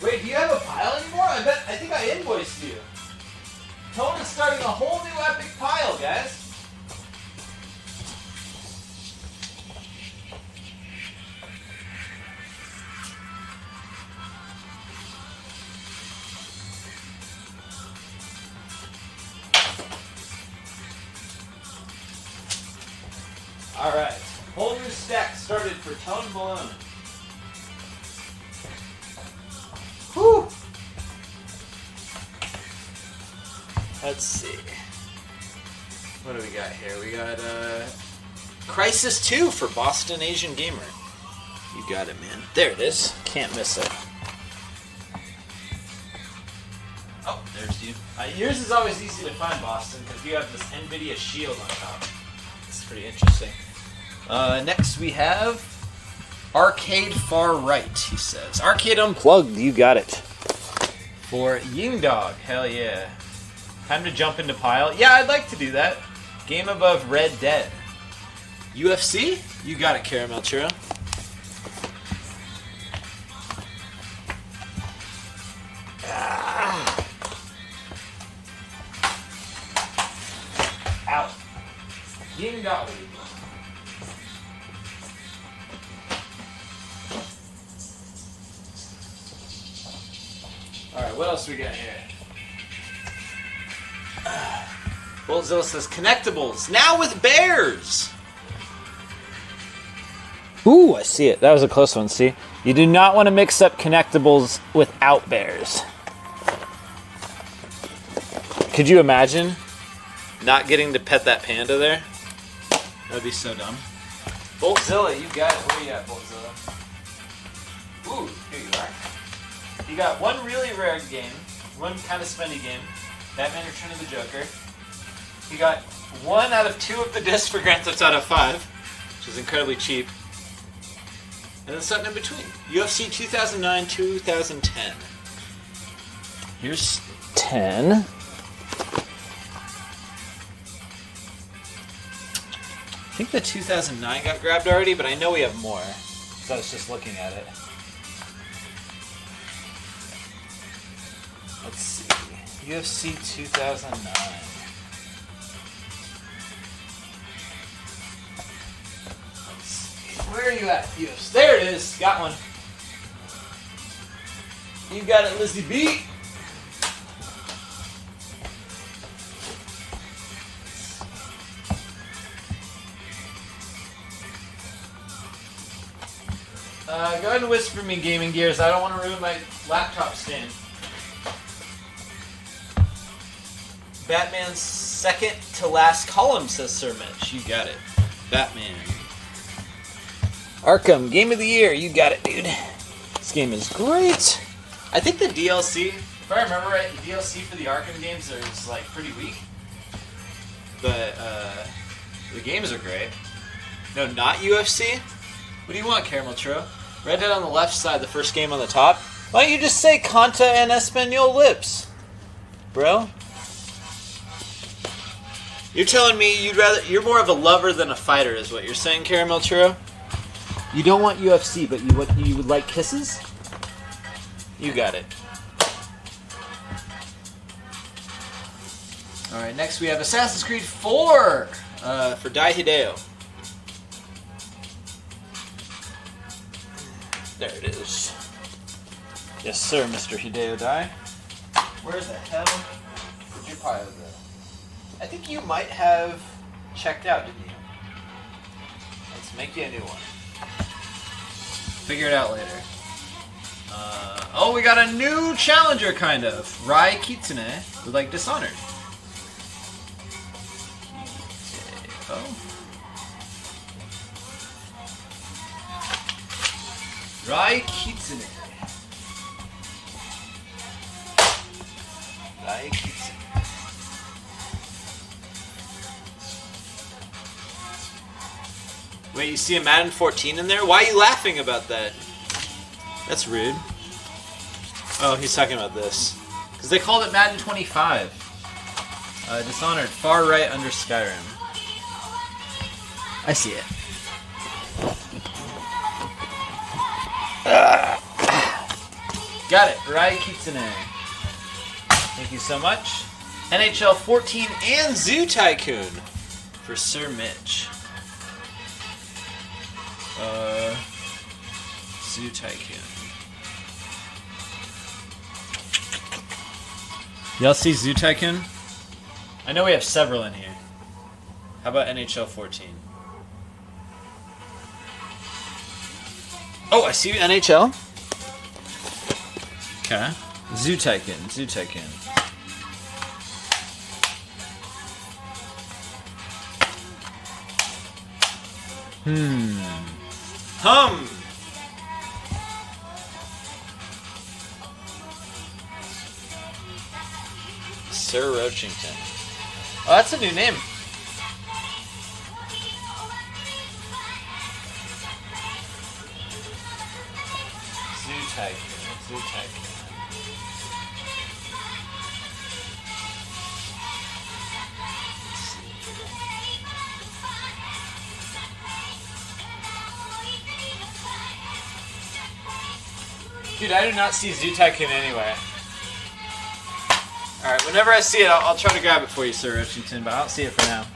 Wait, do you have a pile anymore? I think I invoiced you. Tone is starting a whole new epic pile, guys. Alright, whole new stack started for Tone Balone. Whew! Let's see. What do we got here? We got Crisis 2 for Boston Asian Gamer. You got it, man. There it is. Can't miss it. Oh, there's you. Yours is always easy to find, Boston, because you have this NVIDIA shield on top. It's pretty interesting. Next we have Arcade Far Right, he says. Arcade Unplugged, you got it. For Ying Dog, hell yeah. Time to jump into pile. Yeah, I'd like to do that. Game above Red Dead. UFC? You got it, Caramel Churro. Out. You even got what you want. Alright, what else we got here? Boltzilla says Connectables, now with bears! Ooh, I see it. That was a close one, see? You do not want to mix up Connectables without bears. Could you imagine not getting to pet that panda there? That would be so dumb. Boltzilla, you got it. Where you at, Boltzilla? Ooh, here you are. You got one really rare game, one kind of spendy game, Batman Return of the Joker. You got 1 out of 2 of the discs for Grand Theft Auto 5, which is incredibly cheap. And then something in between. UFC 2009-2010. Here's 10. I think the 2009 got grabbed already, but I know we have more. Because I was just looking at it. Let's see. UFC 2009. Let's see. Where are you at, UFC? There it is. Got one. You got it, Lizzie B. Go ahead and whisper me, Gaming Gears. I don't want to ruin my laptop stand. Batman's second to last column, says Sir Mitch. You got it. Batman. Arkham, Game of the Year. You got it, dude. This game is great. I think the DLC, if I remember right, the DLC for the Arkham games is like pretty weak. But the games are great. No, not UFC? What do you want, Caramel Churro? Red Dead on the left side, the first game on the top. Why don't you just say Conta and Espanol Lips, bro? You're telling me you're more of a lover than a fighter, is what you're saying, Caramel Churro? You don't want UFC, but you would like kisses? You got it. All right, next we have Assassin's Creed 4 for Dai Hideo. There it is. Yes, sir, Mr. Hideo Dai. Where the hell did your pile go? I think you might have checked out, didn't you? Let's make you a new one. Figure it out later. Oh, we got a new challenger, kind of. Rai Kitsune with, like, Dishonored. Oh. Rai Kitsune. Rai Kitsune. Wait, you see a Madden 14 in there? Why are you laughing about that? That's rude. Oh, he's talking about this. Because they called it Madden 25. Dishonored, far right under Skyrim. I see it. Got it, Rai Kitsune. Thank you so much. NHL 14 and Zoo Tycoon for Sir Mitch. Zoo Tycoon. Y'all see Zoo Tycoon? I know we have several in here. How about NHL 14? Oh, I see NHL. Okay. Zoo Tycoon. Zoo Tycoon. Hum. Sir Roachington. Oh, that's a new name. Zoo Tycoon. Zoo Tycoon. Dude, I do not see Zoo Tycoon anywhere. Alright, whenever I see it, I'll try to grab it for you, Sir Washington, but I don't see it for now.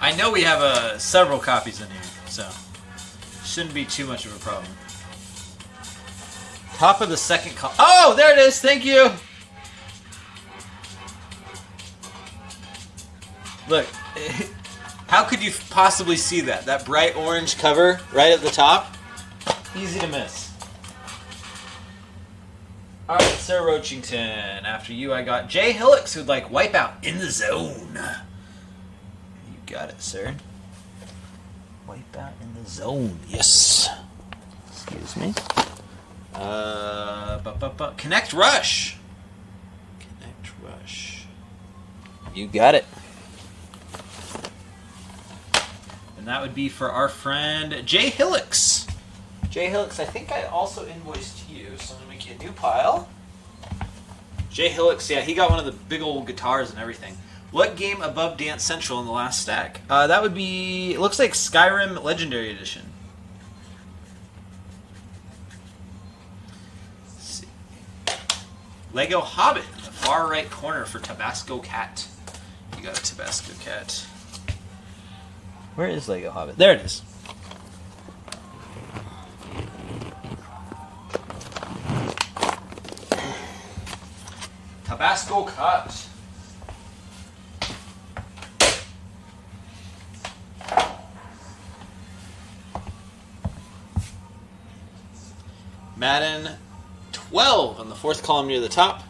I know we have several copies in here, so shouldn't be too much of a problem. Top of the second column. Oh, there it is. Thank you. Look, how could you possibly see that? That bright orange cover right at the top? Easy to miss. All right, Sir Roachington. After you, I got Jay Hillocks, who'd like Wipeout in the Zone. You got it, sir. Wipeout in the Zone. Yes. Excuse me. Connect Rush. Connect Rush. You got it. And that would be for our friend Jay Hillocks. Jay Hillocks, I think I also invoiced you, so I'm going to make you a new pile. Jay Hillocks, yeah, he got one of the big old guitars and everything. What game above Dance Central in the last stack? That would be, it looks like Skyrim Legendary Edition. Let's see. Lego Hobbit in the far right corner for Tabasco Cat. You got a Tabasco Cat. Where is Lego Hobbit? There it is. Tabasco Cat. Madden 12 on the fourth column near the top.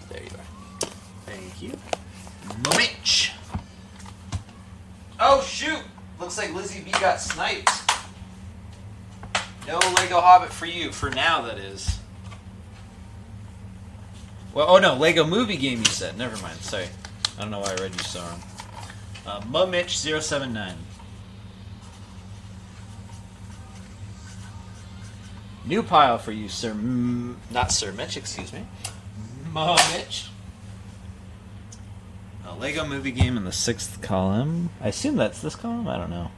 There you are. Thank you. Mitch. Oh shoot! Looks like Lizzie B got sniped. No Lego Hobbit for you, for now that is. Well, oh no, Lego Movie Game you said. Never mind, sorry. I don't know why I read you so wrong. Mummitch079. New pile for you, Sir. Not Sir Mitch, excuse me. Mitch. A Lego Movie Game in the sixth column. I assume that's this column? I don't know.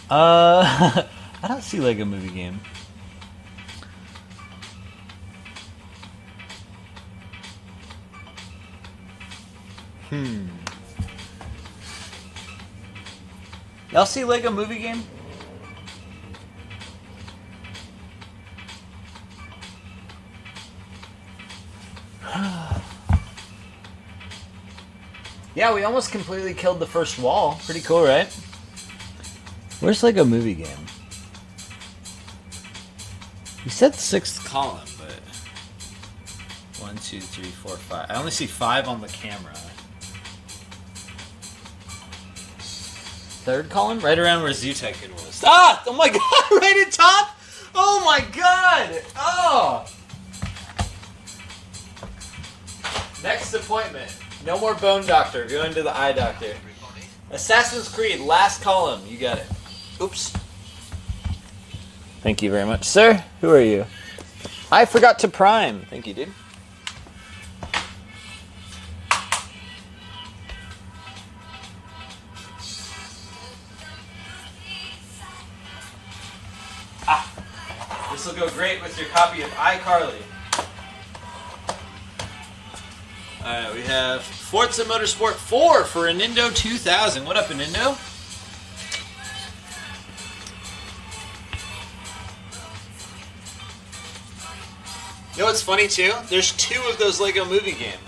I don't see Lego Movie Game. Y'all see Lego Movie Game? Yeah, we almost completely killed the first wall. Pretty cool, right? Where's Lego Movie Game? You said sixth column, but 1, 2, 3, 4, 5. I only see 5 on the camera. Third column? Right around where Zoo-Tycoon was. Ah! Oh my god! Right at top? Oh my god! Oh! Next appointment. No more Bone Doctor. Going to the Eye Doctor. Assassin's Creed, last column. You got it. Oops. Thank you very much, sir. Who are you? I forgot to prime. Thank you, dude. This will go great with your copy of iCarly. Alright, we have Forza Motorsport 4 for Anindo 2000. What up, Anindo? You know what's funny too? There's 2 of those Lego Movie Games.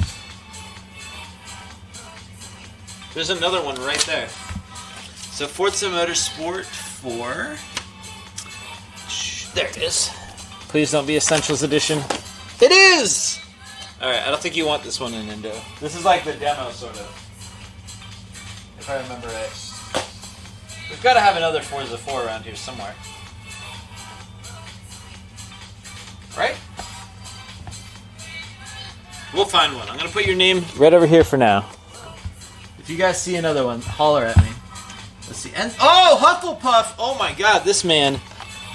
There's another one right there. So Forza Motorsport 4. There it is. Please don't be Essentials Edition. It is! Alright, I don't think you want this one in Indo. This is like the demo, sort of. If I remember right. We've got to have another Forza 4 around here somewhere. Right? We'll find one. I'm going to put your name right over here for now. If you guys see another one, holler at me. Let's see. And oh, Hufflepuff! Oh my god, this man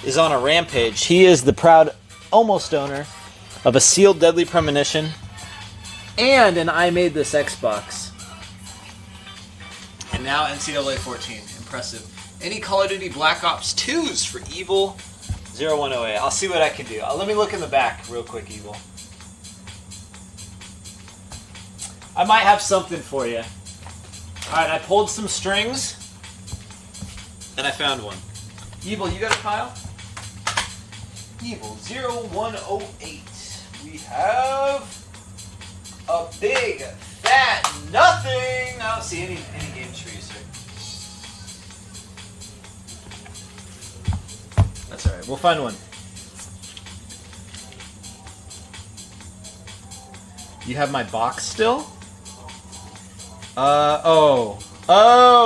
is on a rampage. He is the proud almost owner of a sealed Deadly Premonition, and an I Made This Xbox. And now NCAA 14. Impressive. Any Call of Duty Black Ops 2s for Evil 0108. I'll see what I can do. Let me look in the back real quick, Evil. I might have something for you. Alright, I pulled some strings, and I found one. Evil, you got a pile? Evil 0108. We have a big, fat nothing. I don't see any games for you, sir. That's alright, we'll find one. You have my box still? Oh,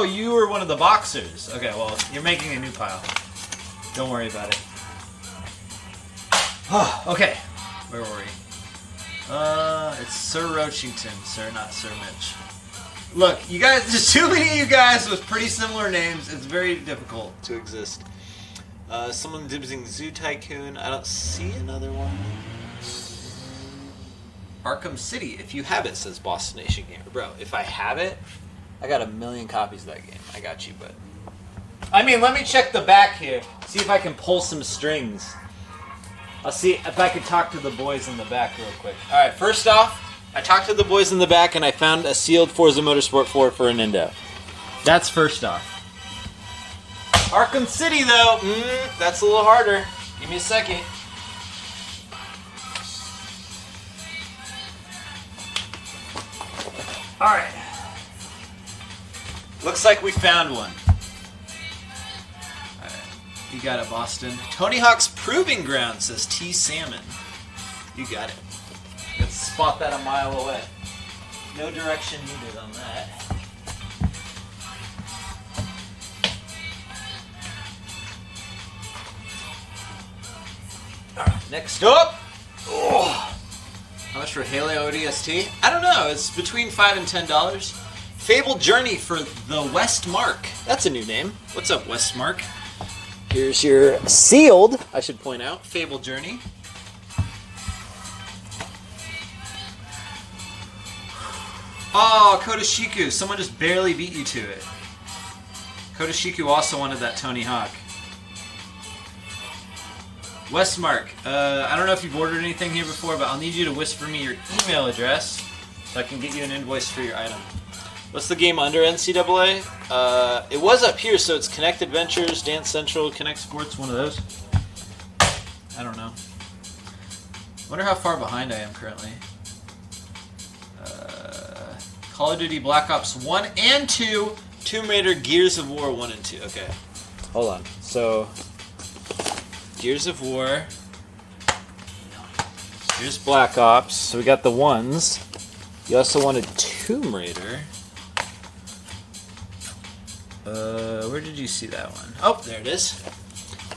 you were one of the boxers. Okay, well, you're making a new pile. Don't worry about it. Oh, okay. Where were we? It's Sir Roachington, sir, not Sir Mitch. Look, you guys, there's too many of you guys with pretty similar names. It's very difficult to exist. Someone dibsing Zoo Tycoon. I don't see another one. Arkham City, if you have it, says Boston Nation Gamer. Bro, if I have it, I got 1 million copies of that game. I got you, but... I mean, let me check the back here. See if I can pull some strings. I'll see if I can talk to the boys in the back real quick. Alright, first off, I talked to the boys in the back and I found a sealed Forza Motorsport 4 for a Nintendo. That's first off. Arkham City, though, that's a little harder. Give me a second. Alright. Looks like we found one. Alright. You got it, Boston. Tony Hawk's Proving Ground, says T. Salmon. You got it. Let's spot that a mile away. No direction needed on that. Alright, next up. Oh. How much for Halo ODST? I don't know. It's between $5 and $10. Fable Journey for the Westmark. That's a new name. What's up, Westmark? Here's your sealed, I should point out, Fable Journey. Oh, Kodashiku. Someone just barely beat you to it. Kodashiku also wanted that Tony Hawk. Westmark, I don't know if you've ordered anything here before, but I'll need you to whisper me your email address so I can get you an invoice for your item. What's the game under NCAA? It was up here, so it's Connect Adventures, Dance Central, Connect Sports, one of those. I don't know. Wonder how far behind I am currently. Call of Duty Black Ops 1 and 2, Tomb Raider, Gears of War 1 and 2. Okay, hold on. So... Gears of War. Here's Black Ops. So we got the ones. You also wanted Tomb Raider. Where did you see that one? Oh, there it is.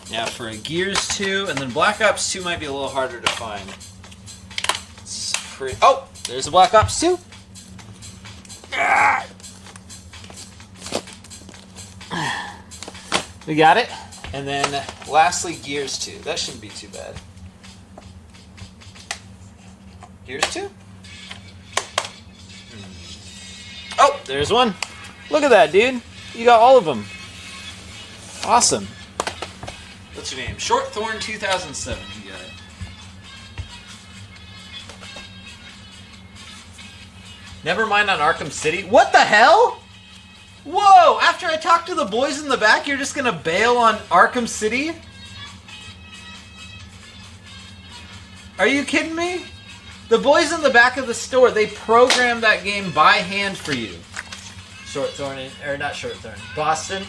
Now for a Gears 2, and then Black Ops 2 might be a little harder to find. Oh, there's a Black Ops 2. We got it. And then, lastly, Gears 2. That shouldn't be too bad. Gears 2? Oh, there's one. Look at that, dude. You got all of them. Awesome. What's your name? Shortthorn 2007. You got it. Never mind on Arkham City. What the hell? Whoa! After I talked to the boys in the back, you're just gonna bail on Arkham City? Are you kidding me? The boys in the back of the store, they programmed that game by hand for you. Shortthorn, or not Shortthorn, Boston.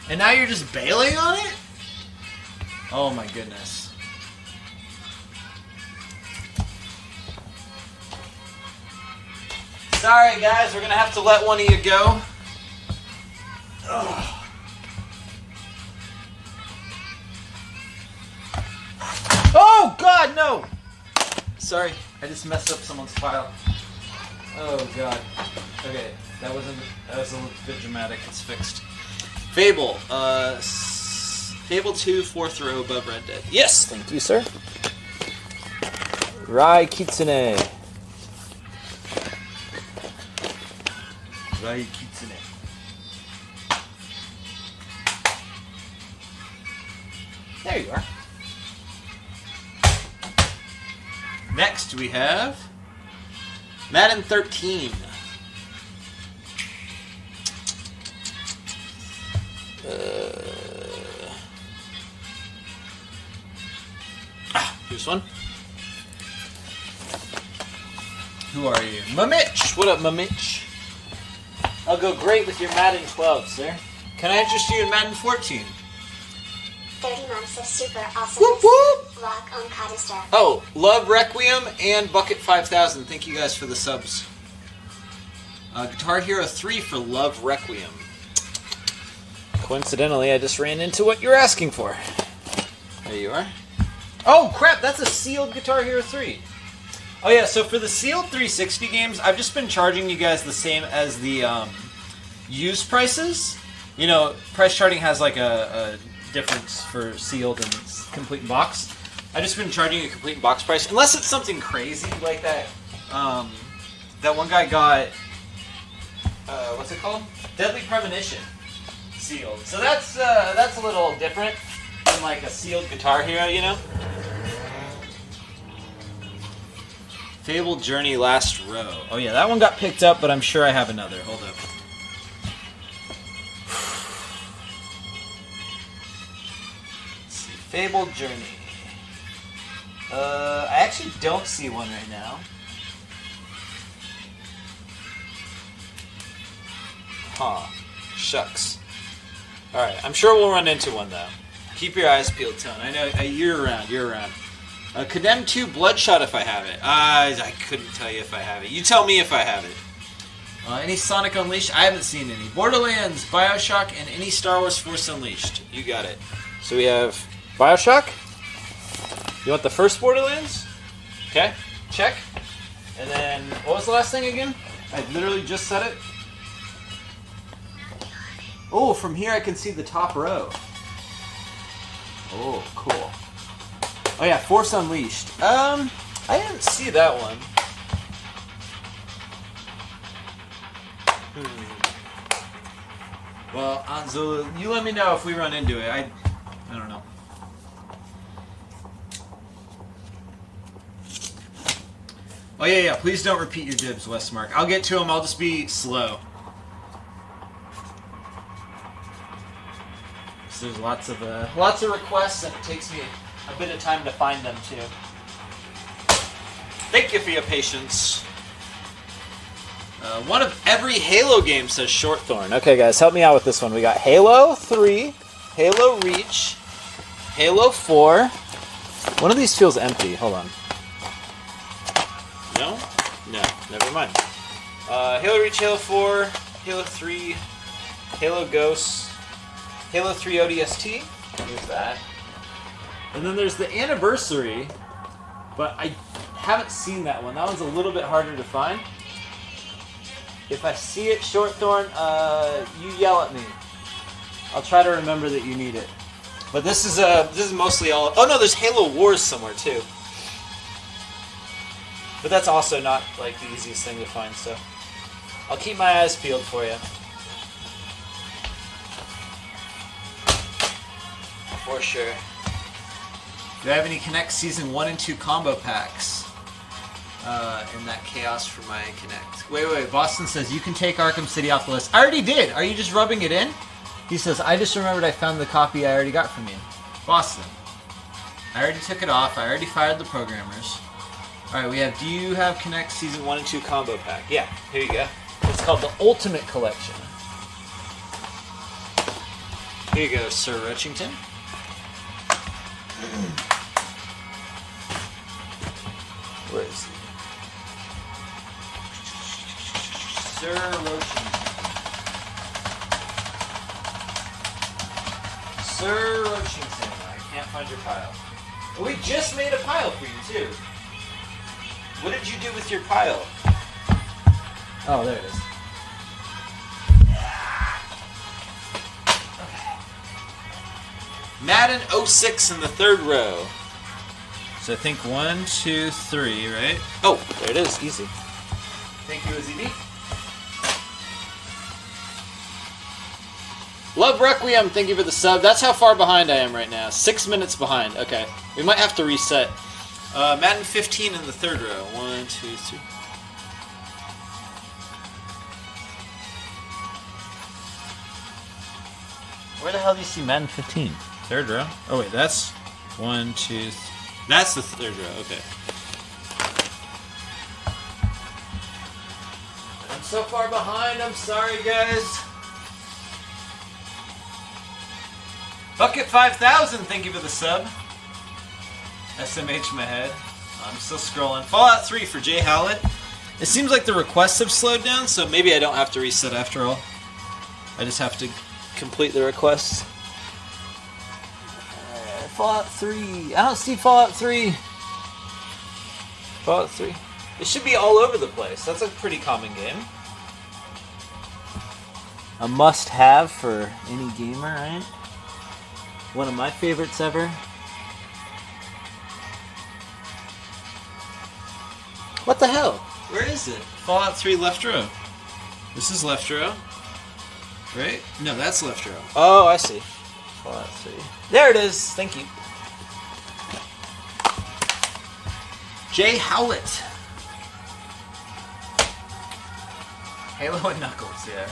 And now you're just bailing on it? Oh my goodness. Sorry guys, we're gonna have to let one of you go. Ugh. Oh God, no! Sorry, I just messed up someone's file. Oh God. Okay, that was a little bit dramatic. It's fixed. Fable, Fable 2, 4th row above Red Dead. Yes, thank you, sir. Rai Kitsune. Rai Kitsune. There you are. Next we have Madden 13. Here's one. Who are you? Mamitch! What up, Mamitch? I'll go great with your Madden 12, sir. Can I interest you in Madden 14? 30 months of super awesomeness. Whoop whoop! Rock on Codester. Oh, Love Requiem and Bucket 5000. Thank you guys for the subs. Guitar Hero 3 for Love Requiem. Coincidentally, I just ran into what you're asking for. There you are. Oh crap, that's a sealed Guitar Hero 3. Oh yeah, so for the sealed 360 games, I've just been charging you guys the same as the used prices. You know, price charting has like a difference for sealed and complete in box. I've just been charging a complete in box price, unless it's something crazy like that. That one guy got, what's it called? Deadly Premonition sealed. So that's a little different than like a sealed Guitar Hero, you know? Fable Journey Last Row. Oh yeah, that one got picked up, but I'm sure I have another. Hold up. Let's see. Fable Journey. I actually don't see one right now. Huh. Shucks. Alright, I'm sure we'll run into one though. Keep your eyes peeled, Tone. I know you're around, you're around. Condemned 2 Bloodshot if I have it. I couldn't tell you if I have it. You tell me if I have it. Any Sonic Unleashed? I haven't seen any. Borderlands, Bioshock, and any Star Wars Force Unleashed. You got it. So we have Bioshock. You want the first Borderlands? Okay, check. And then, what was the last thing again? I literally just said it. Oh, from here I can see the top row. Oh, cool. Oh yeah, Force Unleashed. I didn't see that one. Well, Anzo, you let me know if we run into it. I don't know. Oh yeah, please don't repeat your dibs, Westmark. I'll get to them, I'll just be slow. So there's lots of requests, and it takes me a bit of time to find them too. Thank you for your patience. One of every Halo game, says Shortthorn. Okay, guys, help me out with this one. We got Halo 3, Halo Reach, Halo 4. One of these feels empty. Hold on. No? No, never mind. Halo Reach, Halo 4, Halo 3, Halo Ghosts, Halo 3 ODST. There's that. And then there's the Anniversary, but I haven't seen that one. That one's a little bit harder to find. If I see it, Shortthorn, you yell at me. I'll try to remember that you need it. But this is mostly all. Oh no, there's Halo Wars somewhere too. But that's also not like the easiest thing to find. So I'll keep my eyes peeled for you. For sure. Do I have any Connect Season 1 and 2 combo packs? In that chaos for my Connect. Wait. Boston says, you can take Arkham City off the list. I already did. Are you just rubbing it in? He says, I just remembered I found the copy I already got from you. Boston. I already took it off. I already fired the programmers. Alright, we have, do you have Connect Season 1 and 2 combo pack? Yeah, here you go. It's called the Ultimate Collection. Here you go, Sir Rochington. Where is he? Sir Rochington. Sir Rochington. I can't find your pile. We just made a pile for you, too. What did you do with your pile? Oh, there it is. Okay. Madden 06 in the third row. So I think 1, 2, 3, right? Oh, there it is. Easy. Thank you, ZB. Love Requiem, thank you for the sub. That's how far behind I am right now. 6 minutes behind. Okay. We might have to reset. Madden 15 in the third row. 1, 2, 3. Where the hell do you see Madden 15? Third row? Oh wait, that's 1, 2, 3. That's the third row, okay. I'm so far behind. I'm sorry, guys. Bucket 5000, thank you for the sub. SMH my head. I'm still scrolling. Fallout 3 for Jay Howlett. It seems like the requests have slowed down, so maybe I don't have to reset after all. I just have to complete the requests. Fallout 3. I don't see Fallout 3. Fallout 3. It should be all over the place. That's a pretty common game. A must-have for any gamer, right? One of my favorites ever. What the hell? Where is it? Fallout 3 left row. This is left row. Right? No, that's left row. Oh, I see. Fallout 3. There it is. Thank you. Jay Howlett. Halo and Knuckles, yeah.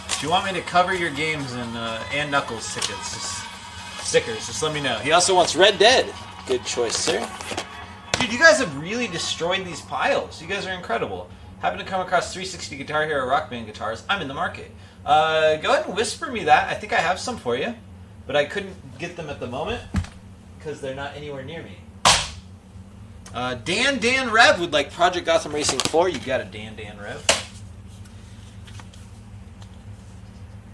If you want me to cover your games and Knuckles tickets, stickers, just let me know. He also wants Red Dead. Good choice, sir. Dude, you guys have really destroyed these piles. You guys are incredible. Happen to come across 360 Guitar Hero Rock Band guitars. I'm in the market. Go ahead and whisper me that. I think I have some for you, but I couldn't get them at the moment because they're not anywhere near me. Dan Rev would like Project Gotham Racing 4. You got a Dan Rev.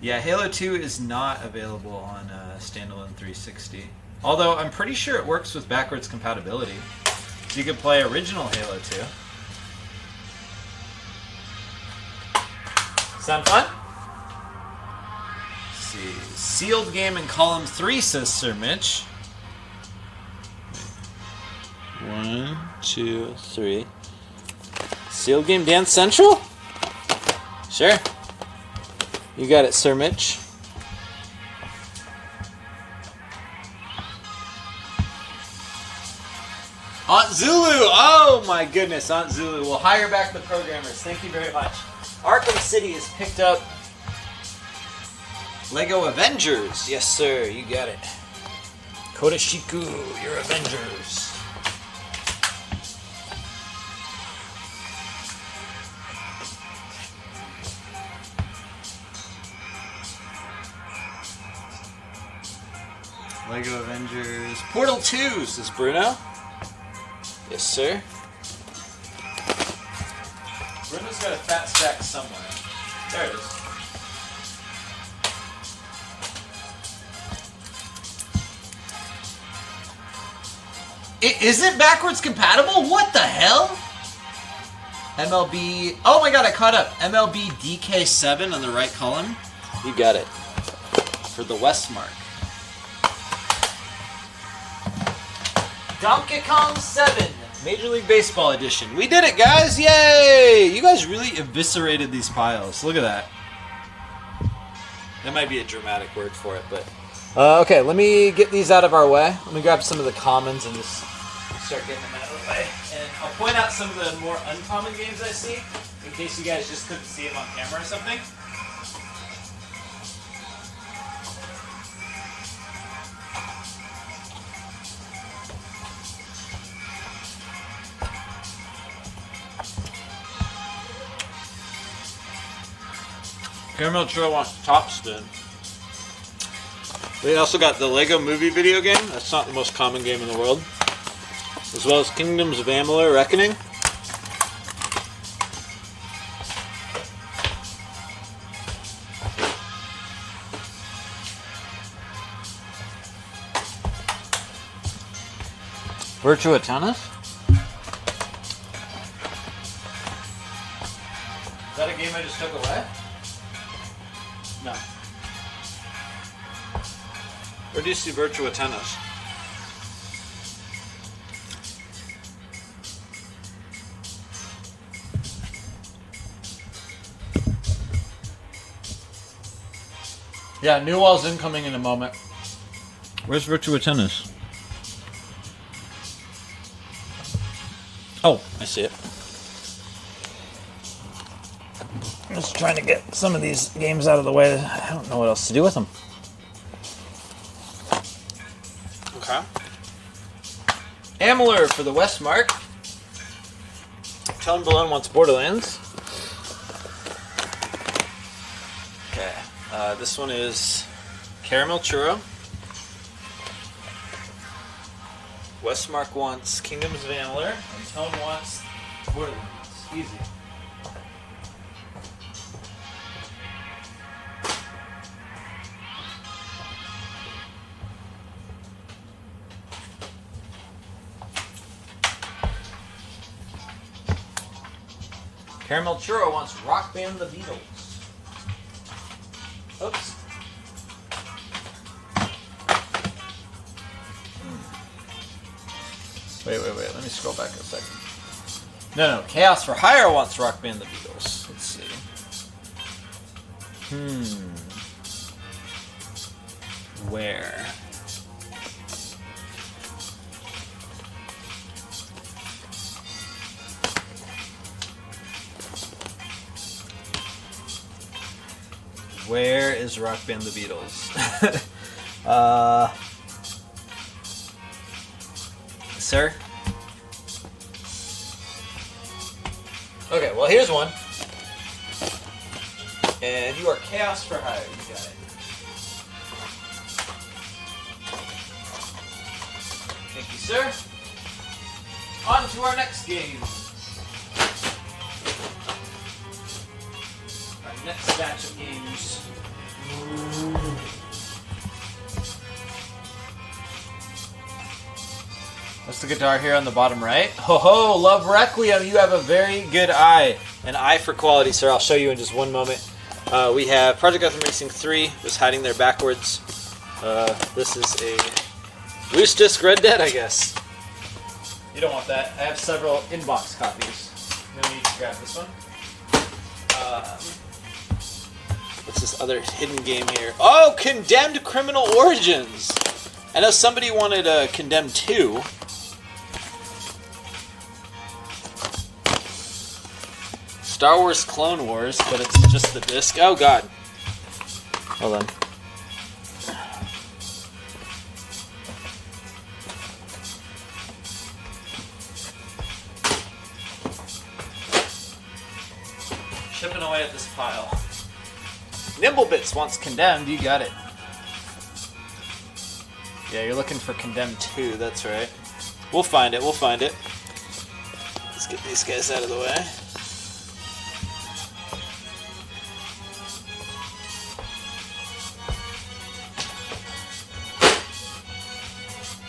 Yeah, Halo 2 is not available on standalone 360. Although I'm pretty sure it works with backwards compatibility. So you could play original Halo 2. Sound fun? Let's see. Sealed game in column 3, says Sir Mitch. 1, 2, 3. Sealed game Dance Central? Sure. You got it, Sir Mitch. Aunt Zulu! Oh my goodness, Aunt Zulu. We'll hire back the programmers. Thank you very much. Arkham City has picked up Lego Avengers. Yes, sir. You got it. Kodashiku, your Avengers. Lego Avengers. Portal 2, says Bruno. Yes, sir. Bruno's got a fat stack somewhere. There it is. It isn't backwards compatible? What the hell? MLB... Oh my god, I caught up. MLB DK7 on the right column. You got it. For the Westmark. Donkey Kong 7, Major League Baseball edition. We did it, guys! Yay! You guys really eviscerated these piles. Look at that. That might be a dramatic word for it, but... okay, let me get these out of our way. Let me grab some of the commons and just start getting them out of the way. And I'll point out some of the more uncommon games I see, in case you guys just couldn't see them on camera or something. Caramel Trail wants top spin. We also got the Lego Movie video game. That's not the most common game in the world. As well as Kingdoms of Amalur Reckoning. Virtua Tennis? Is that a game I just took away? No. Where do you see Virtua Tennis? Yeah, new wall's incoming in a moment. Where's Virtua Tennis? Oh, I see it. I'm just trying to get some of these games out of the way. I don't know what else to do with them. Okay. Ameler for the Westmark. Tellen Balone wants Borderlands. Okay. This one is Caramel Churro. Westmark wants Kingdoms of Ameler. And Tone wants Borderlands. Easy. Caramel Churro wants Rock Band The Beatles. Oops. Wait. Let me scroll back a second. No. Chaos for Hire wants Rock Band The Beatles. Let's see. Where? Where is Rock Band The Beatles? Sir? Okay, well here's one. And you are Chaos for Hire. You got it. Thank you, sir. On to our next game. Our next batch of games. What's the guitar here on the bottom right? Ho ho, Love Requiem, you have a very good eye. An eye for quality, sir. I'll show you in just one moment. We have Project Gotham Racing 3, was hiding there backwards. This is a loose disc Red Dead, I guess. You don't want that. I have several inbox copies. I'm gonna need to grab this one. What's this other hidden game here? Oh, Condemned Criminal Origins! I know somebody wanted Condemned 2. Star Wars Clone Wars, but it's just the disc. Oh god. Hold on. Chipping away at this pile. Nimblebits wants Condemned, you got it. Yeah, you're looking for Condemned 2, that's right. We'll find it, Let's get these guys out of the way.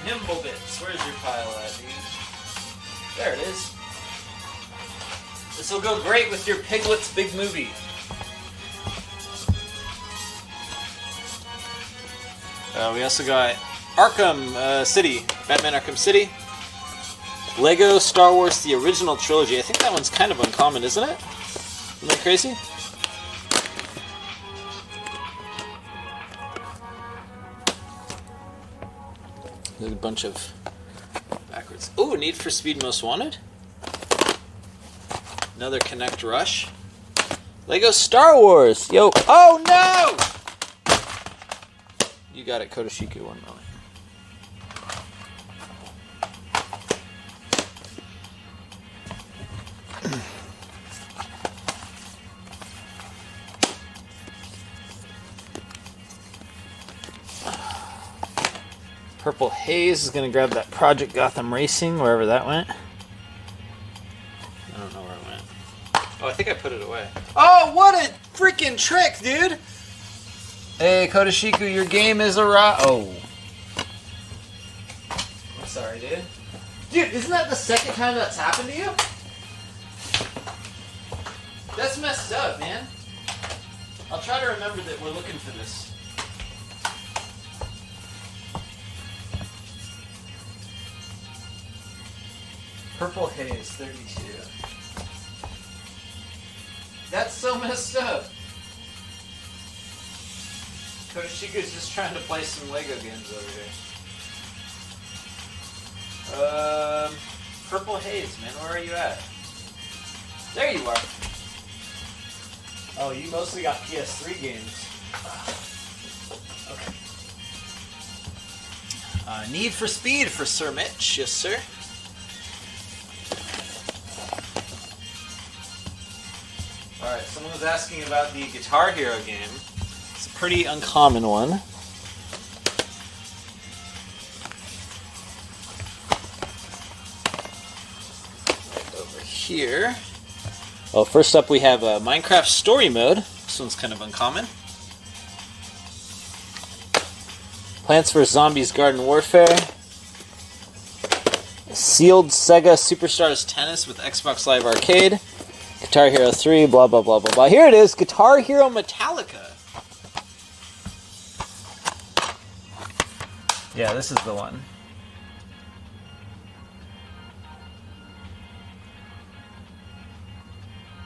Nimblebits, where's your pile at, dude? There it is. This will go great with your Piglet's Big Movie. We also got Arkham City, Batman Arkham City. Lego Star Wars The Original Trilogy. I think that one's kind of uncommon, isn't it? Isn't that crazy? There's a bunch of backwards. Ooh, Need for Speed Most Wanted. Another Connect Rush. Lego Star Wars! Yo! Oh no! You got it, Kodashiku, 1 moment. Purple Haze is going to grab that Project Gotham Racing, wherever that went. I don't know where it went. Oh, I think I put it away. Oh, what a freaking trick, dude! Hey, Kodashiku, your game is a Oh. I'm sorry, dude. Dude, isn't that the second time that's happened to you? That's messed up, man. I'll try to remember that we're looking for this. Purple Haze 32. That's so messed up. Kotoshiku's just trying to play some Lego games over here. Purple Haze, man, where are you at? There you are. Oh, you mostly got PS3 games. Okay. Need for Speed for Sir Mitch, yes sir. Alright, someone was asking about the Guitar Hero game. It's a pretty uncommon one. Right over here. Well, first up we have Minecraft Story Mode. This one's kind of uncommon. Plants vs. Zombies Garden Warfare. Sealed Sega Superstars Tennis with Xbox Live Arcade. Guitar Hero 3, blah, blah, blah, blah, blah. Here it is, Guitar Hero Metallica. Yeah, this is the one.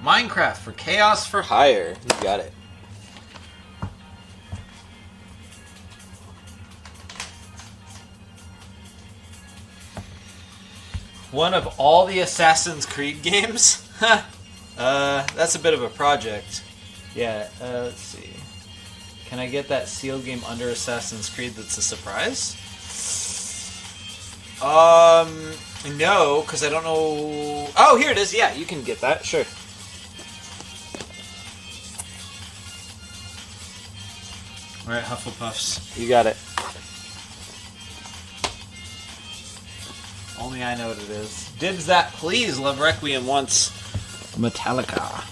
Minecraft for Chaos for Hire. You got it. One of all the Assassin's Creed games? That's a bit of a project. Yeah, let's see. Can I get that sealed game under Assassin's Creed that's a surprise? No, because I don't know... Oh, here it is. Yeah, you can get that. Sure. Alright, Hufflepuffs. You got it. Only I know what it is. Dibs that, please. Love Requiem once. Metallica.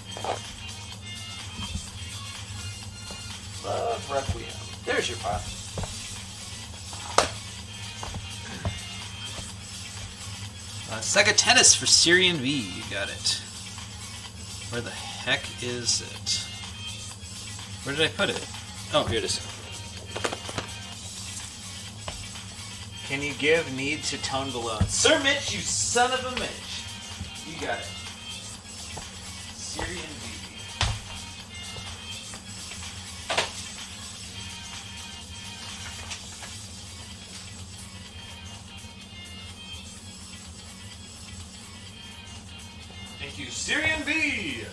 Love Requiem. There's your pile. Sega Tennis for Syrian V. You got it. Where the heck is it? Where did I put it? Oh, here it is. Can you give Need to Tone Below? Sir Mitch, you son of a Mitch. You got it. Syrian V. Thank you, Syrian V.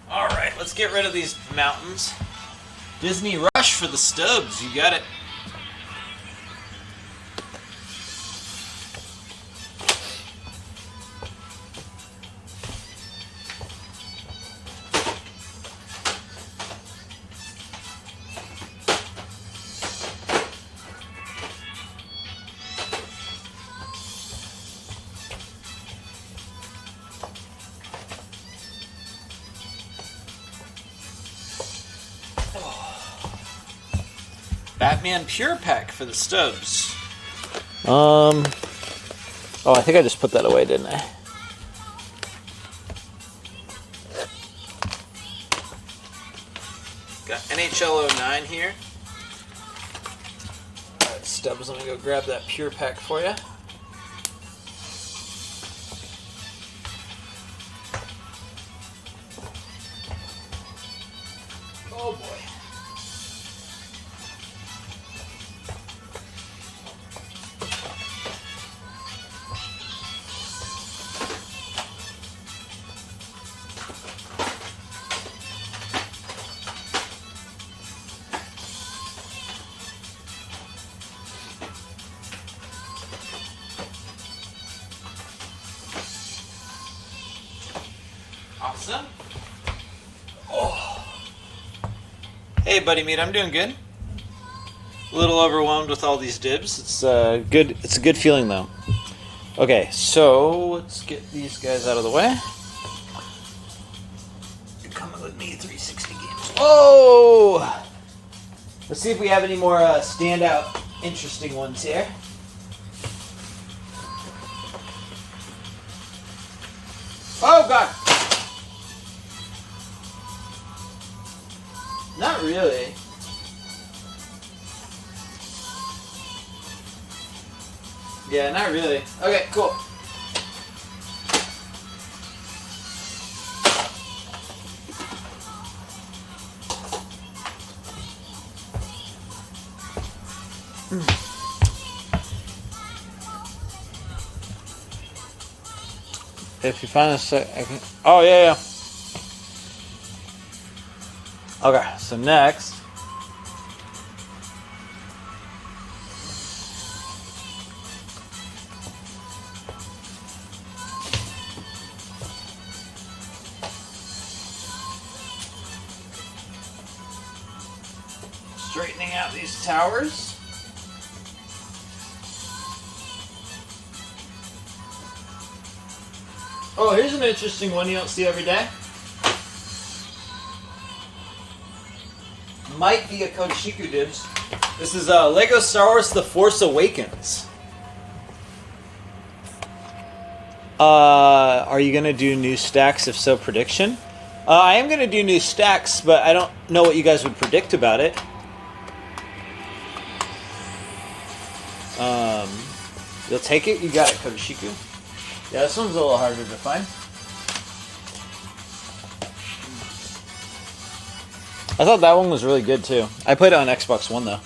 Alright, let's get rid of these mountains. Disney Rush for the Stubbs, you got it. Batman Pure Pack for the Stubbs. Oh, I think I just put that away, didn't I? Got NHL 09 here. Alright, Stubbs, let me go grab that Pure Pack for you. Oh boy. Awesome. Oh. Hey, Buddy Meat, I'm doing good. A little overwhelmed with all these dibs. It's good. It's a good feeling though. Okay, so let's get these guys out of the way. You're coming with me, 360 games. Oh! Let's see if we have any more standout, interesting ones here. Oh God! really. Yeah, not really. Okay, cool. If you find a sec, I can. Oh yeah. Okay, so next. Straightening out these towers. Oh, here's an interesting one you don't see every day. Might be a Kodashiku dibs. This is Lego Star Wars The Force Awakens. Are you going to do new stacks? If so, prediction? I am going to do new stacks, but I don't know what you guys would predict about it. You'll take it? You got it, Kodashiku. Yeah, this one's a little harder to find. I thought that one was really good too. I played it on Xbox One though.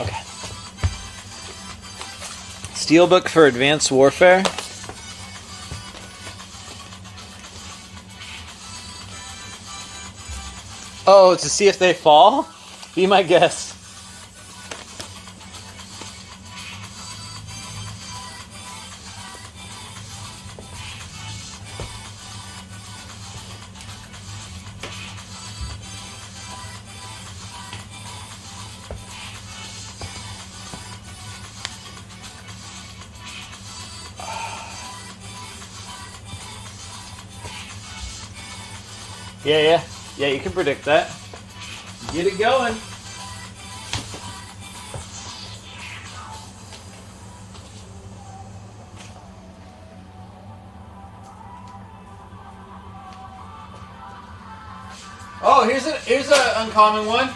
Okay. Steelbook for Advanced Warfare. Oh, to see if they fall? Be my guest. Yeah, you can predict that. Get it going. Oh, here's a uncommon one.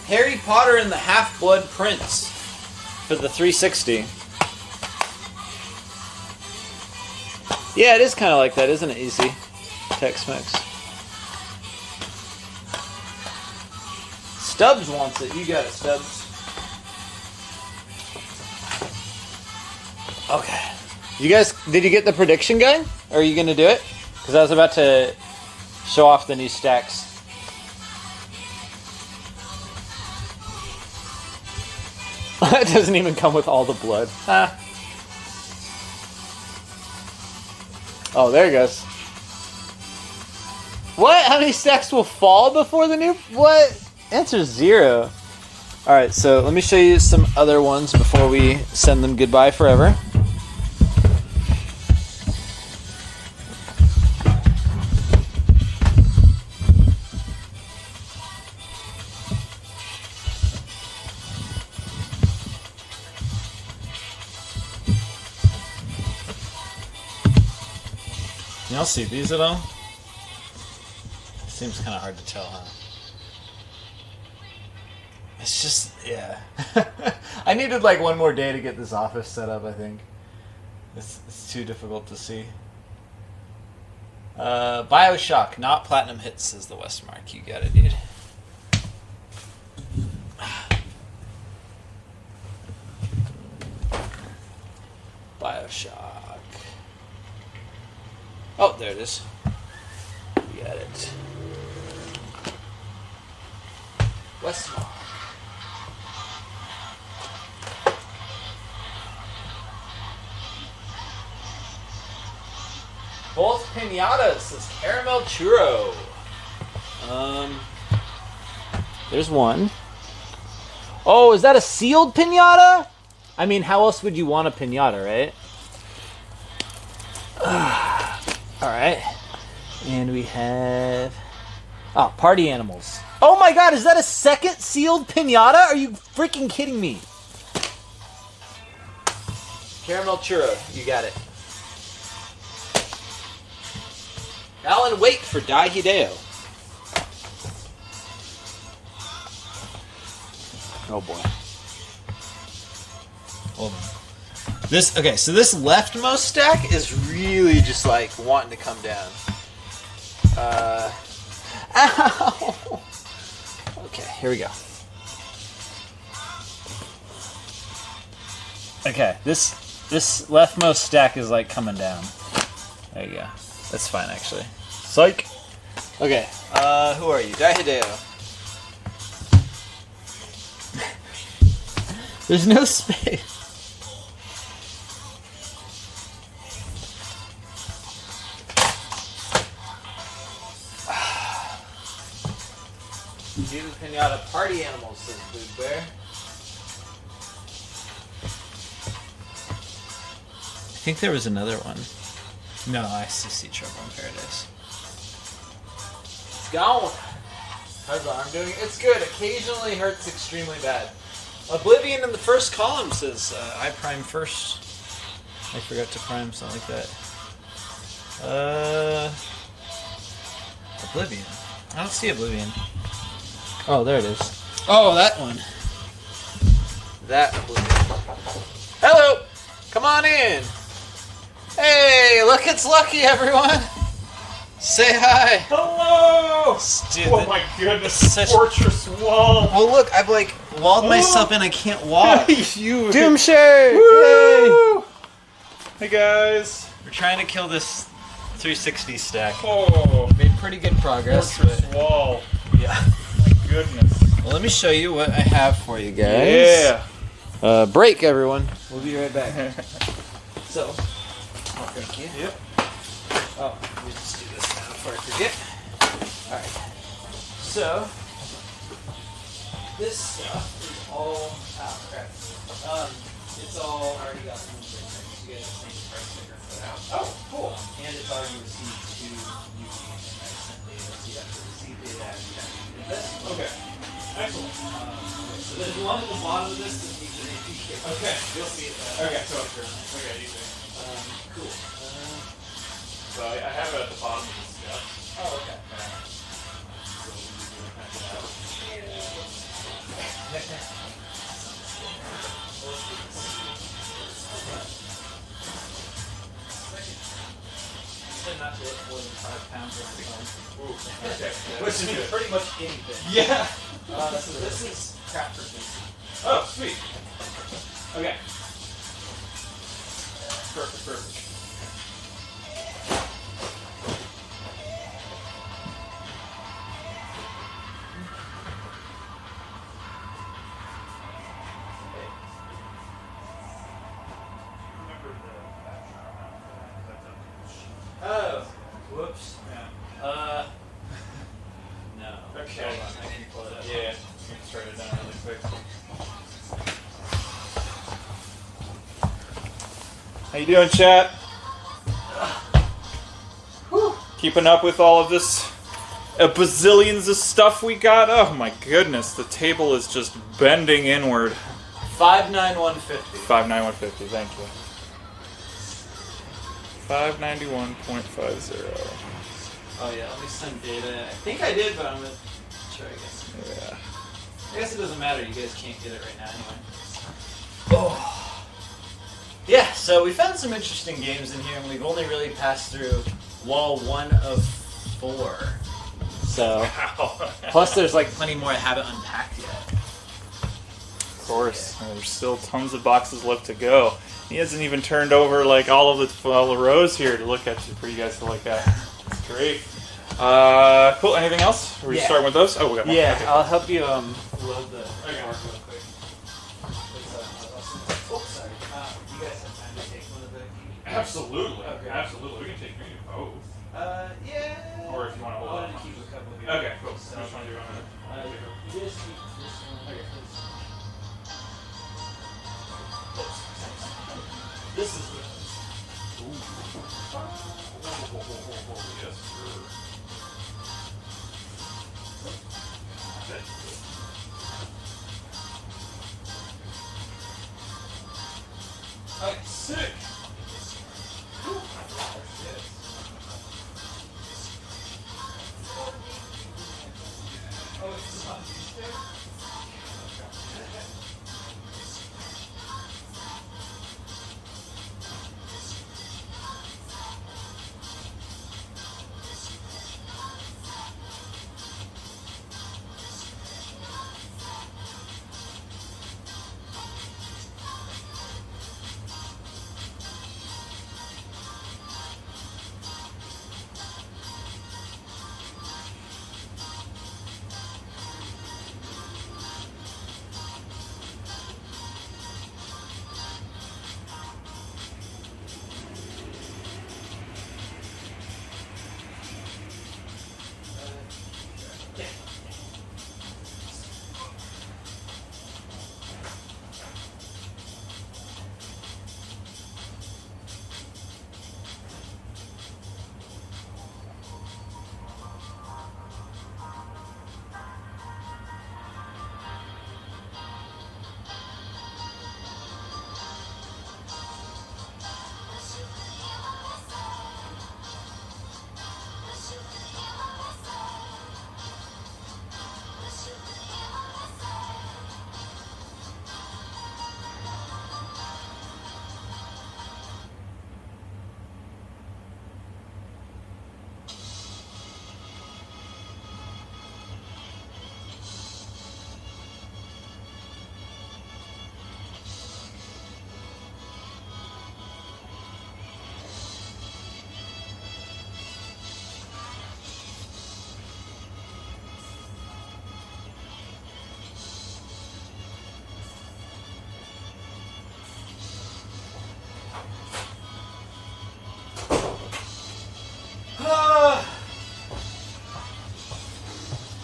Harry Potter and the Half-Blood Prince for the 360. Yeah, it is kind of like that, isn't it? Easy. Tex-Mex. Stubbs wants it. You got it, Stubbs. Okay. You guys, did you get the prediction guy? Or are you going to do it? Because I was about to show off the new stacks. It doesn't even come with all the blood. Ah. Oh, there it goes. What? How many stacks will fall before the new... What? Answer 0. Alright, so let me show you some other ones before we send them goodbye forever. Y'all see these at all? Seems kind of hard to tell, huh? It's just, yeah. I needed like one more day to get this office set up, I think. It's too difficult to see. Bioshock, not platinum hits, says the Westmark. You got it, dude. Bioshock. Oh, there it is. You got it. Westmark. Both pinatas, says Caramel Churro. There's one. Oh, is that a sealed pinata? I mean, how else would you want a pinata, right? Alright. And we have... Oh, party animals. Oh my god, is that a second sealed pinata? Are you freaking kidding me? Caramel churro. You got it. Alan, wait for Dai Hideo. Oh boy. Hold on. So this leftmost stack is really just like wanting to come down. Ow! Okay, here we go. Okay, this leftmost stack is like coming down. There you go. That's fine actually. Psych! Okay, who are you? Dai Hideo. There's no space. Jesus Pinata party animals, says Blue Bear. I think there was another one. No, I see Trouble in Paradise. It's gone. How's the arm doing? It's good. Occasionally hurts extremely bad. Oblivion in the first column says, I prime first. I forgot to prime, something like that. Oblivion. I don't see Oblivion. Oh, there it is. Oh, that one. That Oblivion. Hello! Come on in! Hey, look, it's Lucky, everyone! Say hi! Hello! Dude, Oh my goodness, such- fortress wall! Well, look, I've like walled myself in. I can't walk. You! Doomshare! Woo! Hey guys! We're trying to kill this 360 stack. Oh, Made pretty good progress. fortress But, wall! yeah. My goodness! Well, let me show you what I have for you guys. Yeah! Break, everyone. We'll be right back. So, thank you. Yep. Oh, let me just do this now before I forget. Alright. So, this stuff is all... Oh, crap. It's all already got some stickers. You guys just need to price sticker for that. Oh, cool. And it's already received to you. And I sent data, so you have to receive data after you did this. Okay. Excellent. So there's one at the bottom of this that needs an APK. Okay. You'll see it. Okay, so okay, easy. Cool. So I have it at the bottom of the steps. Oh, okay. Not to lift more than 5 pounds at a time. Okay. Which is pretty much anything. Yeah. So this is crap for me. Oh, sweet. Okay. Perfect. Oh, whoops. Yeah. No. Okay. Hold on, I can pull it up. Yeah. Let me start it down really quick. How you doing, chat? Keeping up with all of this bazillions of stuff we got? Oh my goodness, the table is just bending inward. 59150. 59150, thank you. 591.50. Oh yeah, let me send data. I think I did, but I'm gonna try again. Yeah. I guess it doesn't matter. You guys can't get it right now anyway. Oh. Yeah, so we found some interesting games in here, and we've only really passed through wall 1 of 4. So, plus there's like plenty more I haven't unpacked yet. Of course, there's still tons of boxes left to go. He hasn't even turned over like all the rows here to look at for you guys to look at. It's great. Cool. Anything else? Are we starting with those? Oh, we got one. Yeah, Okay. I'll help you load the Okay. arc real quick. Oh, sorry. You guys have time to take one of the keys? Absolutely. Okay. Absolutely. We can take both. Yeah. Or if you want to hold I wanted on. to keep a couple here. Okay, cool. So, Which one do you want to you just keep this one. Okay. This is the Yes, sir. Okay, Sick.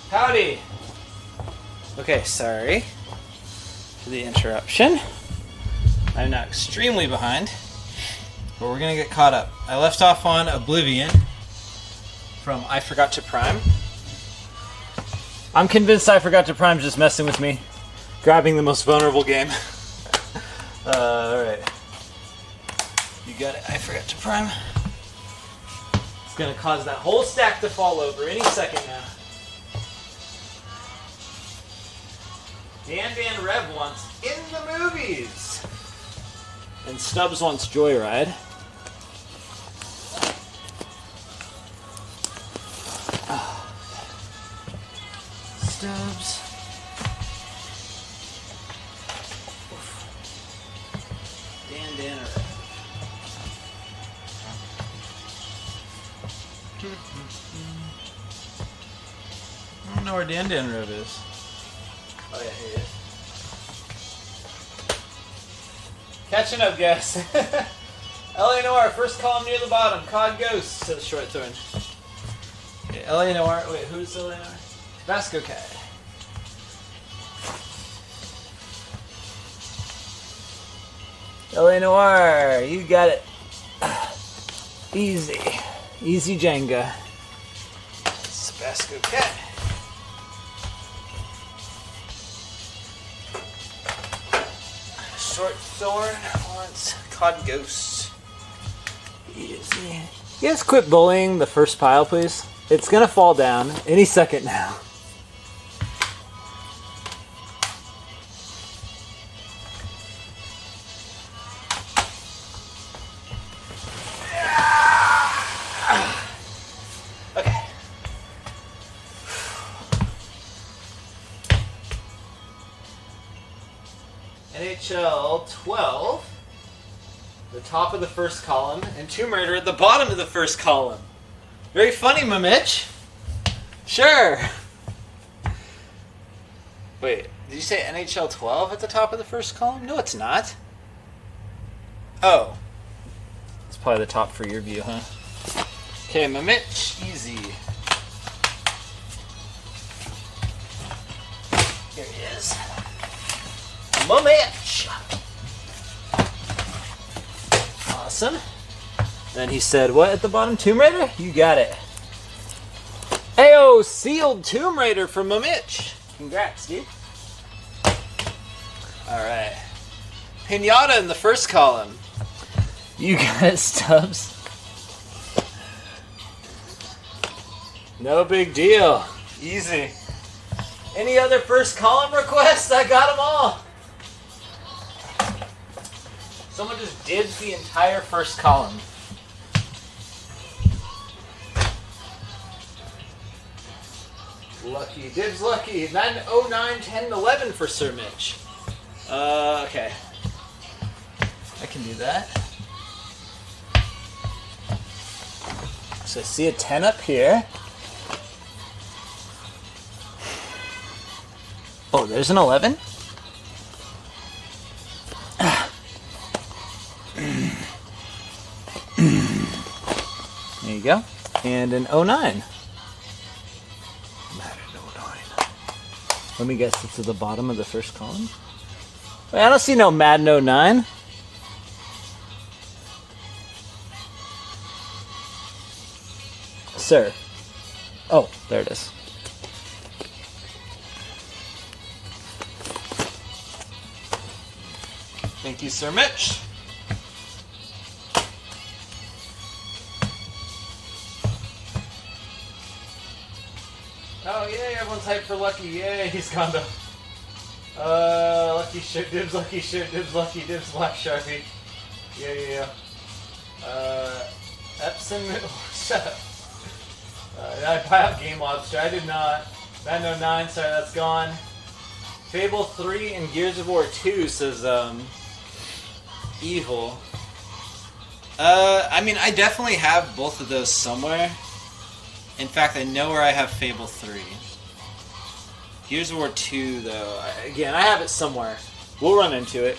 Howdy. Okay, sorry for the interruption. I'm now extremely behind, but we're gonna get caught up. I left off on Oblivion from I Forgot to Prime. I'm convinced I Forgot to Prime's just messing with me, grabbing the most vulnerable game. Alright. You got it, I Forgot to Prime. It's gonna cause that whole stack to fall over any second now. Dan Rev wants In the Movies! And Stubbs wants Joyride. Oh. Stubbs. Dan Rev. I don't know where Dan Rev is. Oh yeah, here he is. Catching up, guys. LA Noir, first column near the bottom. Cod Ghost, says Short Thorn. Okay, LA Noir, wait, who's LA Noir? Vasco Cat. LA Noir, you got it. Easy. Easy Jenga. It's Vasco Cat. Short Thorn wants Cod Ghost. Easy. You guys quit bullying the first pile, please? It's gonna fall down any second now. Okay. NHL 12, the top of the first column, and Tomb Raider at the bottom of the first column. Very funny, Mitch. Sure. Wait, did you say NHL 12 at the top of the first column? No, it's not. Oh. It's probably the top for your view, huh? Okay, Mitch, easy. Here he is. Mitch. Awesome. Then he said, what at the bottom? Tomb Raider? You got it. Ayo, sealed Tomb Raider from Mitch. Congrats, dude. Alright. Pinata in the first column. You got it, Stubbs. No big deal. Easy. Any other first column requests? I got them all. Someone just dibs the entire first column. Lucky. Dibs lucky. 9, 09, 10, 11 for Sir Mitch. Okay. I can do that. So I see a 10 up here. Oh, there's an 11. There you go. And an 09. Let me guess, it's at the bottom of the first column? Wait, I don't see no Madden 09. Sir. Oh, there it is. Thank you, Sir Mitch. Oh, yay, everyone's hyped for Lucky. Yay, he's gone though. Lucky shirt, dibs, lucky shirt, dibs, lucky, dibs, black Sharpie. Yeah. Epson, shut up. I buy out Game Lobster. I did not. Madden 09, sorry, that's gone. Fable 3 and Gears of War 2 says, Evil. I mean, I definitely have both of those somewhere. In fact, I know where I have Fable 3. Gears of War 2, though. Again, I have it somewhere. We'll run into it.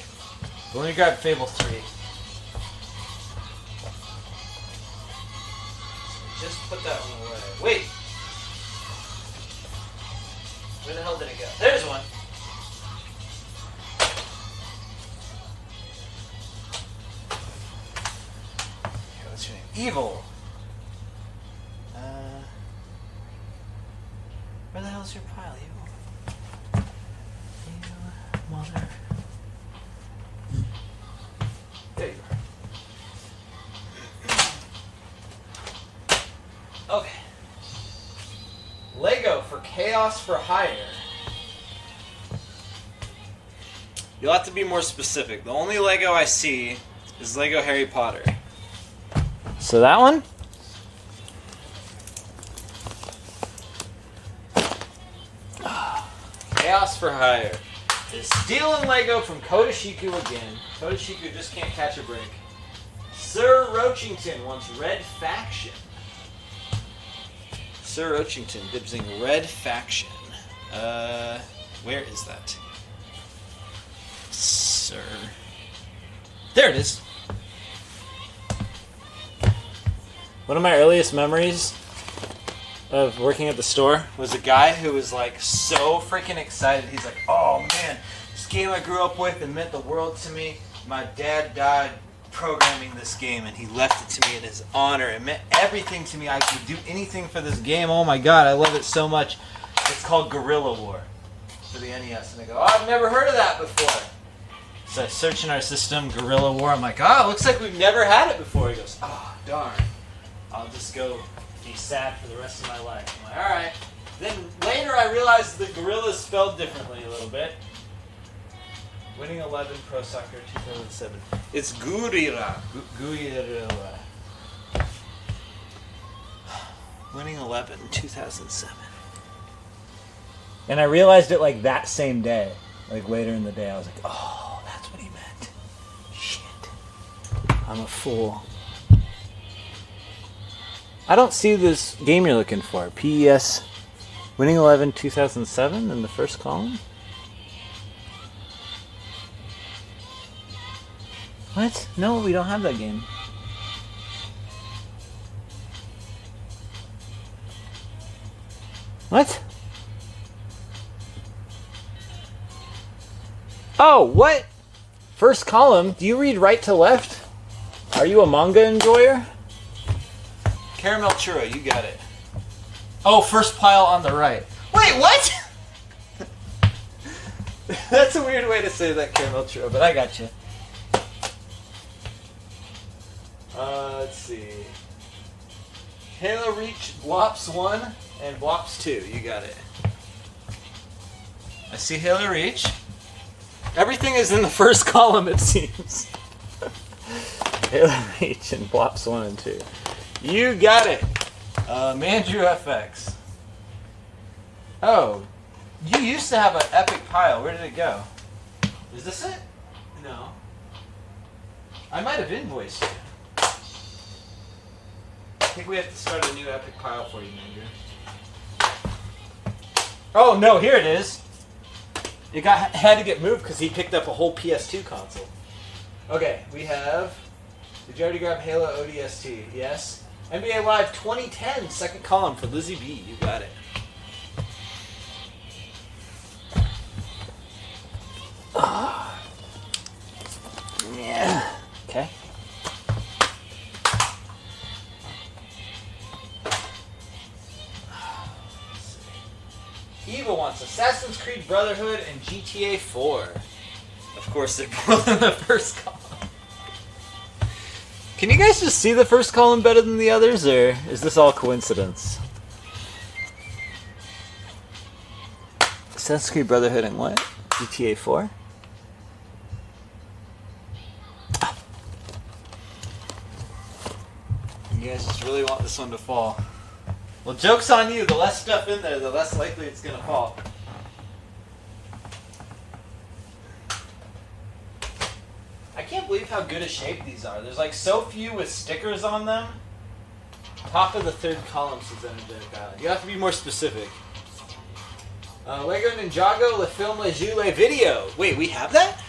But let me grab Fable 3. Just put that one away. Wait! Where the hell did it go? There's one! Here, what's your name? Evil! Where the hell's your pile, you? You mother... There you are. Okay. Lego for Chaos for Hire. You'll have to be more specific. The only Lego I see is Lego Harry Potter. So that one? Chaos for Hire. Is stealing Lego from Kodashiku again. Kodashiku just can't catch a break. Sir Roachington wants Red Faction. Sir Roachington dibsing Red Faction. Where is that? Sir. There it is. One of my earliest memories of working at the store was a guy who was like so freaking excited. He's like, oh man, this game I grew up with and meant the world to me. My dad died programming this game and he left it to me in his honor. It meant everything to me. I could do anything for this game. Oh my god, I love it so much. It's called Guerrilla War for the NES. And I go, oh, I've never heard of that before. So I search in our system, Guerrilla War. I'm like, oh, it looks like we've never had it before. He goes, oh, darn. I'll just go be sad for the rest of my life. I'm like, all right. Then later I realized the Gorilla is spelled differently a little bit. Winning 11 Pro Soccer 2007. It's Gurira. Gurira. Winning 11 2007. And I realized it like that same day. Like later in the day. I was like, oh, that's what he meant. Shit. I'm a fool. I don't see this game you're looking for. PES Winning 11 2007 in the first column? What? No, we don't have that game. What? Oh, what? First column? Do you read right to left? Are you a manga enjoyer? Caramel Churro, you got it. Oh, first pile on the right. Wait, what? That's a weird way to say that, Caramel Churro, but I got you. Let's see. Halo Reach Blops 1 and Blops 2. You got it. I see Halo Reach. Everything is in the first column, it seems. Halo Reach and Blops 1 and 2. You got it. Mandrew FX. Oh, you used to have an epic pile. Where did it go? Is this it? No. I might have invoiced you. I think we have to start a new epic pile for you, Mandrew. Oh, no, here it is. It had to get moved because he picked up a whole PS2 console. Okay, we have... Did you already grab Halo ODST? Yes. NBA Live 2010, second column for Lizzie B. You got it. Yeah. Okay. Eva wants Assassin's Creed Brotherhood and GTA 4. Of course, they're both in the first column. Can you guys just see the first column better than the others, or is this all coincidence? Assassin's Creed Brotherhood and what? GTA 4? You guys just really want this one to fall. Well, joke's on you. The less stuff in there, the less likely it's going to fall. I can't believe how good a shape these are. There's like so few with stickers on them. Top of the third column says Energetic Island. You have to be more specific. Lego Ninjago Le Film Le Jeu Le Video. Wait, we have that?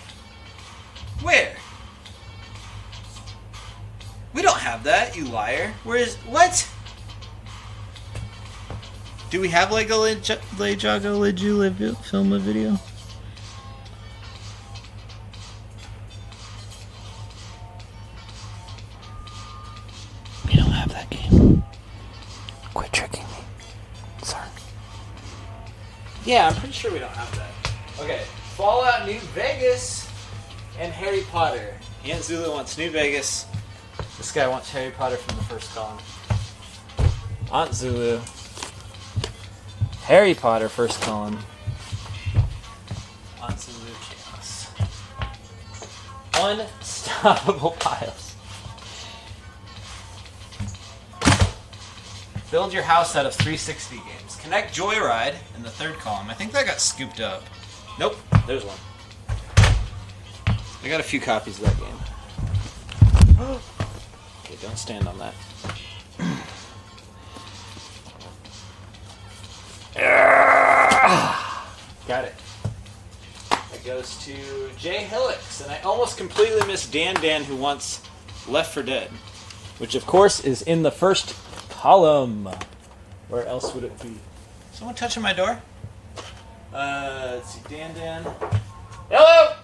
Where? We don't have that, you liar. Where is... What? Do we have Lego Ninjago Le Jeu Le Film Le Video? We don't have that game. Quit tricking me. Sorry. Yeah, I'm pretty sure we don't have that. Okay, Fallout New Vegas and Harry Potter. Aunt Zulu wants New Vegas. This guy wants Harry Potter from the first column. Aunt Zulu. Harry Potter, first column. Aunt Zulu Chaos. Unstoppable piles. Build your house out of 360 games. Connect Joyride in the third column. I think that got scooped up. Nope, there's one. I got a few copies of that game. Okay, don't stand on that. Got it. That goes to Jay Hillix, and I almost completely missed Dan, who wants Left 4 Dead, which of course is in the first column. Where else would it be? Someone touching my door? Let's see, Dan. Hello!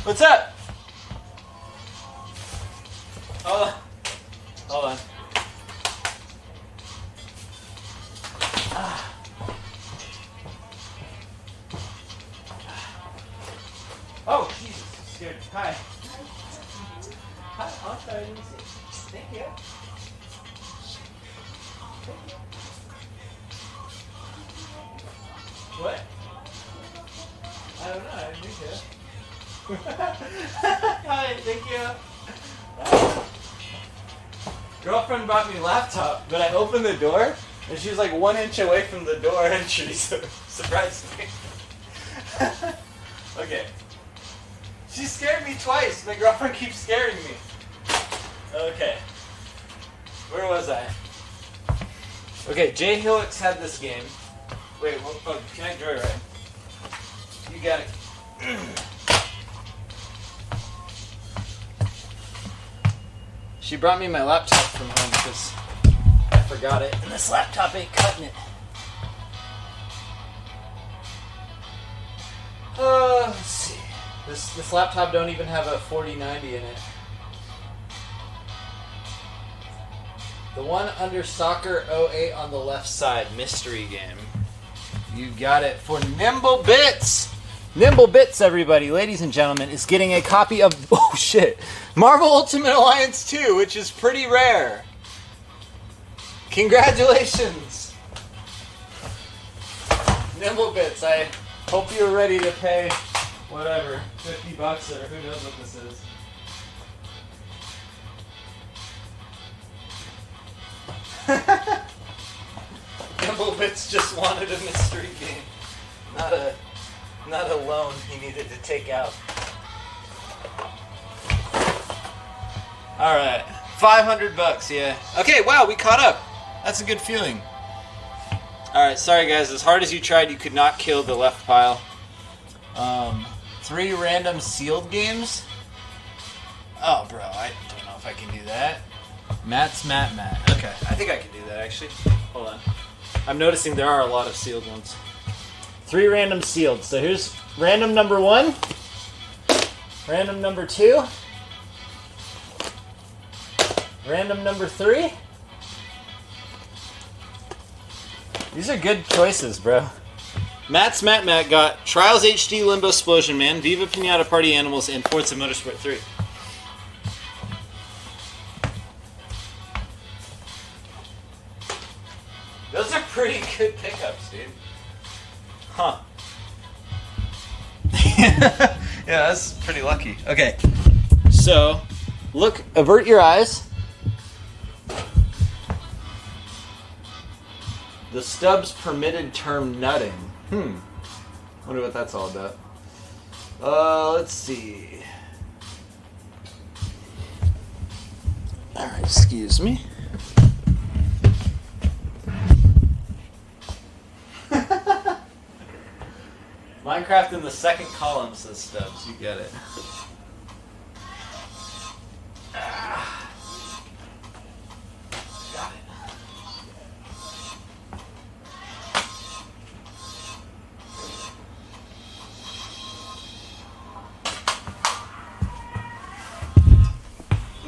What's up? Hold on. Oh, Jesus, I'm scared. Hi. Hi, I'm sorry, I didn't see. Thank you. What? I don't know, I didn't mean to. Hi, thank you. Girlfriend bought me a laptop, but I opened the door, and she was like 1 inch away from the door, and she surprised me. Okay. She scared me twice. My girlfriend keeps scaring me. Okay. Where was I? Okay, Jay Hillix had this game. Wait, oh, Connect Joyride. You got it. She brought me my laptop from home because I forgot it, and this laptop ain't cutting it. Let's see. This laptop don't even have a 4090 in it. The one under Soccer 08 on the left side, mystery game. You got it for Nimble Bits. Nimble Bits, everybody, ladies and gentlemen, is getting a copy of, oh shit, Marvel Ultimate Alliance 2, which is pretty rare. Congratulations. Nimble Bits, I hope you're ready to pay whatever, $50 or who knows what this is. Nimble Bits just wanted a mystery game, not a loan he needed to take out. All right, $500, yeah. Okay, wow, we caught up. That's a good feeling. All right, sorry guys, as hard as you tried, you could not kill the left pile. 3 random sealed games. Oh, bro, I don't know if I can do that. Matt's Matt. Okay, I think I can do that actually. Hold on. I'm noticing there are a lot of sealed ones. 3 random sealed. So here's random number 1, random number 2, random number 3. These are good choices, bro. Matt got Trials HD, Limbo Explosion Man, Viva Pinata Party Animals, and Forza Motorsport 3. Those are pretty good pickups, dude. Huh. Yeah, that's pretty lucky. Okay. So, look, avert your eyes. The Stubbs permitted term nutting. Wonder what that's all about. Let's see. Alright, excuse me. Minecraft in the second column, says Stubbs. You get it. Got it.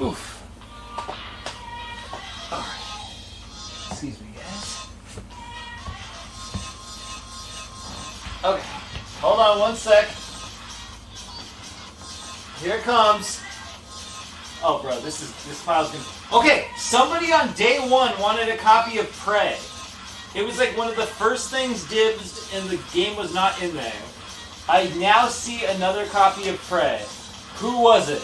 Oof. Alright. Excuse me, guys. Okay. Hold on one sec. Here it comes. Oh, bro, this file's gonna... Okay, somebody on day 1 wanted a copy of Prey. It was like one of the first things dibsed and the game was not in there. I now see another copy of Prey. Who was it?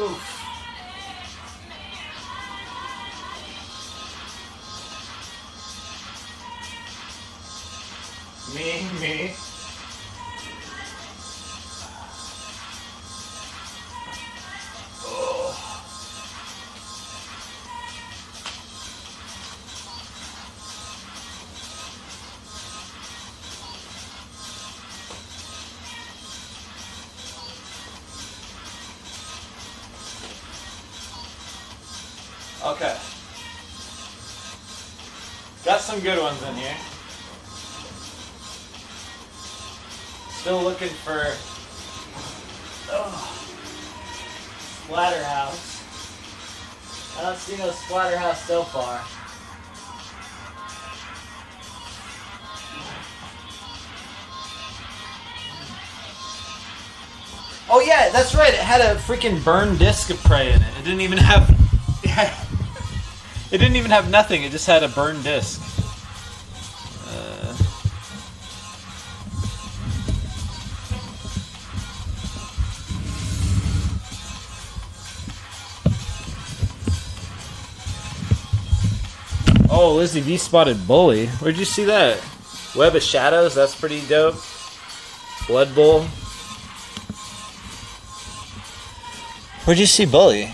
Oof. Me. Oh. Okay. Got some good ones in here. Still looking for Splatterhouse. I don't see no Splatterhouse so far. Oh yeah, that's right. It had a freaking burned disc of Prey in it. It didn't even have. It didn't even have nothing. It just had a burned disc. Oh, Lizzie V spotted Bully. Where'd you see that? Web of Shadows. That's pretty dope. Blood Bowl. Where'd you see Bully?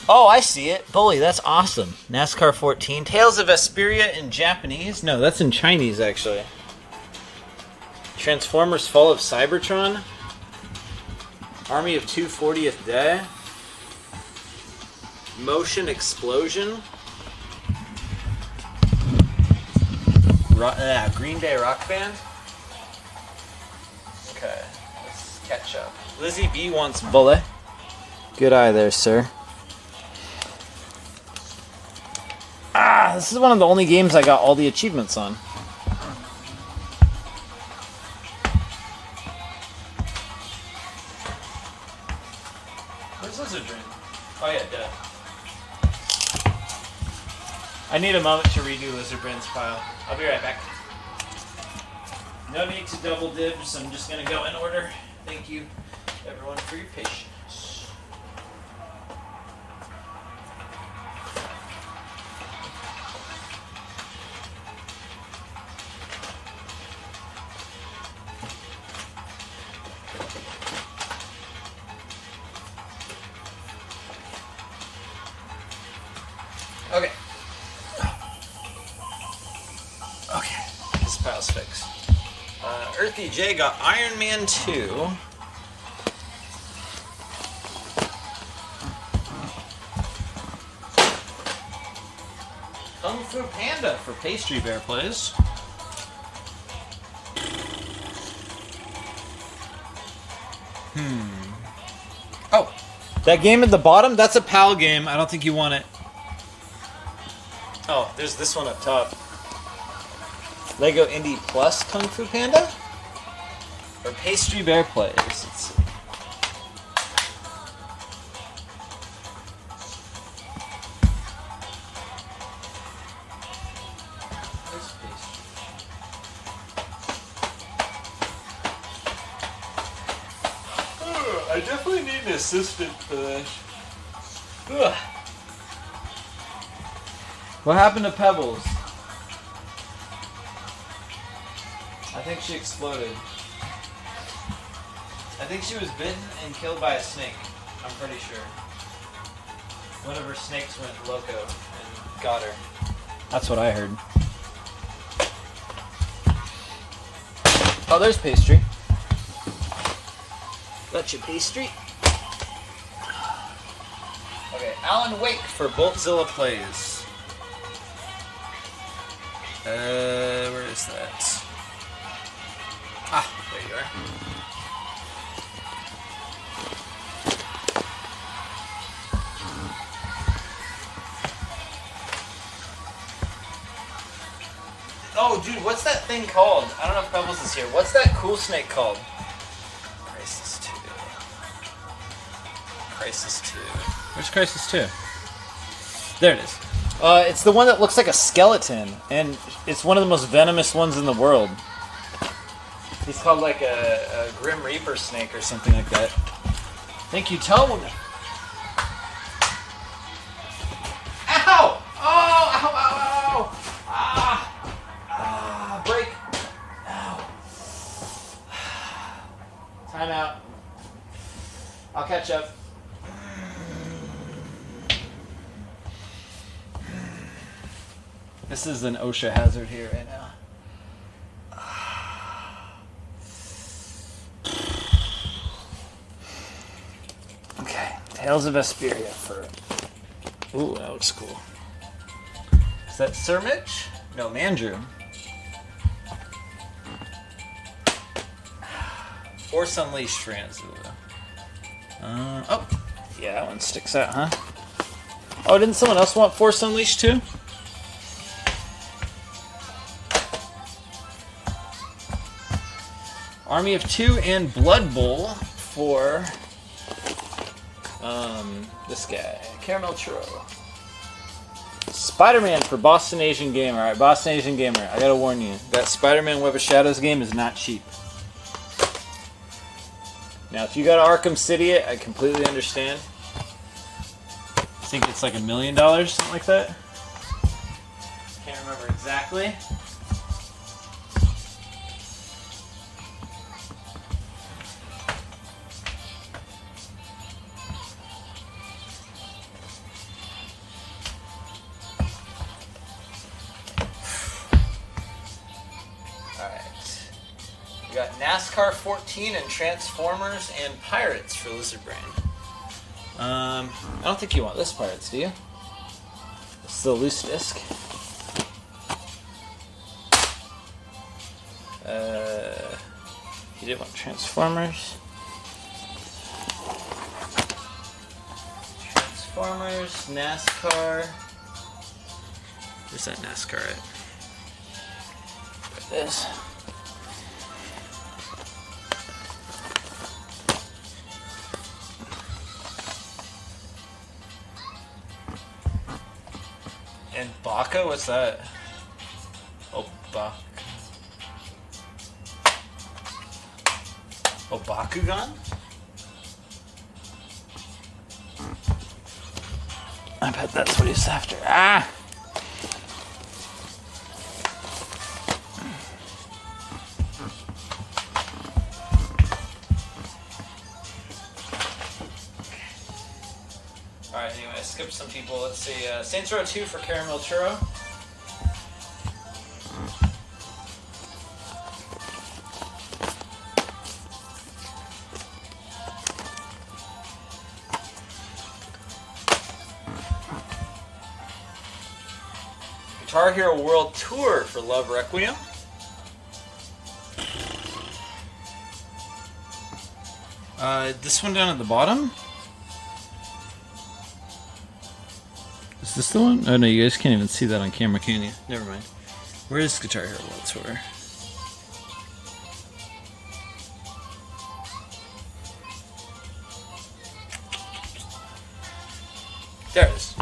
Oh, I see it. Bully, that's awesome. NASCAR 14. Tales of Vesperia in Japanese? No, that's in Chinese, actually. Transformers Fall of Cybertron. Army of 240th Day. Motion Explosion. Green Day rock band. Okay, let's catch up. Lizzie B wants bullet. Good eye there, sir. This is one of the only games I got all the achievements on. Where's Lizard Brain? Oh yeah, dead. I need a moment to redo Lizard Brain's file. I'll be right back. No need to double dibs. I'm just gonna go in order. Thank you, everyone, for your patience. Okay. Okay, this pile's fixed. Earthy J got Iron Man 2. Kung Fu Panda for Pastry Bear plays. Oh, that game at the bottom, that's a PAL game. I don't think you want it. Oh, there's this one up top. Lego Indie Plus Kung Fu Panda? Or Pastry Bear Plays. Let's see. Where's Pastry? I definitely need an assistant for this. Ugh. What happened to Pebbles? I think she exploded. I think she was bitten and killed by a snake. I'm pretty sure. One of her snakes went loco and got her. That's what I heard. Oh, there's Pastry. Got your Pastry. Okay, Alan Wake for Boltzilla Plays. Where is that? Ah, there you are. Oh, dude, what's that thing called? I don't know if Pebbles is here. What's that cool snake called? Crisis 2. Crisis 2. Where's Crisis 2? There it is. It's the one that looks like a skeleton, and it's one of the most venomous ones in the world. He's called like a Grim Reaper snake or something like that. Thank you, Tone. Ow! Oh! Ow! Ow! Ow! Ah! Ah! Break! Ow! Time out. I'll catch up. This is an OSHA hazard here right now. Okay, Tales of Vesperia for... Ooh, that looks cool. Is that Sir Mitch? No, Mandrew. Force Unleashed Franzula. Oh, yeah, that one sticks out, huh? Oh, didn't someone else want Force Unleashed too? Army of Two and Blood Bowl for this guy, Caramel Churro. Spider-Man for Boston Asian Gamer. Alright, Boston Asian Gamer, I gotta warn you, that Spider-Man Web of Shadows game is not cheap. Now, if you got Arkham City, I completely understand. I think it's like $1 million, something like that. Can't remember exactly. We got NASCAR 14 and Transformers and Pirates for Lizard Brain. I don't think you want this Pirates, do you? It's the loose disc. You did want Transformers. Transformers, NASCAR. Where's that NASCAR at? There it is. And Baka? What's that? Oh, Baka. Oh, Bakugan? I bet that's what he's after. Ah! Alright, anyway, I skipped some people. Let's see. Saints Row 2 for Caramel Churro. Guitar Hero World Tour for Love Requiem. This one down at the bottom? Is this the one? Oh no, you guys can't even see that on camera, can you? Never mind. Where is Guitar Hero World Tour? There it is.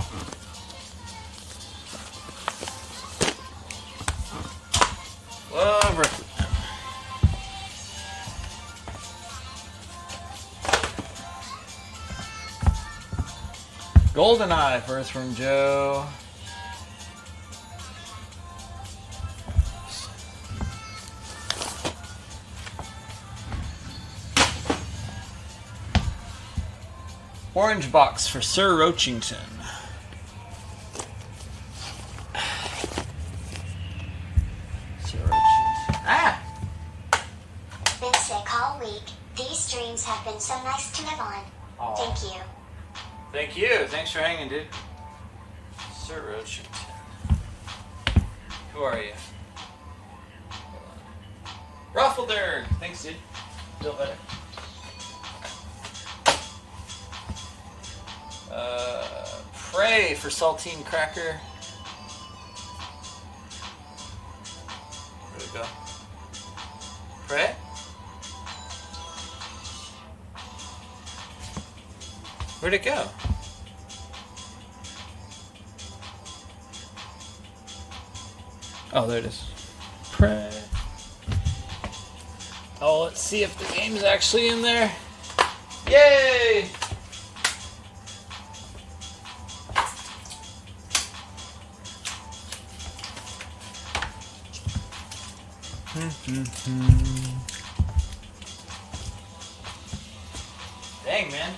Love Requiem. GoldenEye for Earthworm Joe. Orange Box for Sir Roachington. Sir Roachington. Ah! Been sick all week. These streams have been so nice to live on. Aw. Thank you. Thank you. Thanks for hanging, dude. Sir Roachington. Who are you? Hold on. Ruffledurg. Thanks, dude. Feel better. Prey for Saltine Cracker. Where'd it go? Prey? Where'd it go? Oh, there it is. Prey. Oh, let's see if the game's actually in there. Yay! Dang, man.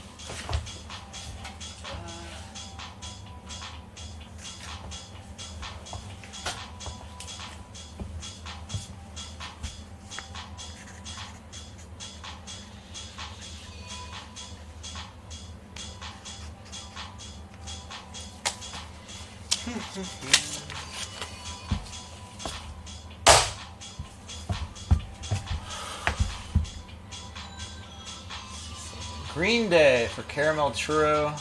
Green Day for Caramel Churro.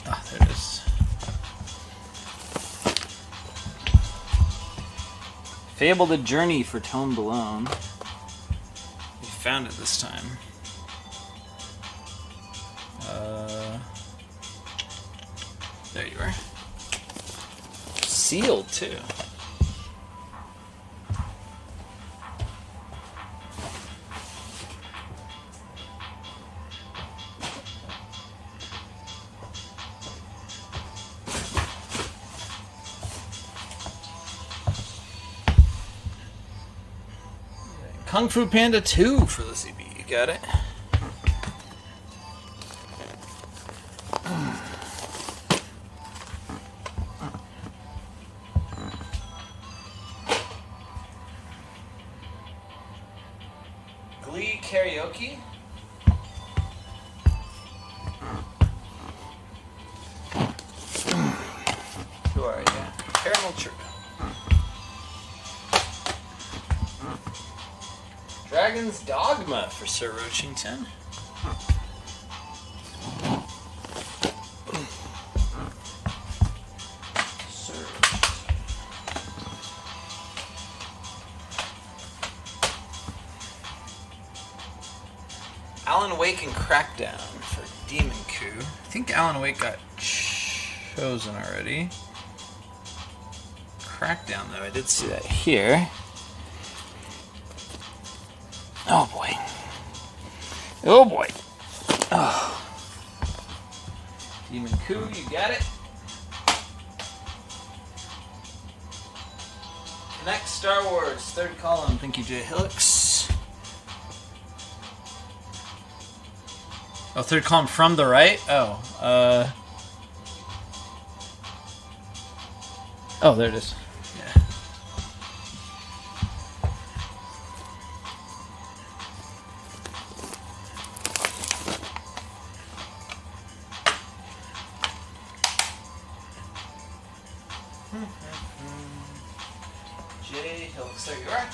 Ah, there it is. Fable the Journey for Tone Balone. We found it this time. There you are. Sealed too. Kung Fu Panda 2 for the CB. You got it? Glee Karaoke. are you? Caramel churro. Dragon's Dogma for Sir Roachington. Alan Wake and Crackdown for Demon Coup. I think Alan Wake got chosen already. Crackdown, though, I did see that here. Oh boy. Oh boy. Oh. Demon Coup, you got it. Connect Star Wars, third column. Thank you, Jay Hillix. Oh, third column from the right? Oh, oh, there it is. Yeah. Jay Hillix, there you are.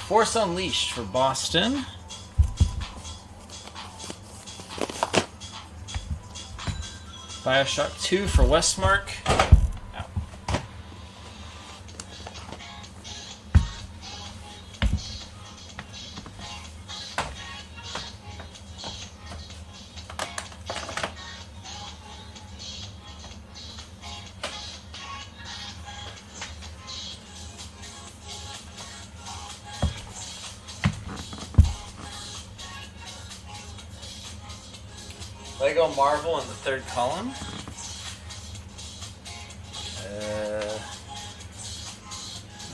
Force Unleashed for Boston. Bioshock 2 for Westmark. Ow. Lego Marvel in the third column. I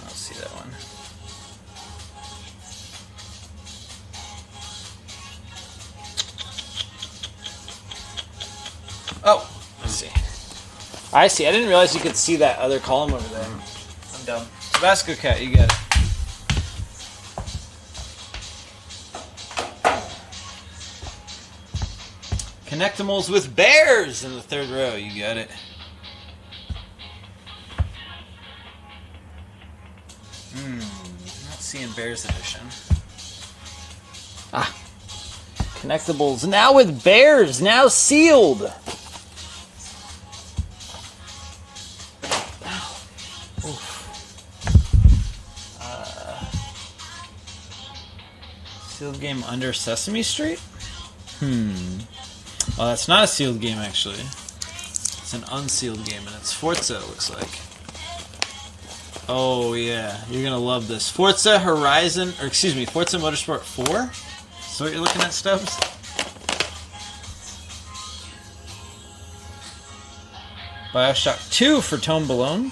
don't see that one. Oh, let's see. I see. I didn't realize you could see that other column over there. I'm dumb. Tabasco Cat, you got it. Connectimals with bears in the third row. You got it. Not seeing bears edition. Ah. Connectables now with bears. Now sealed. Sealed game under Sesame Street? Well, that's not a sealed game, actually. It's an unsealed game, and it's Forza, it looks like. Oh, yeah. You're going to love this. Forza Horizon, or excuse me, Forza Motorsport 4? So what you're looking at, Stubbs? Bioshock 2 for Tone Balone.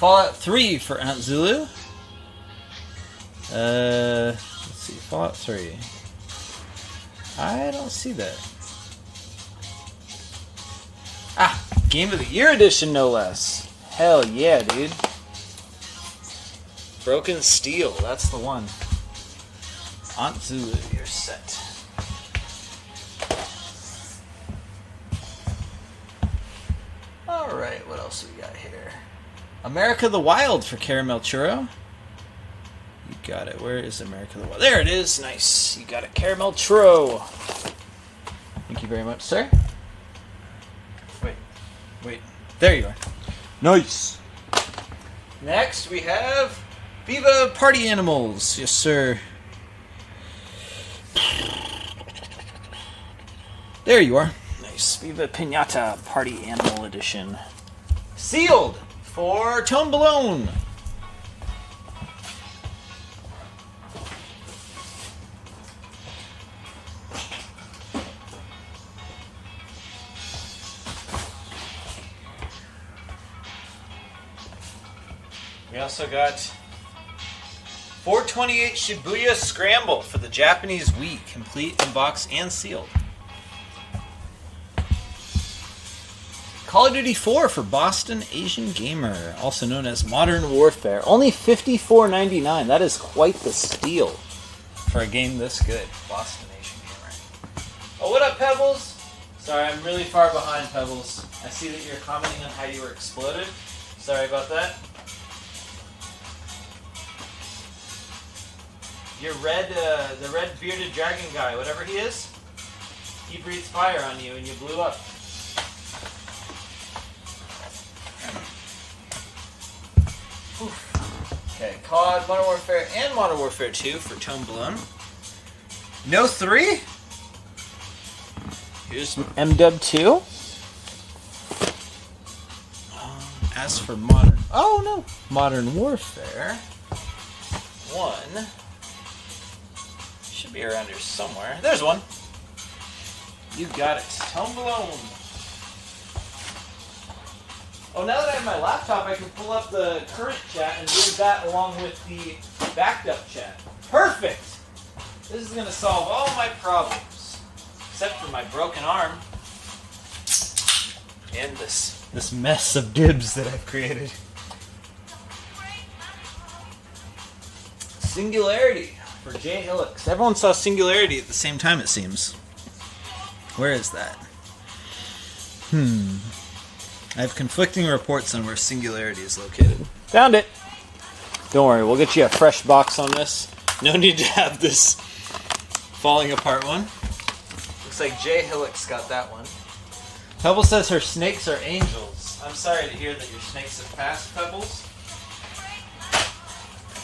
Fallout 3 for Aunt Zulu. Let's see, Fallout 3. I don't see that. Ah, Game of the Year edition, no less. Hell yeah, dude. Broken Steel, that's the one. Aunt Zulu, you're set. Alright, what else we got here? America the Wild for Caramel Churro. You got it. Where is America the Wild? There it is. Nice. You got it. Caramel Churro. Thank you very much, sir. Wait. There you are. Nice. Next, we have Viva Party Animals. Yes, sir. There you are. Nice. Viva Pinata Party Animal Edition. Sealed for Tone Balone. We also got 428 Shibuya Scramble for the Japanese Wii, complete in box and sealed. Call of Duty 4 for Boston Asian Gamer, also known as Modern Warfare. Only $54.99. That is quite the steal for a game this good. Boston Asian Gamer. Oh, what up, Pebbles? Sorry, I'm really far behind, Pebbles. I see that you're commenting on how you were exploded. Sorry about that. Your the red bearded dragon guy, whatever he is, he breathes fire on you and you blew up. Okay, COD, Modern Warfare, and Modern Warfare 2 for Tone Blown. No 3? Here's MW 2. As for Modern... Oh, no. Modern Warfare 1... Should be around here somewhere. There's one. You got it. Tone Blown. Oh, now that I have my laptop, I can pull up the current chat and read that along with the backed up chat. Perfect! This is going to solve all my problems. Except for my broken arm. And this mess of dibs that I've created. Singularity for Jay Hillix. Everyone saw Singularity at the same time, it seems. Where is that? I have conflicting reports on where Singularity is located. Found it! Don't worry, we'll get you a fresh box on this. No need to have this falling apart one. Looks like Jay Hillix got that one. Pebble says her snakes are angels. I'm sorry to hear that your snakes have passed, Pebbles.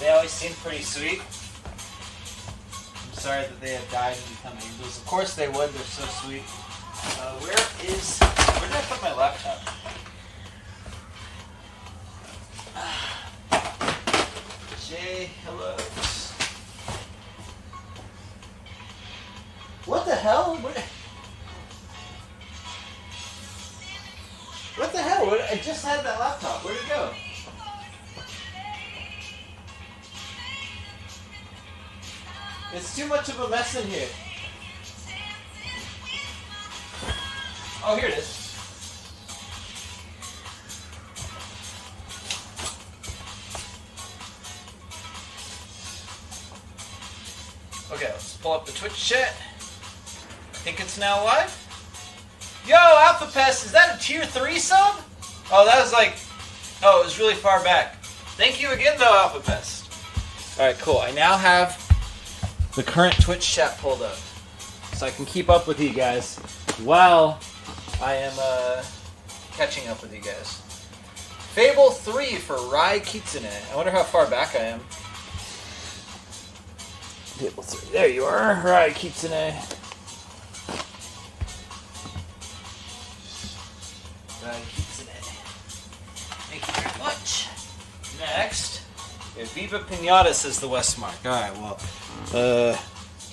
They always seem pretty sweet. I'm sorry that they have died and become angels. Of course they would, they're so sweet. Where did I put my laptop? Jay, hello. What the hell? What the hell? I just had that laptop. Where'd it go? It's too much of a mess in here. Oh, here it is. Okay, let's pull up the Twitch chat. I think it's now live. Yo, Alpha Pest, is that a tier 3 sub? Oh, that was like... Oh, it was really far back. Thank you again, though, Alpha Pest. Alright, cool. I now have the current Twitch chat pulled up. So I can keep up with you guys while I am catching up with you guys. Fable 3 for Rai Kitsune. I wonder how far back I am. Fable 3. There you are, Rai Kitsune. Rai Kitsune. Thank you very much. Next, Viva Pinata says the Westmark. Alright, well,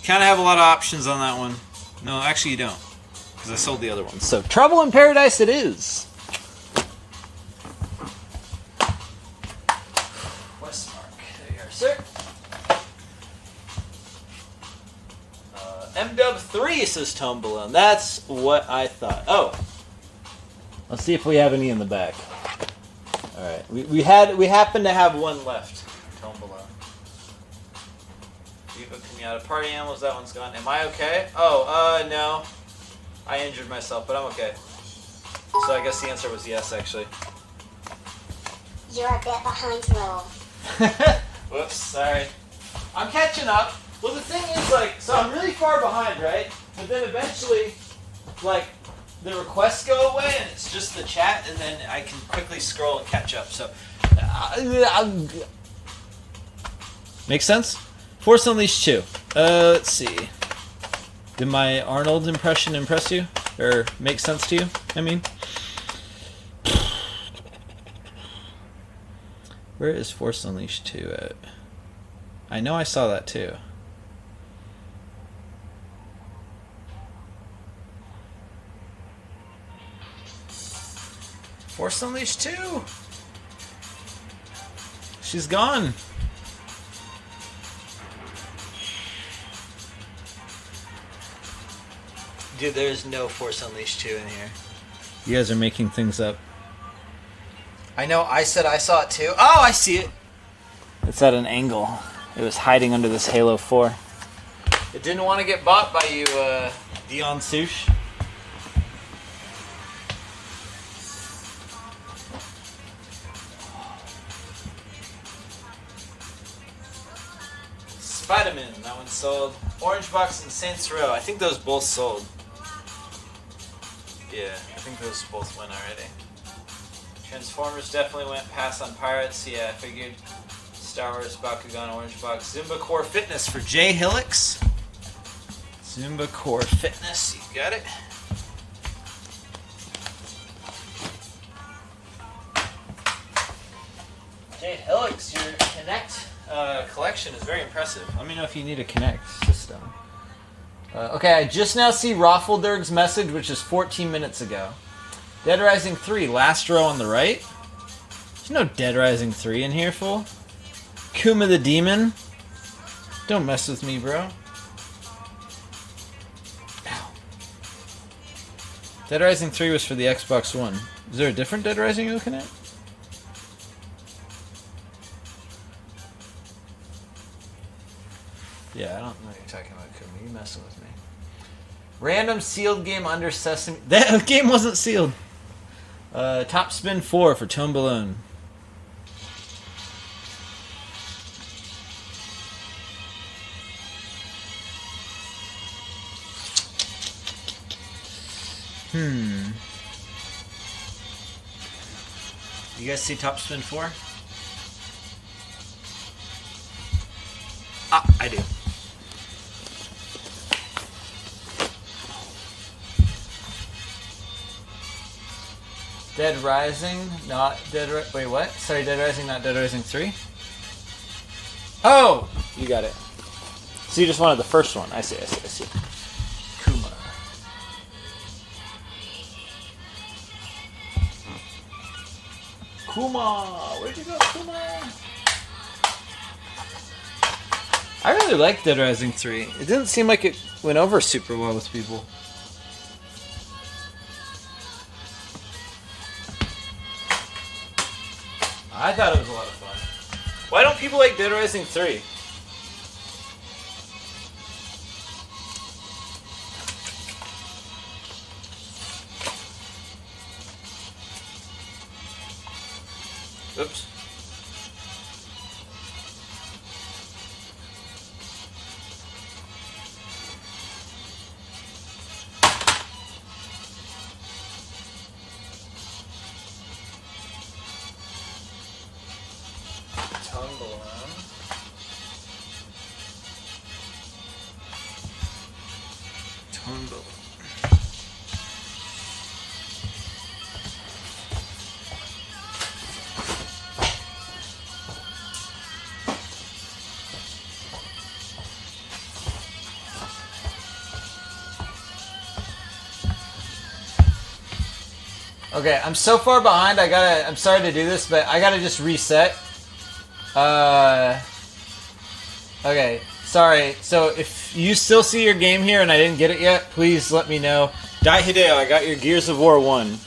kind of have a lot of options on that one. No, actually you don't. Because I sold the other one. So, Trouble in Paradise it is. Westmark. There you are, sir. MW3 says Tone Balloon. That's what I thought. Oh. Let's see if we have any in the back. Alright. We happen to have one left. Tone Balloon. Viva Pinata. Party Animals, that one's gone. Am I okay? Oh, no. I injured myself, but I'm okay. So I guess the answer was yes, actually. You're a bit behind roll. Whoops, sorry. I'm catching up. Well, the thing is, like, so I'm really far behind, right? But then eventually, like, the requests go away, and it's just the chat, and then I can quickly scroll and catch up. So, makes sense? Force Unleashed 2. Let's see. Did my Arnold impression impress you? Or make sense to you, I mean? Where is Force Unleashed 2 at? I know I saw that too. Force Unleashed 2! She's gone. Dude, there's no Force Unleashed 2 in here. You guys are making things up. I know, I said I saw it too. Oh, I see it! It's at an angle. It was hiding under this Halo 4. It didn't want to get bought by you, Dion Sush. Spider-Man, that one sold. Orange Box and Saints Row, I think those both sold. Yeah, I think those both went already. Transformers definitely went. Pass on Pirates, yeah, I figured. Star Wars, Bakugan, Orange Box. Zumba Core Fitness for Jay Hillix. Zumba Core Fitness, you got it. Jay Hillix, your Connect collection is very impressive. Let me know if you need a Connect system. Okay, I just now see Raffledurg's message, which is 14 minutes ago. Dead Rising 3, last row on the right. There's no Dead Rising 3 in here, fool. Kuma the Demon. Don't mess with me, bro. Ow. Dead Rising 3 was for the Xbox One. Is there a different Dead Rising you're looking at? Yeah, I don't know what you're talking about, Kuma. You messing with me. Random sealed game under Sesame... That game wasn't sealed. Top Spin 4 for Tone Balone. You guys see Top Spin 4? Ah, I do. Dead Rising, not Dead Wait, what? Sorry, Dead Rising, not Dead Rising 3? Oh! You got it. So you just wanted the first one. I see. Kuma. Kuma! Where'd you go, Kuma? I really like Dead Rising 3. It didn't seem like it went over super well with people. I thought it was a lot of fun. Why don't people like Dead Rising 3? Oops. Okay, I'm so far behind. I'm sorry to do this, but I gotta just reset. Okay, sorry. So if you still see your game here and I didn't get it yet, please let me know. Dai Hideo, I got your Gears of War 1.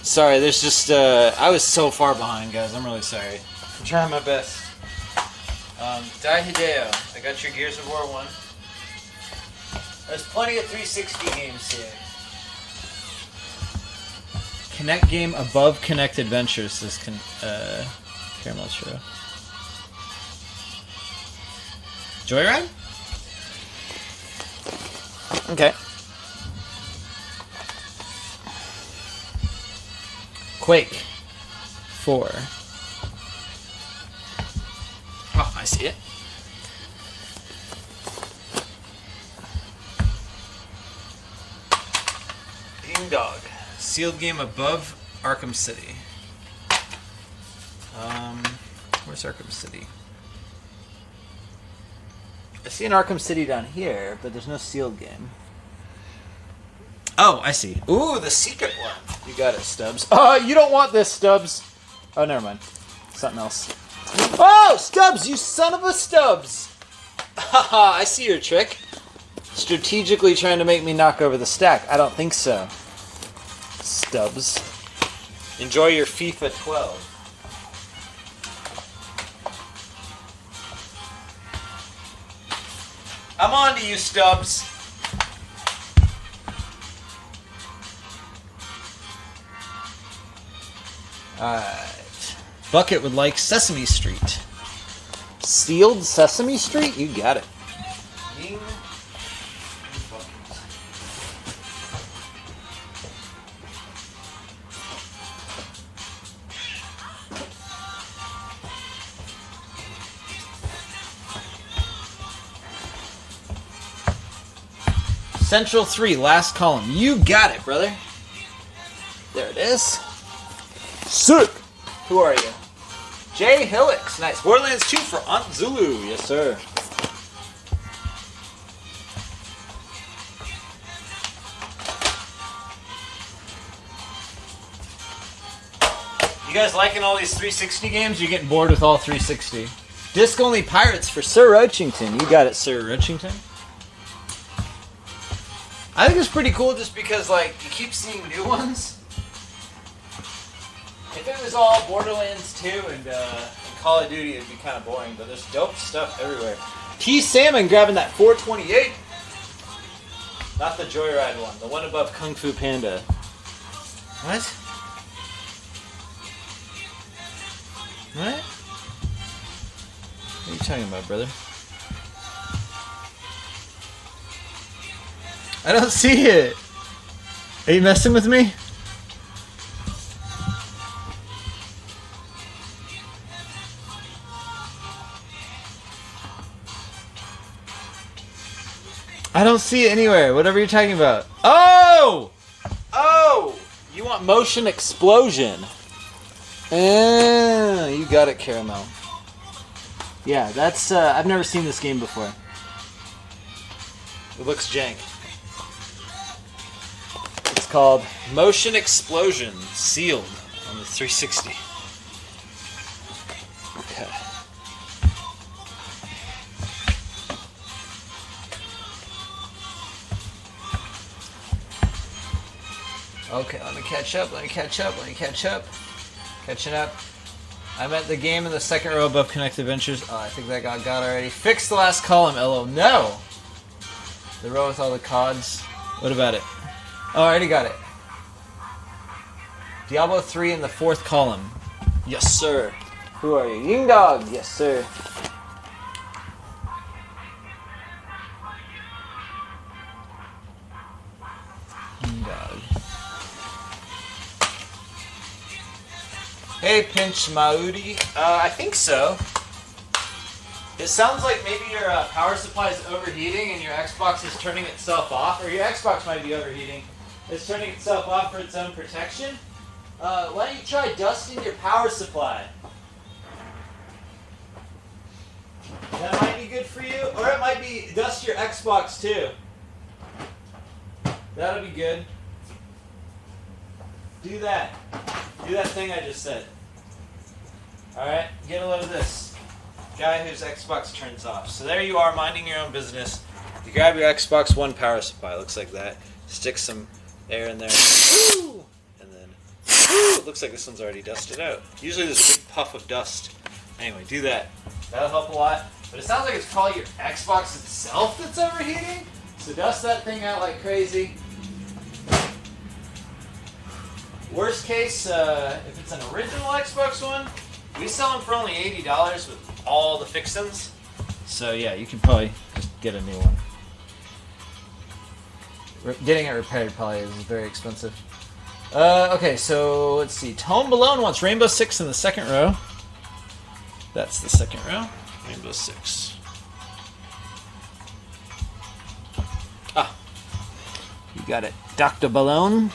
Sorry, there's just, I was so far behind, guys. I'm really sorry. I'm trying my best. Dai Hideo, I got your Gears of War 1. There's plenty of 360 games here. Connect game above Connect Adventures, says Caramel Churro. Joyride? Okay. Quake 4. Oh, I see it. Ding Dog. Sealed game above Arkham City. Where's Arkham City? I see an Arkham City down here, but there's no sealed game. Oh, I see. Ooh, the secret one. You got it, Stubbs. Oh, you don't want this, Stubbs. Oh, never mind. Something else. Oh, Stubbs, you son of a Stubbs! Haha, I see your trick. Strategically trying to make me knock over the stack. I don't think so. Stubbs. Enjoy your FIFA 12. I'm on to you, Stubbs. Alright. Bucket would like Sesame Street. Sealed Sesame Street? You got it. Ying. Central 3, last column. You got it, brother. There it is. Sick! Who are you? Jay Hillix. Nice. Borderlands 2 for Aunt Zulu. Yes, sir. You guys liking all these 360 games? You're getting bored with all 360. Disc only Pirates for Sir Roachington. You got it, Sir Roachington. I think it's pretty cool just because, like, you keep seeing new ones. If it was all Borderlands 2 and Call of Duty, it'd be kind of boring, but there's dope stuff everywhere. T. Salmon grabbing that 428. Not the Joyride one, the one above Kung Fu Panda. What? What? What are you talking about, brother? I don't see it. Are you messing with me? I don't see it anywhere. Whatever you're talking about. Oh! Oh! You want motion explosion. You got it, Caramel. Yeah, that's, I've never seen this game before. It looks jank. It's called Motion Explosion, sealed on the 360. Okay. Okay, let me catch up. Catching up. I'm at the game in the second row above Connect Adventures. Oh, I think that got already. Fix the last column, LO. No! The row with all the CODs. What about it? Oh, I already got it. Diablo 3 in the fourth column. Yes, sir. Who are you? Ying Dog. Yes, sir. Ying Dog. Hey, Pinch Maudi. I think so. It sounds like maybe your power supply is overheating and your Xbox is turning itself off, or your Xbox might be overheating. It's turning itself off for its own protection. Why don't you try dusting your power supply? That might be good for you, or it might be dust your Xbox too. That'll be good. Do that. Do that thing I just said. Alright, get a load of this. Guy whose Xbox turns off. So there you are, minding your own business. You grab your Xbox One power supply, looks like that. Stick some air in there. Woo! And then, woo! It looks like this one's already dusted out. Usually there's a big puff of dust. Anyway, do that. That'll help a lot. But it sounds like it's probably your Xbox itself that's overheating. So dust that thing out like crazy. Worst case, if it's an original Xbox One, we sell them for only $80 with all the fixins. So yeah, you can probably just get a new one. Getting it repaired probably is very expensive. Okay, so let's see. Tone Malone wants Rainbow Six in the second row. That's the second row. Rainbow Six. Ah, you got it. Dr. Balone.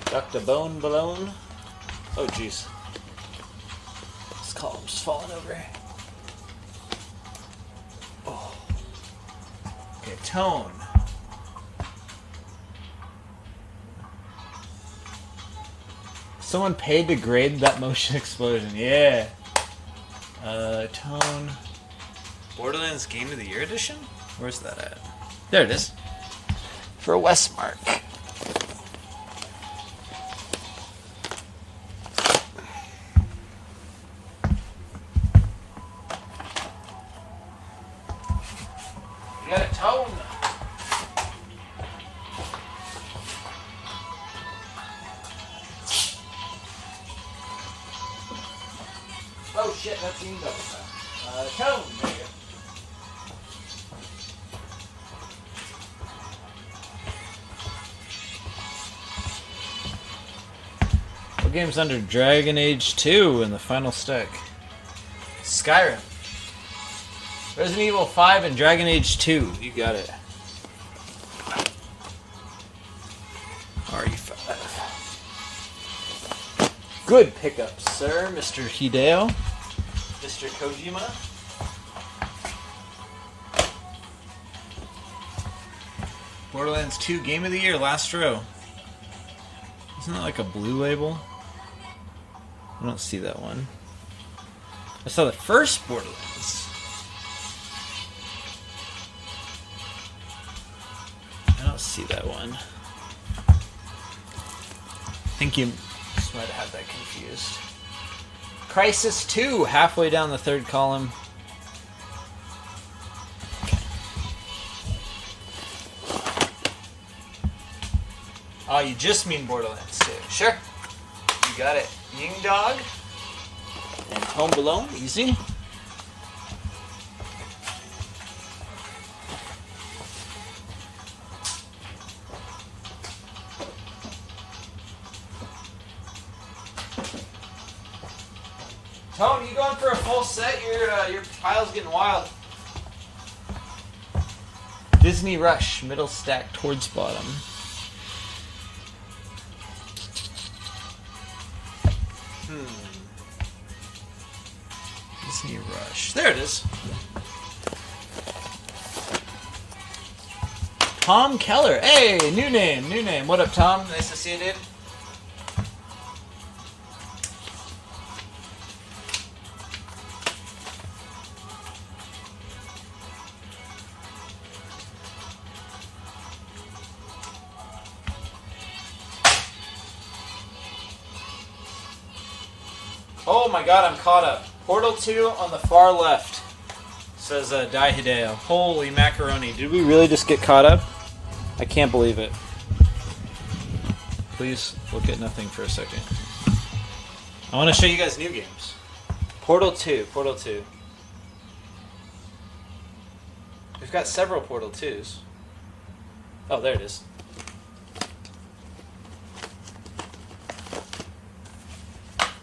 Dr. Bone Balone. Oh, jeez. This column's falling over. Oh. Okay, Tone. Someone paid to grade that motion explosion. Yeah. Tone. Borderlands Game of the Year edition? Where's that at? There it is. For Westmark. You got a tone. Oh shit, that's even double time. Tone, there you go. What game's under Dragon Age 2 in the final stack? Skyrim. Resident Evil 5 and Dragon Age 2. You got it. RE5. Good pickup, sir, Mr. Hideo. Mr. Kojima. Borderlands 2 Game of the Year, last row. Isn't that like a blue label? I don't see that one. I saw the first Borderlands. I don't see that one. I think you just might have had that confused. Crisis 2, halfway down the third column. Oh, you just mean Borderlands 2. Sure. You got it. Ying Dog. And Home Alone. Easy. Tone, you going for a full set? Your pile's getting wild. Disney Rush, middle stack towards bottom. Disney Rush. There it is. Tom Keller. Hey, new name, new name. What up, Tom? Nice to see you, dude. Oh my god, I'm caught up. Portal 2 on the far left, says Dai Hideo. Holy macaroni. Did we really just get caught up? I can't believe it. Please look at nothing for a second. I want to show you guys new games. Portal 2, Portal 2. We've got several Portal 2s. Oh, there it is.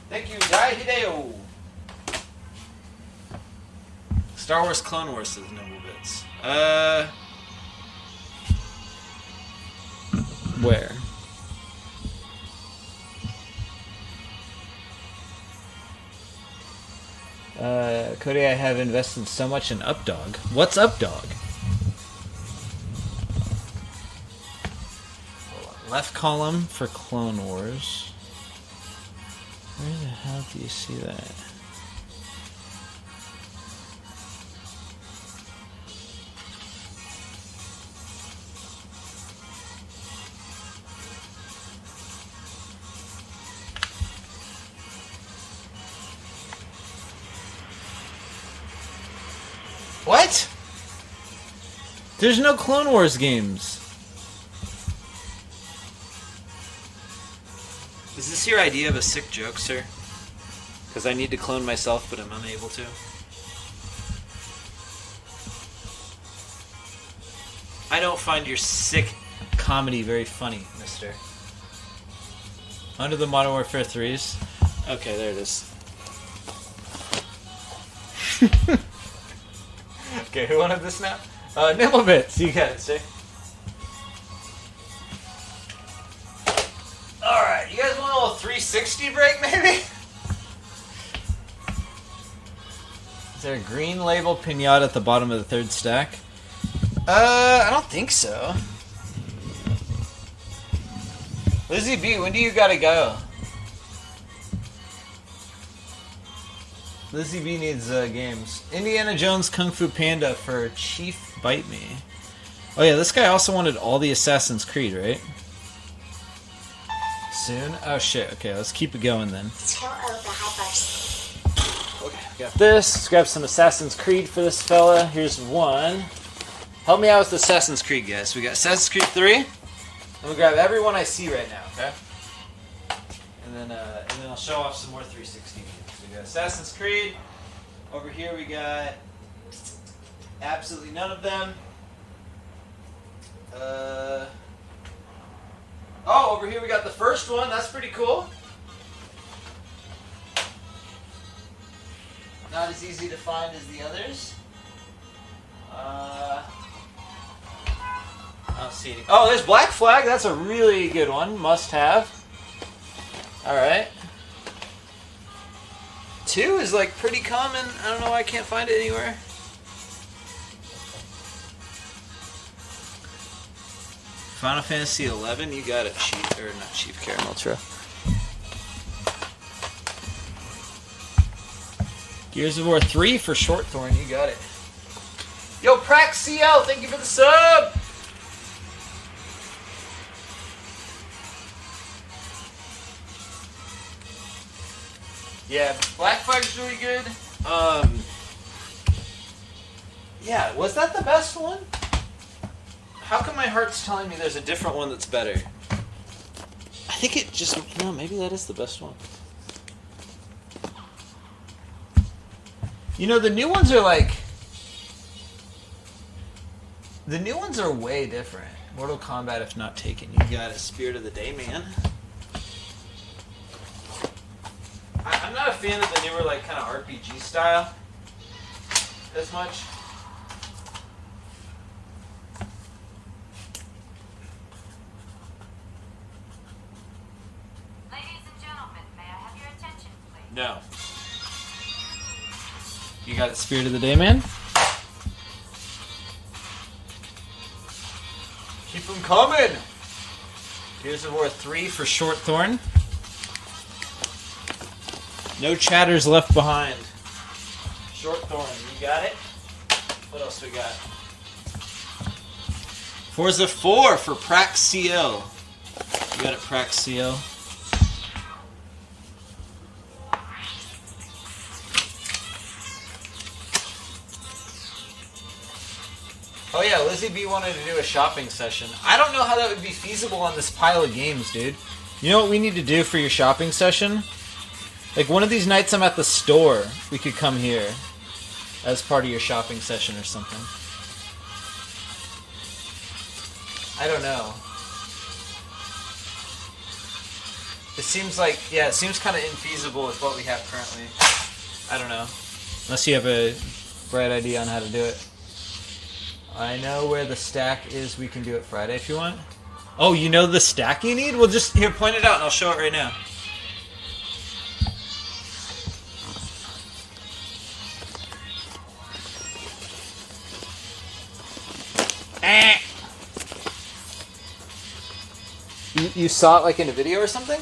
Thank you, Dai Hideo. Star Wars Clone Wars says Noble Bits. Where? Cody, I have invested so much in Updog. What's Updog? Left column for Clone Wars. Where the hell do you see that? What? There's no Clone Wars games. Is this your idea of a sick joke, sir? Because I need to clone myself, but I'm unable to. I don't find your sick comedy very funny, mister. Under the Modern Warfare 3s. Okay, there it is. Okay, who wanted this now? Nibblebits, you got it, sir. Alright, you guys want a little 360 break, maybe? Is there a green label pinata at the bottom of the third stack? I don't think so. Lizzie B, when do you gotta go? Lizzie B needs games. Indiana Jones Kung Fu Panda for Chief Bite Me. Oh yeah, this guy also wanted all the Assassin's Creed, right? Soon? Oh shit, okay, let's keep it going then. Okay, got this. Let's grab some Assassin's Creed for this fella. Here's one. Help me out with Assassin's Creed, guys. We got Assassin's Creed 3. I'm gonna grab everyone I see right now, okay? And then I'll show off some more 360 games. We got Assassin's Creed. Over here we got absolutely none of them. Oh, over here we got the first one. That's pretty cool. Not as easy to find as the others. I don't see any. Oh, there's Black Flag. That's a really good one. Must have. Alright. 2 is like pretty common. I don't know why I can't find it anywhere. Final Fantasy 11, you got it, Chief, or not Chief Karen Ultra. Gears of War 3 for Shortthorn, you got it. Yo, Prax CL, thank you for the sub! Yeah, Black Flag's really good. Yeah, was that the best one? How come my heart's telling me there's a different one that's better? I think it just... No, maybe that is the best one. You know, the new ones are like... The new ones are way different. Mortal Kombat, if not taken. You got it. Spirit of the Day, man. I'm not a fan of the newer, like, kind of RPG style as much. Ladies and gentlemen, may I have your attention, please? No. You got it, Spirit of the Day, man? Keep them coming! Gears of War 3 for Shortthorn. No chatters left behind. Shortthorn, you got it? What else we got? Forza 4 for Prax CL. You got it, Prax CL. Oh yeah, Lizzie B wanted to do a shopping session. I don't know how that would be feasible on this pile of games, dude. You know what we need to do for your shopping session? Like, one of these nights I'm at the store, we could come here as part of your shopping session or something. I don't know. It seems like, yeah, it seems kind of infeasible with what we have currently. I don't know. Unless you have a bright idea on how to do it. I know where the stack is. We can do it Friday if you want. Oh, you know the stack you need? Well, just, here, point it out and I'll show it right now. You saw it like in a video or something?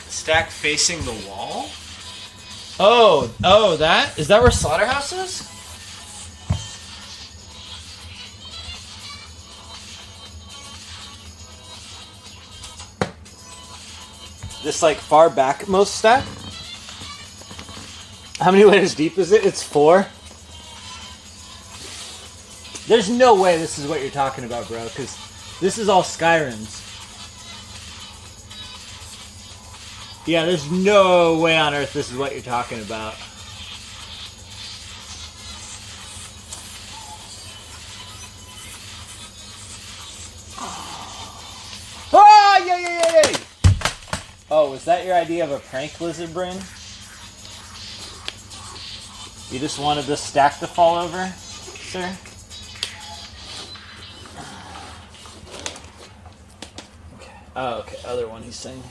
Stack facing the wall? Oh, that? Is that where Slaughterhouse is? This, like, far backmost stack? How many layers deep is it? It's 4? There's no way this is what you're talking about, bro, because this is all Skyrim's. Yeah, there's no way on earth this is what you're talking about. Ah, yeah. Oh, was that your idea of a prank, Lizard Brain? You just wanted the stack to fall over, sir? Okay. Oh, okay. Other one he's saying.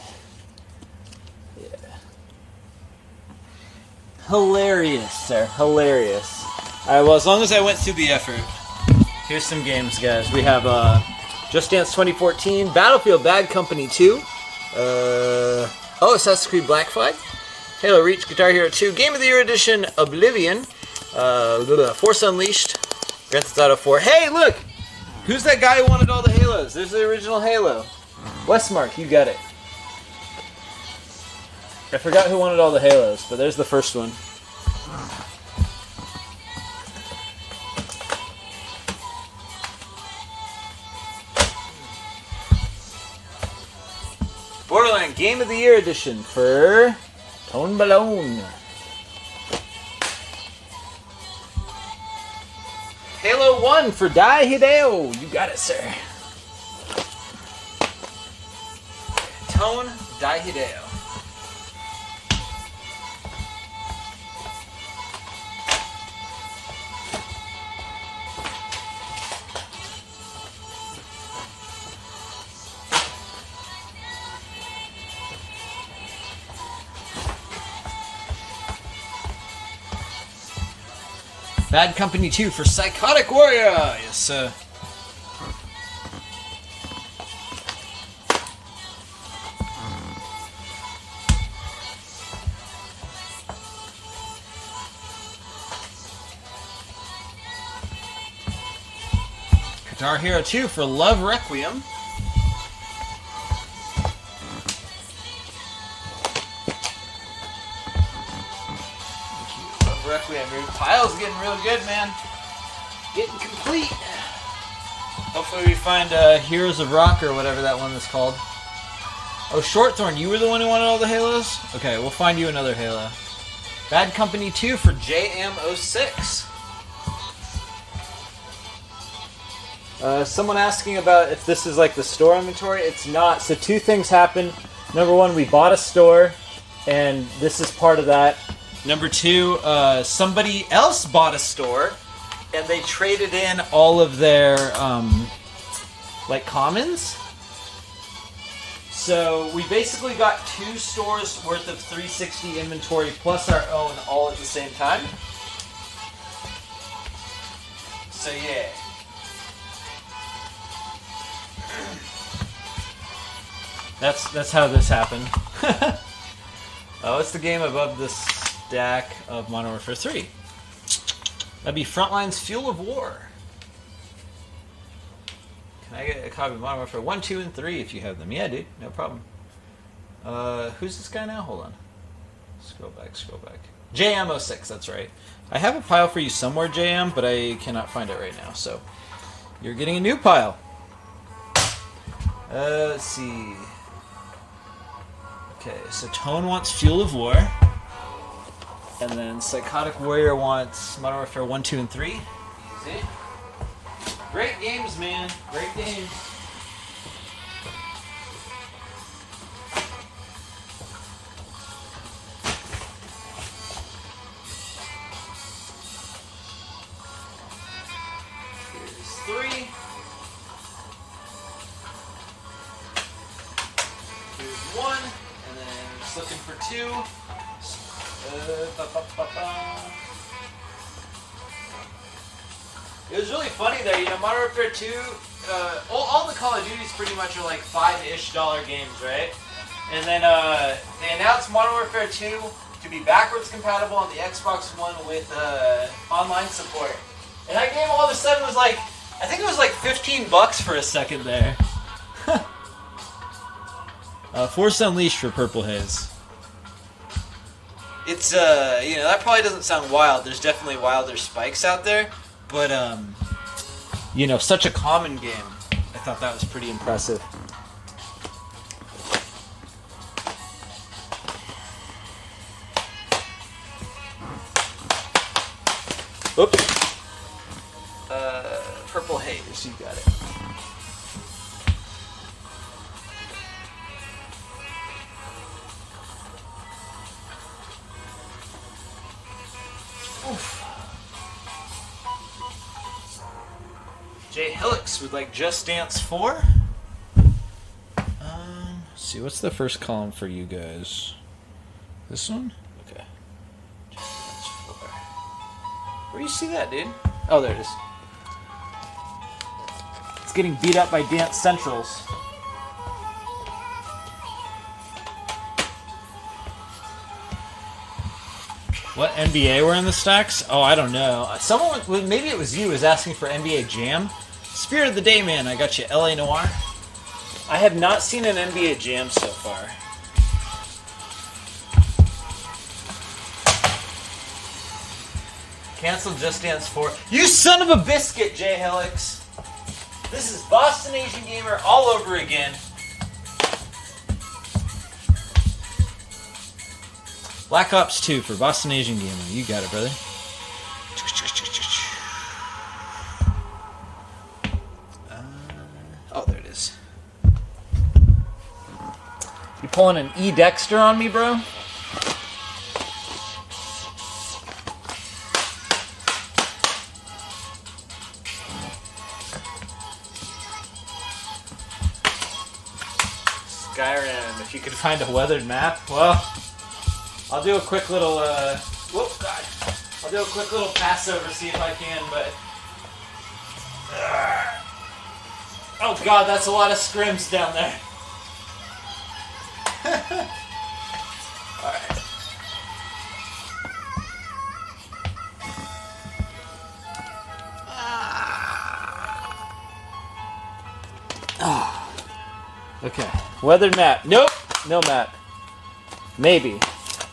Hilarious, sir. Hilarious. Alright, well, as long as I went through the effort. Here's some games, guys. We have Just Dance 2014, Battlefield Bad Company 2, Assassin's Creed Black Flag, Halo Reach, Guitar Hero 2, Game of the Year Edition, Oblivion, Force Unleashed, Grand Theft Auto 4. Hey, look! Who's that guy who wanted all the Halos? There's the original Halo. Westmark, you got it. I forgot who wanted all the Halos, but there's the first one. Borderland Game of the Year Edition for Tone Malone. Halo 1 for Dai Hideo. You got it, sir. Tone Dai Hideo. Bad Company 2 for Psychotic Warrior. Yes, sir. Guitar Hero 2 for Love Requiem. Requiem. Your pile's getting real good, man. Getting complete. Hopefully we find Heroes of Rock or whatever that one is called. Oh, Shortthorn, you were the one who wanted all the Halos? Okay, we'll find you another Halo. Bad Company 2 for JM06. Someone asking about if this is like the store inventory. It's not. So two things happen. Number one, we bought a store, and this is part of that. Number two, somebody else bought a store, and they traded in all of their, like, commons. So we basically got two stores worth of 360 inventory plus our own all at the same time. So yeah. That's how this happened. Oh, it's the game above this stack of Modern Warfare 3. That'd be Frontline's Fuel of War. Can I get a copy of Modern Warfare 1, 2, and 3 if you have them? Yeah, dude, no problem. Who's this guy now? Hold on. Scroll back. JM06, that's right. I have a pile for you somewhere, JM, but I cannot find it right now, so you're getting a new pile. Let's see. Okay, so Tone wants Fuel of War. And then Psychotic Warrior wants Modern Warfare 1, 2, and 3. Easy. Great games, man. Great games. Here's 3. Here's 1. And then just looking for 2. It was really funny there, you know, Modern Warfare 2, all the Call of Duties pretty much are like $5-ish games, right? And then they announced Modern Warfare 2 to be backwards compatible on the Xbox One with online support. And that game all of a sudden was like, I think it was like $15 for a second there. Force Unleashed for Purple Haze. It's, you know, that probably doesn't sound wild. There's definitely wilder spikes out there. But, you know, such a common game. I thought that was pretty impressive. Oops. Purple Haze, you got it. Oof. Jay Hillix would like Just Dance 4. Let's see, what's the first column for you guys? This one? Okay. Where do you see that, dude? Oh, there it is. It's getting beat up by Dance Centrals. What NBA were in the stacks? Oh, I don't know. Someone, maybe it was you, was asking for NBA Jam. Spirit of the Day, man. I got you. LA Noir. I have not seen an NBA Jam so far. Cancel Just Dance 4. You son of a biscuit, Jay Helix. This is Boston Asian Gamer all over again. Black Ops 2 for Boston Asian Gamer. You got it, brother. Oh, there it is. You pulling an E Dexter on me, bro? Skyrim, if you could find a weathered map, well, I'll do a quick little, whoop, God. I'll do a quick little Passover, see if I can, but... Oh, God, that's a lot of scrims down there. Alright. Okay. Weathered map. Nope. No map. Maybe.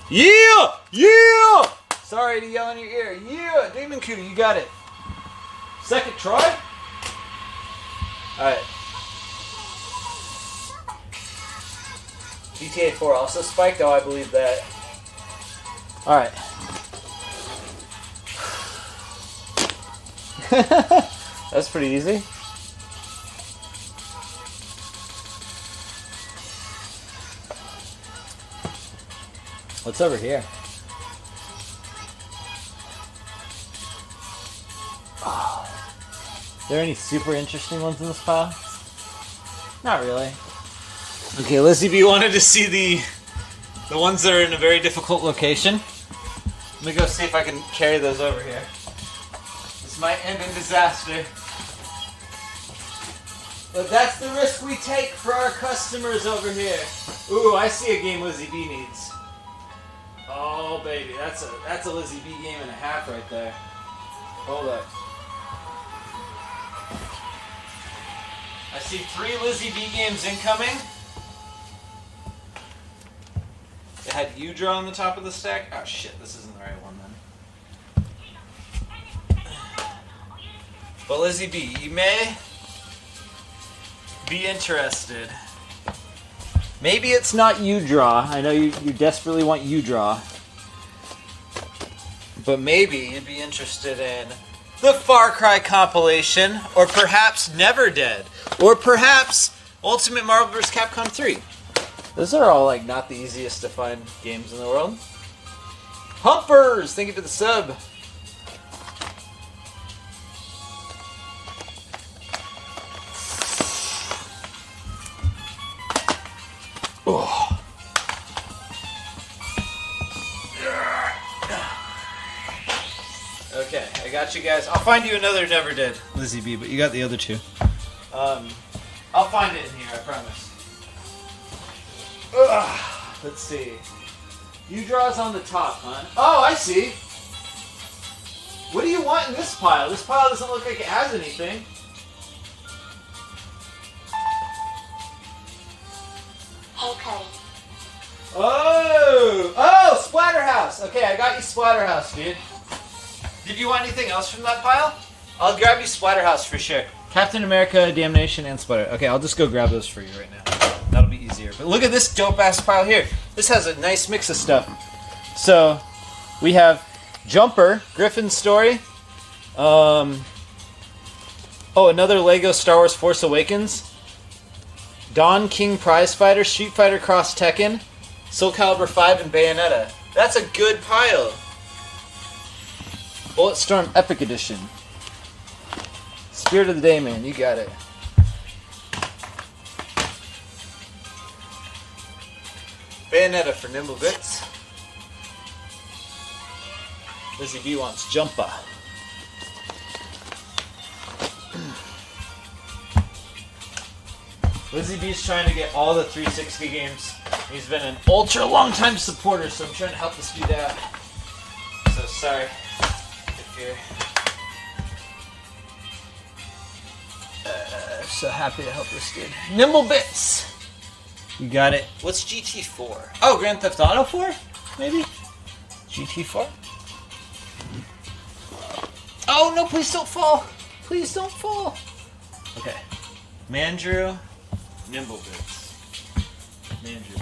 Yeah! Yeah! Sorry to yell in your ear. Yeah! Demon Coup, you got it. Second try? Alright. GTA 4 also spiked? Oh, I believe that. Alright. That's pretty easy. What's over here? Oh. Are there any super interesting ones in this pile? Not really. Okay, Lizzie B wanted to see the ones that are in a very difficult location. Let me go see if I can carry those over here. This might end in disaster. But that's the risk we take for our customers over here. Ooh, I see a game Lizzie B needs. Oh baby, that's a Lizzie B game and a half right there. Hold up. I see 3 Lizzie B games incoming. It had you draw on the top of the stack. Oh shit, this isn't the right one then. But Lizzie B, you may be interested. Maybe it's not you draw. I know you desperately want you draw. But maybe you'd be interested in the Far Cry compilation, or perhaps Never Dead, or perhaps Ultimate Marvel vs. Capcom 3. Those are all like not the easiest to find games in the world. Humpers, thank you for the sub. Oh. Okay, I got you guys. I'll find you another Never Dead, Lizzie B, but you got the other 2. I'll find it in here, I promise. Ugh. Let's see. You draws on the top, huh? Oh, I see. What do you want in this pile? This pile doesn't look like it has anything. Hey, Cody. Oh, Splatterhouse. Okay, I got you Splatterhouse, dude. Did you want anything else from that pile? I'll grab you Splatterhouse for sure. Captain America, Damnation, and Splatter. Okay, I'll just go grab those for you right now. That'll be easier. But look at this dope-ass pile here. This has a nice mix of stuff. So, we have Jumper, Griffin's Story. Oh, another Lego Star Wars Force Awakens. Don King Prizefighter, Street Fighter Cross Tekken, Soul Calibur 5, and Bayonetta. That's a good pile. Bulletstorm Epic Edition. Spirit of the Day, man. You got it. Bayonetta for Nimble Bits. Lizzie B wants Jumpa. Lizzie B's trying to get all the 360 games. He's been an ultra long time supporter, so I'm trying to help this dude out. So sorry if you're so happy to help this dude. Nimble Bits. You got it. What's GT4? Oh, Grand Theft Auto 4? Maybe? GT4? Oh no, please don't fall. Please don't fall. Okay. Mandrew, Nimble Bits. Mandrew.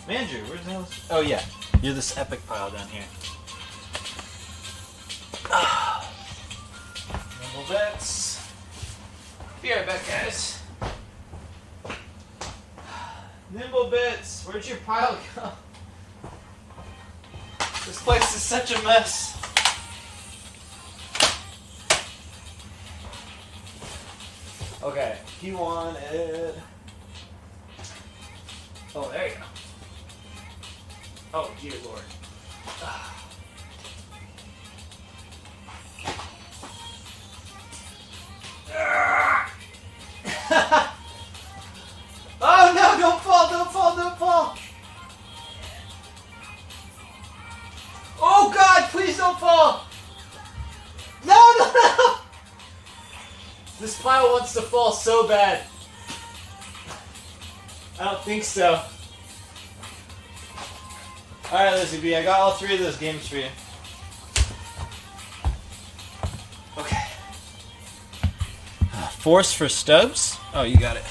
Mandrew, where's the hell is... Oh yeah, you're this epic pile down here. Nimble Bits. Be right back, guys. Nimble Bits, where'd your pile go? This place is such a mess. Okay, he wanted... Oh, there you go. Oh, dear Lord. Oh no, don't fall, don't fall, don't fall! Oh God, please don't fall! No! This pile wants to fall so bad. I don't think so. Alright, Lizzie B, I got all 3 of those games for you. Okay. Force for Stubbs? Oh, you got it.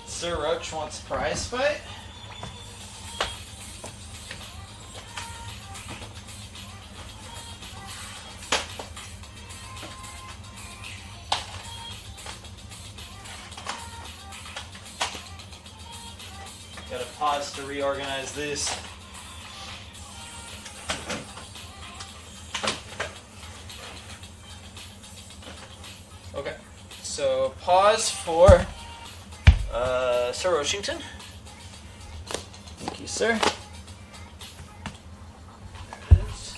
Sir Roach wants prize fight? Gotta pause to reorganize these. Okay, so pause for Sir Washington. Thank you, sir. There it is.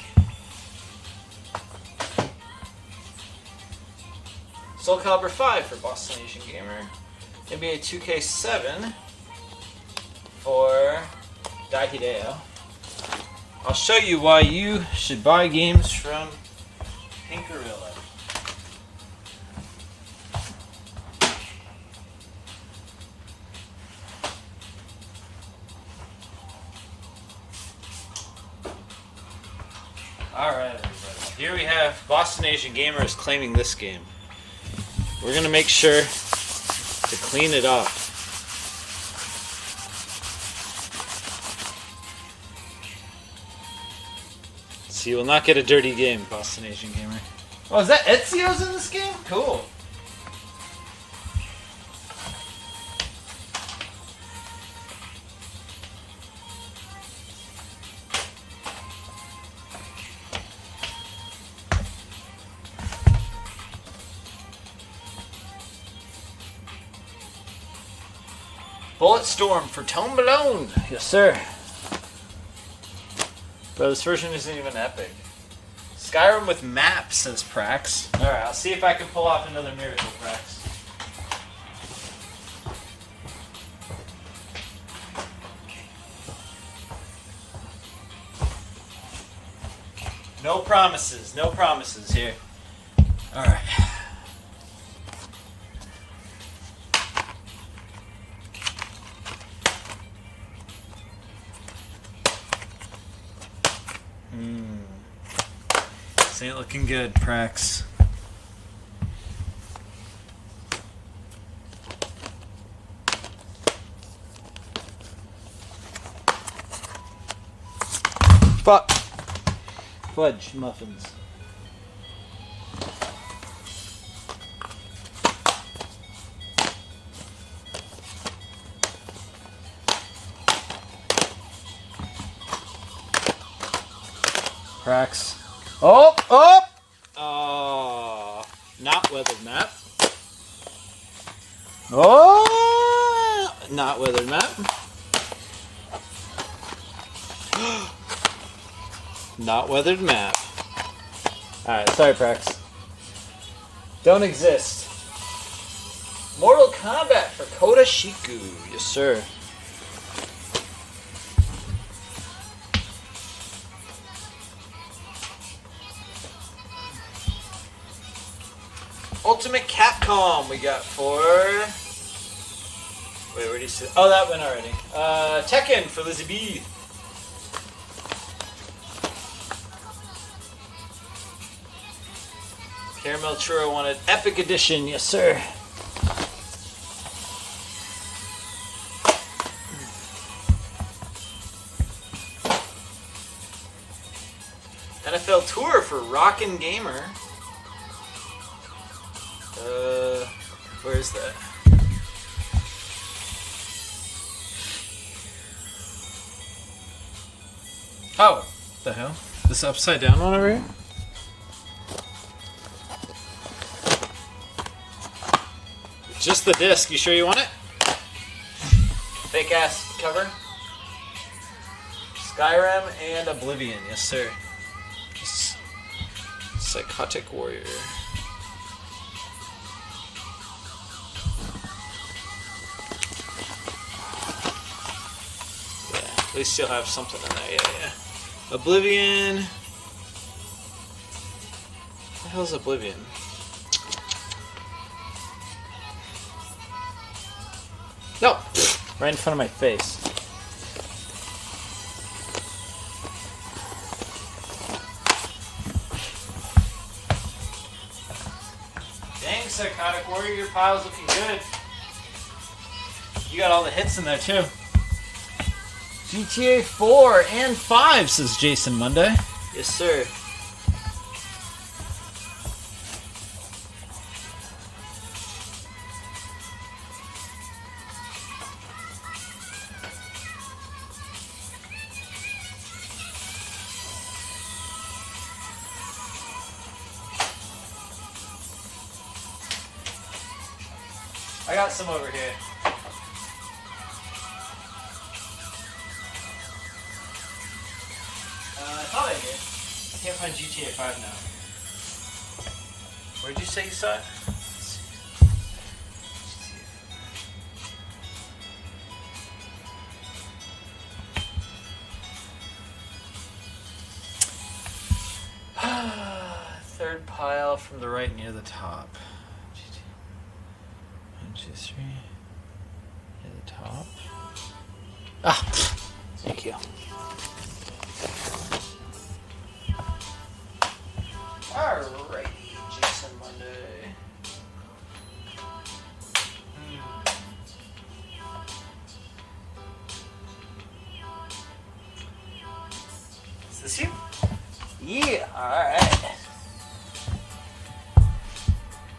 Soul Calibur 5 for Boston Asian Gamer. NBA 2K7 for Dai Hideo. I'll show you why you should buy games from Pinkerilla. Alright, everybody. Here we have Boston Asian Gamer is claiming this game. We're going to make sure to clean it up. So you will not get a dirty game, Boston Asian Gamer. Oh, is that Ezio's in this game? Cool. Bulletstorm for Tone Malone. Yes, sir. Bro, this version isn't even epic. Skyrim with maps, says Prax. Alright, I'll see if I can pull off another miracle, Prax. No promises here. Alright. This ain't looking good, Prax. Fuck. Fudge muffins. Prax. Oh! Not weathered map. Oh! Not weathered map. Not weathered map. Alright, sorry, Prax. Don't exist. Mortal Kombat for Koda Shiku. Yes, sir. Ultimate Capcom we got for... Wait, where do you see? Oh, that went already. Tekken for Lizzie B. Caramel Churro wanted Epic Edition, yes sir. NFL Tour for Rockin' Gamer. Where is that? Oh, the hell? This upside down one over here? Just the disc. You sure you want it? Fake ass cover. Skyrim and Oblivion. Yes, sir. Psychotic Warrior. Yeah, at least you'll have something in there. Yeah. Oblivion. What the hell is Oblivion? No! Right in front of my face. Dang, Psychotic Warrior, your pile's looking good. You got all the hits in there, too. GTA 4 and 5, says Jason Monday. Yes, sir. I got some over here. I thought I did. I can't find GTA 5 now. Where'd you say you saw it? Third pile from the right near the top. 1, 2, 3. Near the top. Ah! Thank you. Alright, Jason Monday. Is this you? Yeah, alright.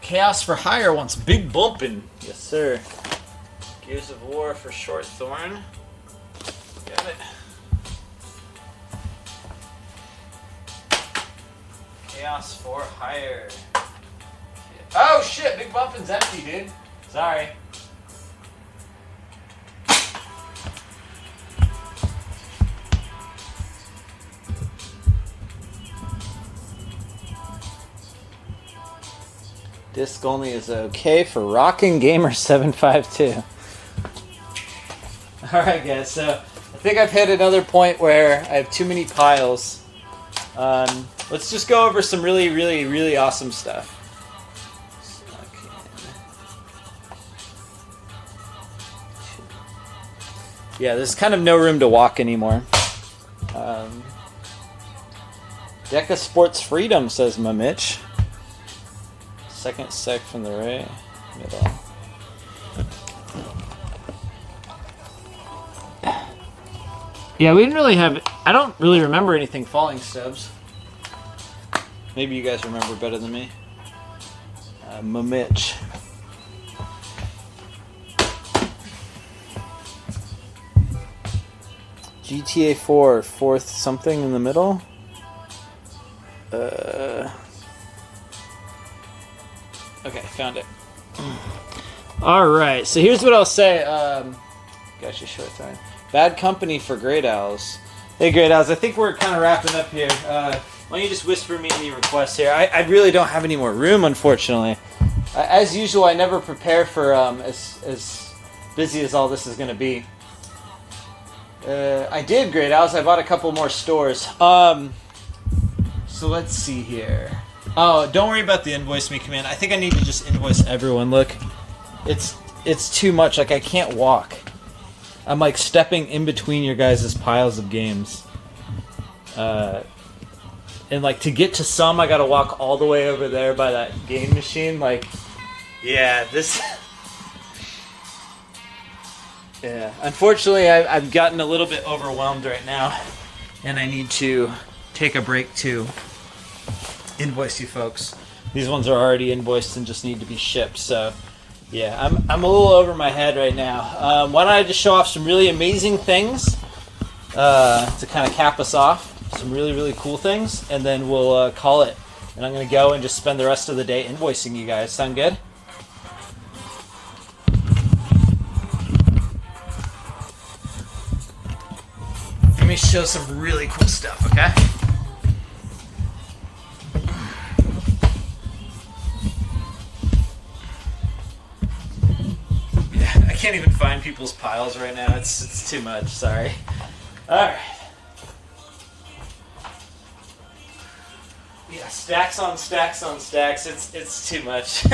Chaos for Hire wants Big Bumpin'. Yes, sir. Gears of War for Short Thorn. Got it. Chaos for Hire. Oh shit, Big Bumpin's empty, dude. Sorry. Disc only is okay for Rockin' Gamer 752. Alright guys, so I think I've hit another point where I have too many piles. Let's just go over some really, really, really awesome stuff. Yeah, there's kind of no room to walk anymore. Deca Sports Freedom, says Mamitch. Second sec from the right, middle. Yeah, we didn't really have... I don't really remember anything falling, Stubbs. Maybe you guys remember better than me. Mamitch. GTA 4, fourth something in the middle. Okay, found it. Alright, so here's what I'll say. Got you short time. Bad company for Great Owls. Hey, Great Owls, I think we're kind of wrapping up here. Why don't you just whisper me any requests here? I really don't have any more room, unfortunately. As usual, I never prepare for as busy as all this is going to be. I did, Great Owls. I bought a couple more stores. So let's see here. Oh, don't worry about the invoice me command. I think I need to just invoice everyone. Look, it's too much. Like, I can't walk. I'm like stepping in between your guys' piles of games. And like to get to some, I gotta walk all the way over there by that game machine. Like, yeah, this. Yeah, unfortunately, I've gotten a little bit overwhelmed right now, and I need to take a break to invoice you folks. These ones are already invoiced and just need to be shipped. So, yeah, I'm a little over my head right now. Why don't I just show off some really amazing things to kind of cap us off? Some really, really cool things, and then we'll call it. And I'm going to go and just spend the rest of the day invoicing you guys. Sound good? Let me show some really cool stuff, okay? Yeah, I can't even find people's piles right now. It's too much, sorry. Alright. Yeah, stacks on stacks on stacks. It's too much.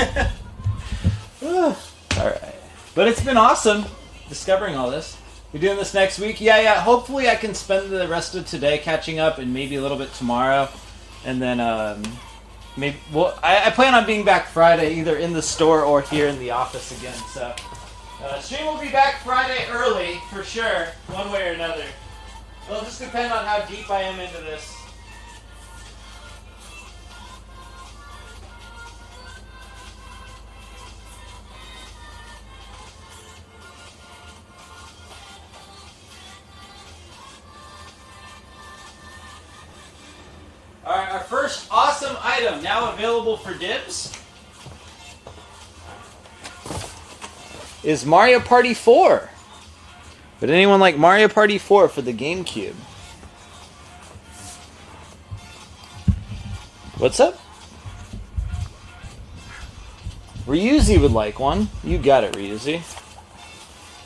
Alright. But it's been awesome discovering all this. We're doing this next week? Yeah. Hopefully I can spend the rest of today catching up and maybe a little bit tomorrow. And then, maybe, well, I plan on being back Friday either in the store or here in the office again. So, stream will be back Friday early for sure, one way or another. It'll just depend on how deep I am into this. Alright, our first awesome item now available for dibs is Mario Party 4. Would anyone like Mario Party 4 for the GameCube? What's up? Ryuzi would like one. You got it, Ryuzi.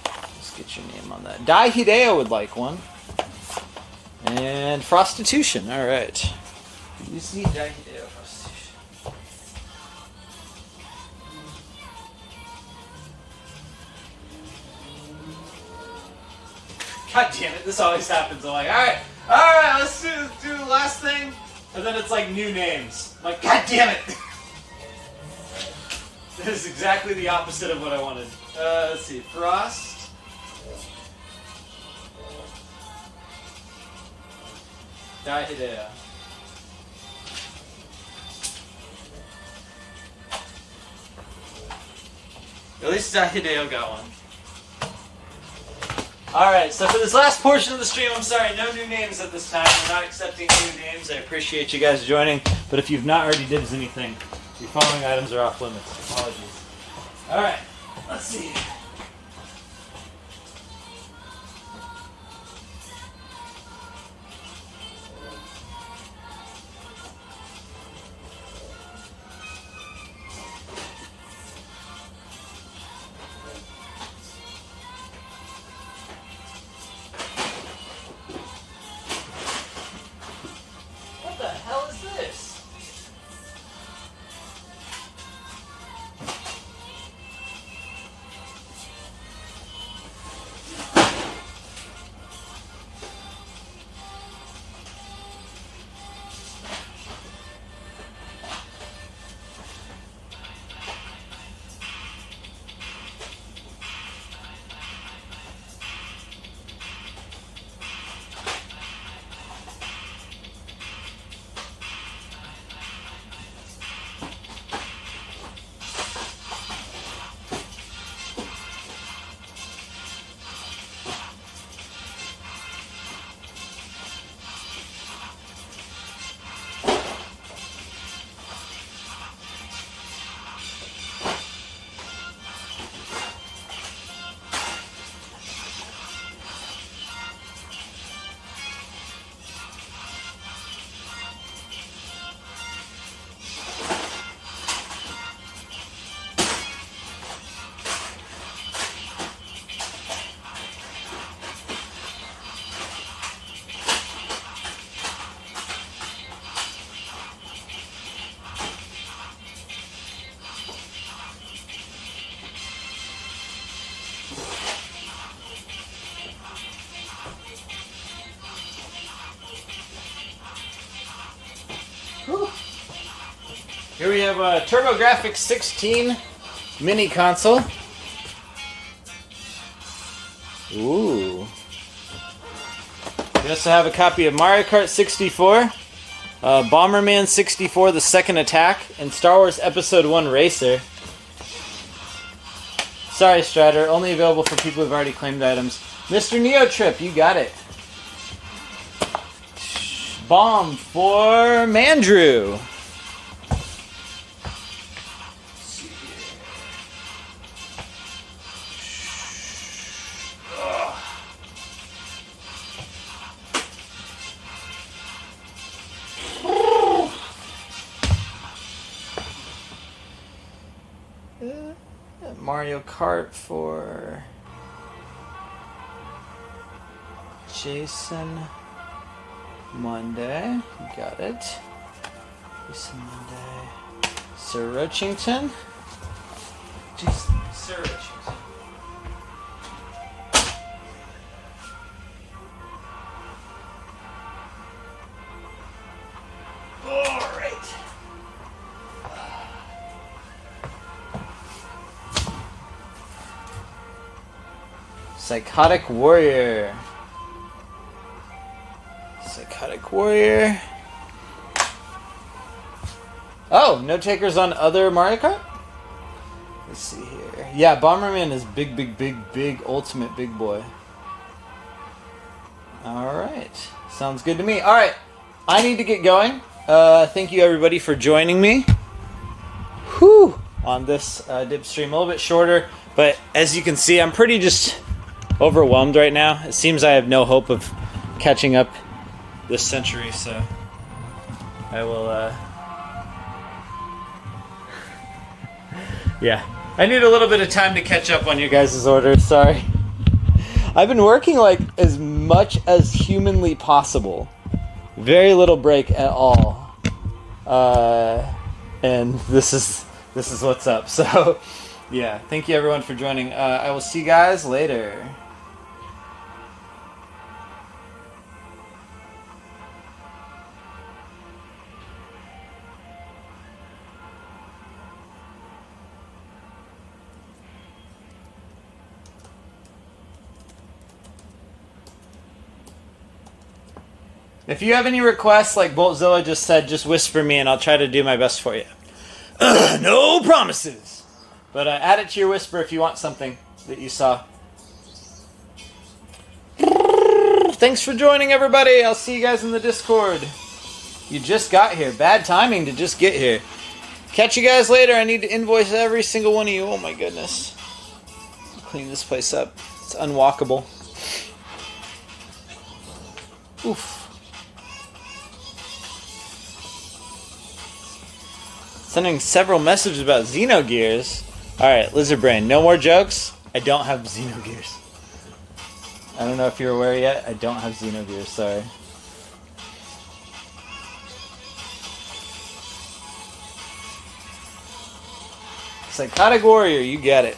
Let's get your name on that. Dai Hideo would like one. And Prostitution, alright. You see Dai Hideo Prostitution. God damn it, this always happens. I'm like, alright, let's do the last thing. And then it's like new names. I'm like, God damn it! That is exactly the opposite of what I wanted. Let's see, Frost. Dai Hideo. At least Hideo got one. Alright, so for this last portion of the stream, I'm sorry, no new names at this time. We're not accepting new names. I appreciate you guys joining, but if you've not already dibs anything, your following items are off limits. Apologies. Alright, let's see. What the hell is this? Here we have a TurboGrafx 16 mini console. Ooh. We also have a copy of Mario Kart 64, Bomberman 64: The Second Attack, and Star Wars Episode 1 Racer. Sorry, Strider, only available for people who've already claimed items. Mr. Neo Trip, you got it. Bomb for Mandrew. Mario Kart for Jason Monday. You got it. Jason Monday. Sir Rochington. Jason, Sir Rochington. All right. Psychotic Warrior. Psychotic Warrior. Oh, no takers on other Mario Kart? Let's see here. Yeah, Bomberman is big, ultimate big boy. Alright. Sounds good to me. Alright. I need to get going. Thank you everybody for joining me. Whew. On this dip stream. A little bit shorter, but as you can see, I'm pretty just overwhelmed right now. It seems I have no hope of catching up this century, so I will, yeah. I need a little bit of time to catch up on you guys' orders, sorry. I've been working like as much as humanly possible. Very little break at all. And this is what's up, so yeah. Thank you everyone for joining. I will see you guys later. If you have any requests, like Boltzilla just said, just whisper me and I'll try to do my best for you. No promises! But add it to your whisper if you want something that you saw. Thanks for joining, everybody. I'll see you guys in the Discord. You just got here. Bad timing to just get here. Catch you guys later. I need to invoice every single one of you. Oh my goodness. Clean this place up. It's unwalkable. Oof. Sending several messages about Xenogears. Alright, Lizard Brain, no more jokes. I don't have Xenogears. I don't know if you're aware yet. I don't have Xenogears, sorry. Psychotic Warrior, you get it.